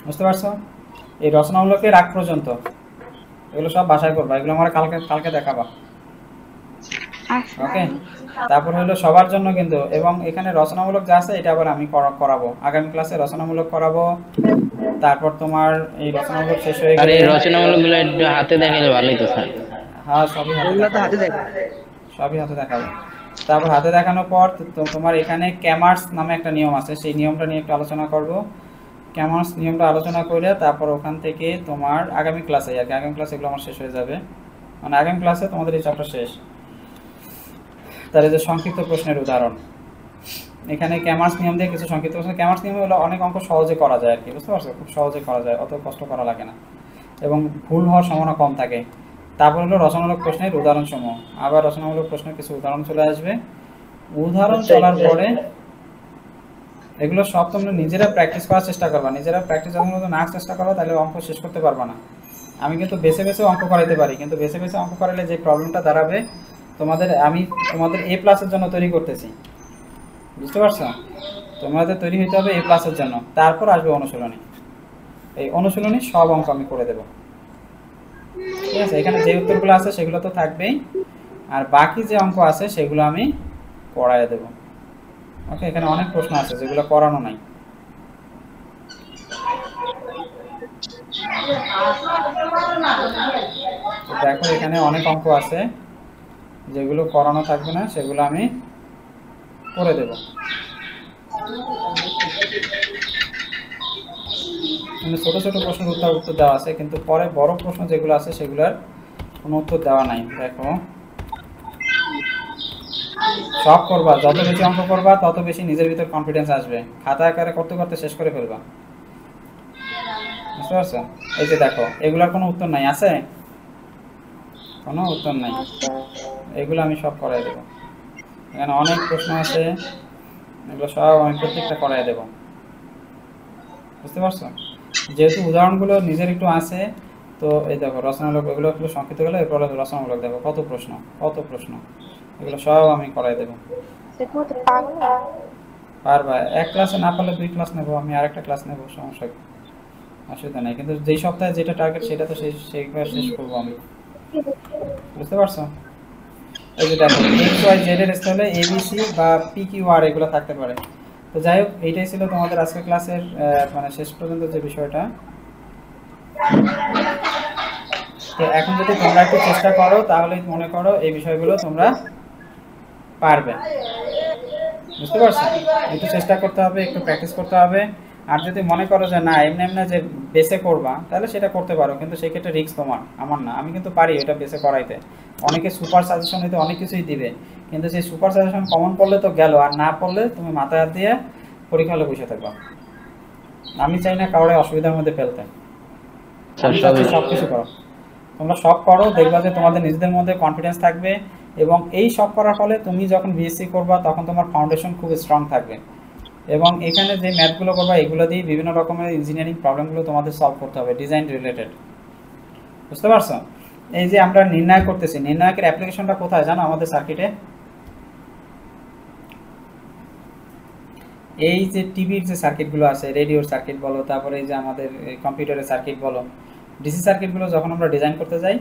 [SPEAKER 1] বুঝতে পারছো? এই রচনামূলকের আগ পর্যন্ত এগুলো সব বাসায় করবা, এগুলো আমরা কালকে দেখাবা, ওকে? তারপর হলো সবার জন্য কিন্তু, এবং এখানে রচনামূলক যা আছে এটা আবার আমি করাবো আগামী ক্লাসে, রচনামূলক করাবো। তারপর তোমার এই রচনামূলক শেষ হয়ে
[SPEAKER 2] আর
[SPEAKER 1] গেলে
[SPEAKER 2] এই রচনামূলক গুলো একটু হাতে দেখালে ভালোই তো স্যার।
[SPEAKER 1] হ্যাঁ সবই হাতে দেখাবো। তারপর হাতে দেখানোর পর তোমার এখানে ক্যামার্স নামে একটা নিয়ম আছে, সেই নিয়মটা নিয়ে একটু আলোচনা করব। ক্যামার্স নিয়মটা আলোচনা করে তারপর ওখান থেকে তোমার আগামী ক্লাসে আর কি, আগামী ক্লাসে এগুলো আমার শেষ হয়ে যাবে, মানে আগামী ক্লাসে তোমাদের এই চ্যাপ্টার শেষ। তাহলে যে সংক্ষিপ্ত প্রশ্নের উদাহরণ, এখানে ক্যামার্স নিয়ম দিয়ে কিছু সংক্ষিপ্ত প্রশ্ন। ক্যামার্স নিয়ম হলো অনেক অঙ্ক সহজে করা যায় আর কি, বুঝতে পারছো? খুব সহজে করা যায়, অত কষ্ট করা লাগে না, এবং ভুল হওয়ার সম্ভাবনা কম থাকে। তারপর হলো রচনামূলক প্রশ্নের উদাহরণ সমূহ। আবার রচনামূলক প্রশ্নের কিছু উদাহরণ চলে আসবে। উদাহরণ চলার পরে এগুলো সব তোমরা নিজেরা প্র্যাকটিস করার চেষ্টা করবা। নিজেরা প্র্যাকটিস যখন না চেষ্টা করো তাহলে অঙ্ক শেষ করতে পারবা না। আমি কিন্তু বেছে বেছে অঙ্ক করাইতে পারি, কিন্তু বেছে বেছে অঙ্ক করালে যে প্রবলেমটা দাঁড়াবে, আমি তোমাদের এ প্লাসের জন্য তৈরি করতেছি, বুঝতে পারছো? তোমাদের তৈরি হতে হবে এ প্লাসের জন্য, তারপর আসবে অনুশীলনী। এই অনুশীলনী সব অঙ্ক আমি করে দেবো, ঠিক আছে? এখানে যে উত্তরগুলো আছে সেগুলো তো থাকবেই, আর বাকি যে অঙ্ক আছে সেগুলো আমি করাই দেব, ওকে? এখানে অনেক প্রশ্ন আছে যেগুলো করানো নাই। দেখো এখানে অনেক অঙ্ক আছে যেগুলো করানো থাকবে না, সেগুলো আমি করে দেব। ছোট ছোট প্রশ্নের উত্তর দেওয়া আছে, কিন্তু পরে বড় প্রশ্ন যেগুলো আছে সেগুলোর কোনো উত্তর দেওয়া নাই। দেখো সব করবা, যত বেশি অঙ্ক করবা তত বেশি নিজের ভিতর কনফিডেন্স আসবে, খাতা আকারে করতে করতে শেষ করে ফেলবা, বুঝতে পারছো? এই যে দেখো এগুলার কোনো উত্তর নাই, আছে কোনো উত্তর নাই, এগুলো আমি সব করাই দেবো। এখানে অনেক প্রশ্ন আছে, এগুলো সব আমি প্রত্যেকটা করাই দেবো, বুঝতে পারছো? যেহেতু উদাহরণগুলো নিজের একটু আছে, তো এই দেখো রচনামূলক, এগুলো একটু সংক্ষিপ্ত গেলে এরপর রচনামূলক দেখো কত প্রশ্ন, এগুলো সব আমি করাই দেবো। পারবা, এক ক্লাসে না পারলে 2 ক্লাস নেবো আমি, আরেকটা ক্লাস নেবো, সমস্যা অসুবিধা নেই, কিন্তু যেই সপ্তাহে যেটা টার্গেট সেটা তো সেইবার শেষ করবো আমি, বুঝতে পারছো? এই যে দেখো এক্স ওয়াই জেড এর স্থলে এবিসি বা পি কিউ আর এগুলো থাকতে পারে। তো যাই হোক, এইটাই ছিল তোমাদের আজকের ক্লাসের মানে শেষ পর্যন্ত যে বিষয়টা। তো এখন যদি তোমরা একটু চেষ্টা করো তাহলে মনে করো এই বিষয়গুলো তোমরা পারবে, বুঝতে পারছো? একটু চেষ্টা করতে হবে, একটু প্র্যাকটিস করতে হবে। আর যদি মনে করো যে না এমনি যে বেসে করবা, তাহলে সেটা করতে পারো, কিন্তু সেই ক্ষেত্রে রিস্ক তোমার, আমার না। আমি কিন্তু পারি এটা বেসে করাইতে, অনেকে সুপার সাজেশন দিতে অনেক কিছুই দিবে, কিন্তু সেই সুপার সাজেশন কমন পড়লে তো গেল, আর না পড়লে তুমি মাথায় হাত দিয়ে পরীক্ষা হলে বসে থাকবা। আমি চাই না কাউরে অসুবিধার মধ্যে ফেলতে, সব কিছু করো, তোমরা সব করো, দেখবা যে তোমাদের নিজেদের মধ্যে কনফিডেন্স থাকবে, এবং এই সব করার ফলে তুমি যখন বিএসসি করবা তখন তোমার ফাউন্ডেশন খুব স্ট্রং থাকবে, এবং এখানে যে ম্যাথগুলো করবা এগুলো দিয়ে বিভিন্ন রকমের ইঞ্জিনিয়ারিং প্রবলেমগুলো তোমাদের সলভ করতে হবে, ডিজাইন রিলেটেড, বুঝতে পারছো? এই যে আমরা নির্ণয় করতেছি, নির্ণায়কের অ্যাপ্লিকেশনটা কোথায় জানো? আমাদের সার্কিটে এই যে টিভির যে সার্কিটগুলো আছে, রেডিওর সার্কিট বলো, তারপরে এই যে আমাদের কম্পিউটারের সার্কিট বলো, ডিসি সার্কিটগুলো যখন আমরা ডিজাইন করতে যাই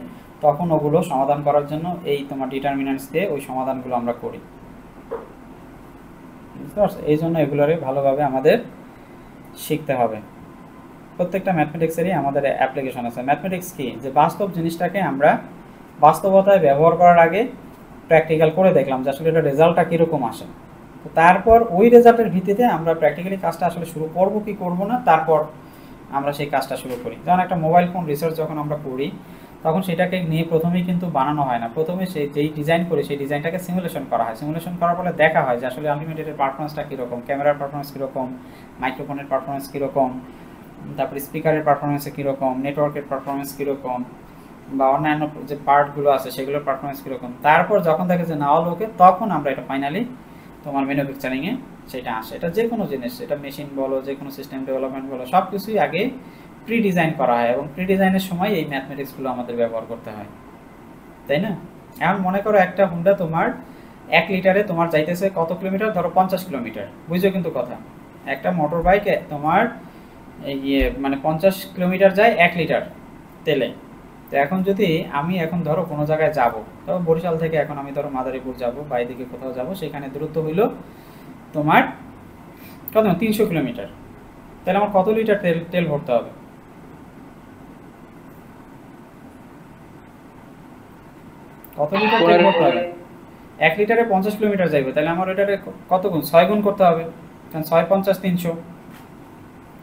[SPEAKER 1] তখন ওগুলো সমাধান করার জন্য এই তোমার ডিটারমিনেন্টস দিয়ে ওই সমাধানগুলো আমরা করি। বুঝতে পারছো? এই জন্য এগুলোরে ভালোভাবে আমাদের শিখতে হবে। প্রত্যেকটা ম্যাথমেটিক্সেরই আমাদের অ্যাপ্লিকেশন আছে। ম্যাথমেটিক্স কি, যে বাস্তব জিনিসটাকে আমরা বাস্তবতায় ব্যবহার করার আগে প্র্যাকটিক্যাল করে দেখলাম যে আসলে এটা রেজাল্টটা কীরকম আসে, তো তারপর ওই রেজাল্টের ভিত্তিতে আমরা প্র্যাকটিক্যালি কাজটা আসলে শুরু করব কি করব না, তারপর আমরা সেই কাজটা শুরু করি। যেমন একটা মোবাইল ফোন রিসার্চ যখন আমরা করি তখন সেটাকে নিয়ে প্রথমেই কিন্তু বানানো হয় না, প্রথমে সেই যেই ডিজাইন করি সেই ডিজাইনটাকে সিমুলেশন করা হয়। সিমুলেশন করার ফলে দেখা হয় যে আসলে আলটিমেটের পারফরমেন্সটা কীরকম, ক্যামেরার পারফরমেন্স কীরকম, মাইক্রোফোনের পারফরমেন্স কীরকম, তারপরে স্পিকারের পারফরমেন্সে কীরকম, নেটওয়ার্কের পারফরমেন্স কীরকম, বা অন্যান্য যে পার্টগুলো আছে সেগুলোর পারফরমেন্স কীরকম। তারপর যখন দেখে যে না লোকে, তখন আমরা এটা ফাইনালি তোমার ম্যানুফ্যাকচারিংয়ে সেটা আসে। এটা যে কোনো জিনিস, এটা মেশিন বলো, যে কোনো সিস্টেম ডেভেলপমেন্ট বলো, সব কিছুই আগে প্রি ডিজাইন করা হয় এবং প্রি ডিজাইনের সময় এই ম্যাথমেটিক্সগুলো আমাদের ব্যবহার করতে হয়, তাই না? এখন মনে করো একটা হুন্ডা তোমার 1 লিটারে তোমার যাইতেছে কত কিলোমিটার, ধরো 50 কিলোমিটার, বুঝছো কিন্তু কথা। একটা মোটর বাইকে তোমার মানে 50 কিলোমিটার যায় 1 লিটার তেলে। তো এখন যদি আমি এখন ধরো কোনো জায়গায় যাব, তো বরিশাল থেকে এখন আমি ধরো মাদারীপুর যাব বা এদিকে কোথাও যাব, সেখানে দূরত্ব হইল তোমার কত, 300 কিলোমিটার। তাহলে আমার কত লিটার তেল ভরতে হবে? কত লিটার তেল ভরতে হবে? 1 লিটারে 50 কিলোমিটার যাইবে, তাহলে আমার এটারে কত গুণ, 6 গুণ করতে হবে, কারণ 6 50 300,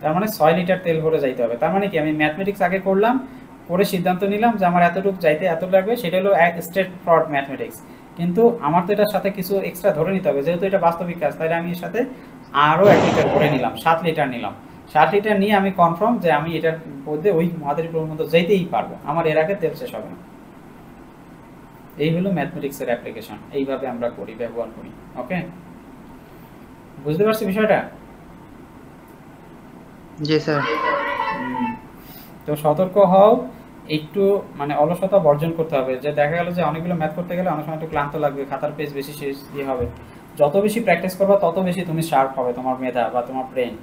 [SPEAKER 1] তার মানে 6 লিটার তেল ভরে যাইতে হবে। তার মানে কি, আমি ম্যাথমেটিক্স আগে করলাম, করে সিদ্ধান্ত নিলাম যে আমার এতটুকু যাইতে এত লাগবে, সেটা হলো এক স্ট্রেট ফরওয়ার্ড ম্যাথমেটিক্স। কিন্তু আমার তো এটার সাথে কিছু এক্সট্রা ধরে নিতে হবে, যেহেতু এটা বাস্তবিক কাজ, তাহলে আমি এর সাথে আরও 1 লিটার ভরে নিলাম, 7 লিটার নিলাম। 7 লিটার নিয়ে আমি কনফার্ম যে আমি এটার মধ্যে ওই মাদারীপুরের মধ্যে যেতেই পারবো, আমার এর আগে তেল শেষ হবে না। এই হলো ম্যাথমেটিক্সের অ্যাপ্লিকেশন, এইভাবে আমরা করি, ব্যবহার করি। ওকে, বুঝতে পারছি বিষয়টা?
[SPEAKER 7] জি স্যার।
[SPEAKER 1] তো সতর্ক হও, একটু মানে অলসতা বর্জন করতে হবে। যে দেখা গেল যে অনেকগুলো ম্যাথ করতে গেলে অনেক সময় একটু ক্লান্ত লাগবে, খাতার পেজ বেশি শেষ দিয়ে হবে। যত বেশি প্র্যাকটিস করবা তত বেশি তুমি শার্প হবে, তোমার মেধা বা তোমার ব্রেন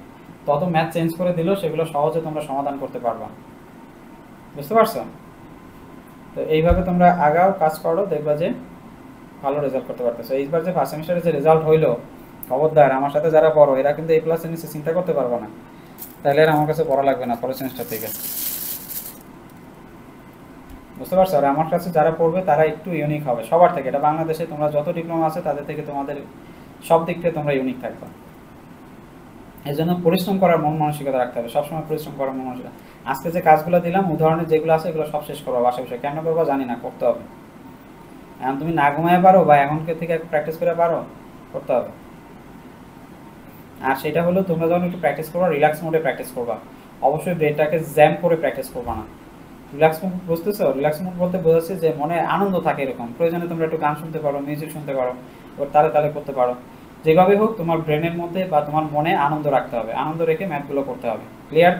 [SPEAKER 1] তত ম্যাথ চেঞ্জ করে দিলেও সেগুলো সহজে তোমরা সমাধান করতে পারবা। বুঝতে পারছো? তো এইভাবে তোমরা আগাও, কাজ করো, দেখবা যে ভালো রেজাল্ট করতে পারতেছো। এইবার যে ফার্স্ট সেমিস্টারে যে রেজাল্ট হইলো, খবরদার আমার সাথে যারা পড়ো এরা কিন্তু A+ এর নিচে চিন্তা করতে পারবো না, তাহলে আর আমার কাছে পড়া লাগবে না পরের সেমিস্টার থেকে। বুঝতে পারছো? আর আমার কাছে যারা পড়বে তারা একটু ইউনিক হবে সবার থেকে। এটা বাংলাদেশে তোমরা যত ডিপ্লোমা আছে তাদের থেকে তোমাদের সব দিক থেকে তোমরা ইউনিক থাকবে। এই জন্য পরিশ্রম করার মন মানসিকতা রাখতে হবে, সবসময় পরিশ্রম করার মন মানসিকতা। আজকে যে কাজগুলো দিলাম, উদাহরণের যেগুলো আছে এগুলো সব শেষ করবো বাসা বসে। কেন করবো জানি না, করতে হবে। এখন তুমি না ঘুমায় পারো বা এখনকে থেকে প্র্যাকটিস করে পারো, করতে হবে। আর সেটা হলো তোমরা যখন একটু প্র্যাকটিস করবা, রিল্যাক্স মোডে প্র্যাকটিস করবা, অবশ্যই ব্রেনটাকে জ্যাম করে প্র্যাকটিস করবা না। রিল্যাক্স মুড বুঝতেছো? রিল্যাক্স মুড বলতে বোঝাচ্ছে যে মনে আনন্দ থাকে এরকম। প্রয়োজনে তোমরা একটু গান শুনতে পারো, মিউজিক শুনতে পারো, ওর তালে তালে করতে পারো। যেভাবে হোক তোমার ব্রেনের মধ্যে বা তোমার মনে আনন্দ রাখতে হবে, আনন্দ রেখে ম্যাথগুলো করতে হবে। ক্লিয়ার?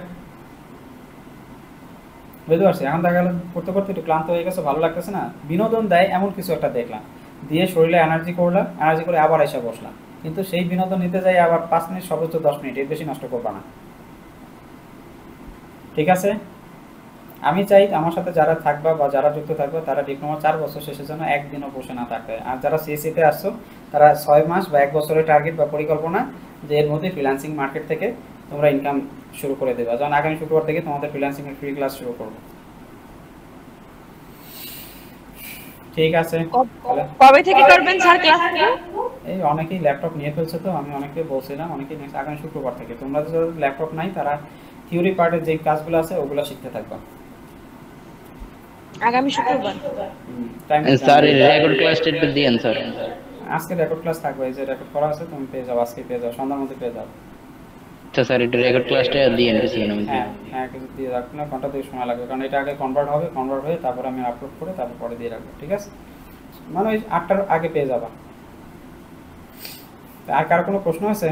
[SPEAKER 1] বুঝতে পারছি? এখন দেখা গেল করতে করতে একটু ক্লান্ত হয়ে গেছে, ভালো লাগতেছে না, বিনোদন দেয় এমন কিছু একটা দেখলাম, দিয়ে শরীরে এনার্জি করলাম, এনার্জি করে আবার এসে বসলাম, কিন্তু সেই বিনোদন নিতে যাই আবার 5 মিনিট, সর্বোচ্চ 10 মিনিট, এর বেশি নষ্ট করবা না। ঠিক আছে? আমি চাই আমার সাথে যারা থাকবা বা যারা যুক্ত থাকবে তারা ডিপ্লোমা 4 বছর শেষের জন্য একদিনও বসে না থাকবে। আর যারা সিএসসিতে আসছো তারা 6 মাস বা 1 বছরের টার্গেট বা পরিকল্পনা যে এর মধ্যে ফ্রিল্যান্সিং মার্কেট থেকে তোমরা ইনকাম শুরু করে দেবে। যখন আগামী শুক্রবার থেকে তোমাদের ফ্রিল্যান্সিং এর ফ্রি ক্লাস শুরু করব। ঠিক আছে?
[SPEAKER 6] কবে থেকে করবেন স্যার ক্লাসগুলো?
[SPEAKER 1] এই অনেকেই ল্যাপটপ নিয়ে ফেলছে, তো আমি অনেককে বলছিলাম অনেকেই নেক্সট আগামী শুক্রবার থেকে। তোমরা যাদের ল্যাপটপ নাই তারা থিওরি পার্টের যে কাজগুলো আছে ওগুলো শিখতে থাকবা
[SPEAKER 6] আগামী শুক্রবার।
[SPEAKER 2] স্যার রেকর্ড ক্লাসটা একটু দিয়েন স্যার।
[SPEAKER 1] আজকে রেকর্ড ক্লাস থাকবে, এই যে রেকর্ড করা আছে তুমি পেয়ে যাও, আজকে পেয়ে যাও, সন্ধ্যার মধ্যে পেয়ে যাও।
[SPEAKER 2] আচ্ছা স্যার, এটা রেকর্ড ক্লাসটা দিয়েন কিছুক্ষণের মধ্যে।
[SPEAKER 1] হ্যাঁ কিছু দিয়ে রাখবো না, ঘন্টা 2 সময় লাগবে, কারণ এটা আগে কনভার্ট হবে, কনভার্ট হয়ে তারপর আমি আপলোড করে তারপর পরে দিয়ে রাখবো। ঠিক আছে? মানে ওই 8টার আগে পেয়ে যাবা। আর কারো কোনো প্রশ্ন আছে?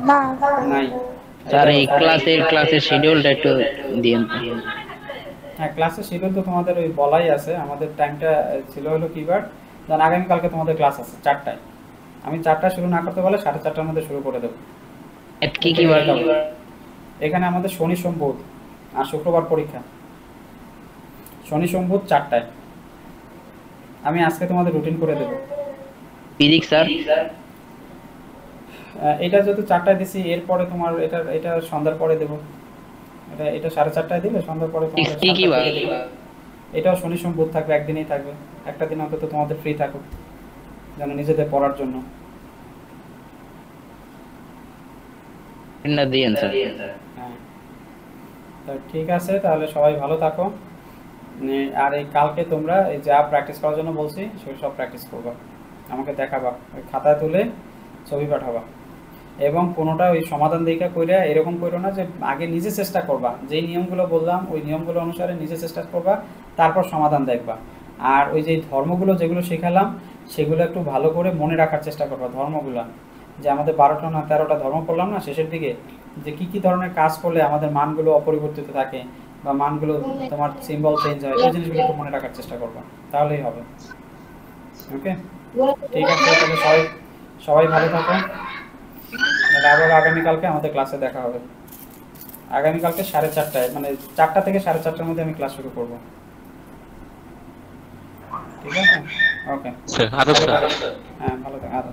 [SPEAKER 4] না
[SPEAKER 1] নাই?
[SPEAKER 2] স্যার এই ক্লাসের শিডিউলটা একটু দিয়েন।
[SPEAKER 1] হ্যাঁ, ক্লাসের শিডিউল তো তোমাদের ওই বলাই আছে। আমাদের টাইমটা ছিল হলো কিবার, যেন আগামীকালকে তোমাদের ক্লাস আছে 4টায়। আমি 4টা শুরু না করতে বলে 4:30টার মধ্যে শুরু করে দেবো।
[SPEAKER 2] কি কি বার?
[SPEAKER 1] এখানে আমাদের শনি সোম বুধ আর শুক্রবার পরীক্ষা। শনি সোম বুধ 4টায়। আমি আজকে তোমাদের রুটিন করে দেবো।
[SPEAKER 2] Physics sir?
[SPEAKER 1] এটা যেহেতু 4টায় দিছি, এরপরে তোমার এটা সন্ধ্যার পরে দেবো। এটা 4:30টায় দিলে সন্ধ্যার পরে তোমাদের
[SPEAKER 2] কি কি বার?
[SPEAKER 1] এটাও শনি সোম বুধ থাকবে, একদিনই থাকবে। একটা দিন অন্তত তোমাদের ফ্রি থাকুক যেন নিজেদের পড়ার জন্য।
[SPEAKER 2] না দিয়েন স্যার।
[SPEAKER 1] হ্যাঁ, তো ঠিক আছে, তাহলে সবাই ভালো থাকো। আর এই কালকে তোমরা এই যা প্র্যাকটিস করার জন্য বলছি সেগুলো সব প্র্যাকটিস করবা, আমাকে দেখাবা, ওই খাতায় তুলে ছবি পাঠাবা। এবং কোনোটা ওই সমাধান দেখা কইরা এরকম করো না যে আগে নিজে চেষ্টা করবা, যেই নিয়মগুলো বললাম ওই নিয়মগুলো অনুসারে নিজে চেষ্টা করবা, তারপর সমাধান দেখবা। আর ওই যে ধর্মগুলো যেগুলো শেখালাম সেগুলো একটু ভালো করে মনে রাখার চেষ্টা করবা। ধর্মগুলো যে আমাদের 12টা না 13টা ধর্ম পড়লাম না শেষের দিকে, যে কি কি ধরনের কাজ করলে আমাদের মানগুলো অপরিবর্তিত থাকে বা মানগুলো তোমার সিম্বল চেঞ্জ হয়, ওই জিনিসগুলো একটু মনে রাখার চেষ্টা করবা, তাহলেই হবে। ওকে, ঠিক আছে, তাহলে সবাই ভালো থাকো। আবার আগামীকালকে আমাদের ক্লাসে দেখা হবে। আগামীকালকে 4:30টায়, মানে 4টা থেকে 4:30টার মধ্যে আমি ক্লাস শুরু করব। ঠিক আছে, ওকে
[SPEAKER 7] স্যার আদব স্যার।
[SPEAKER 1] হ্যাঁ, ভালো থাকো।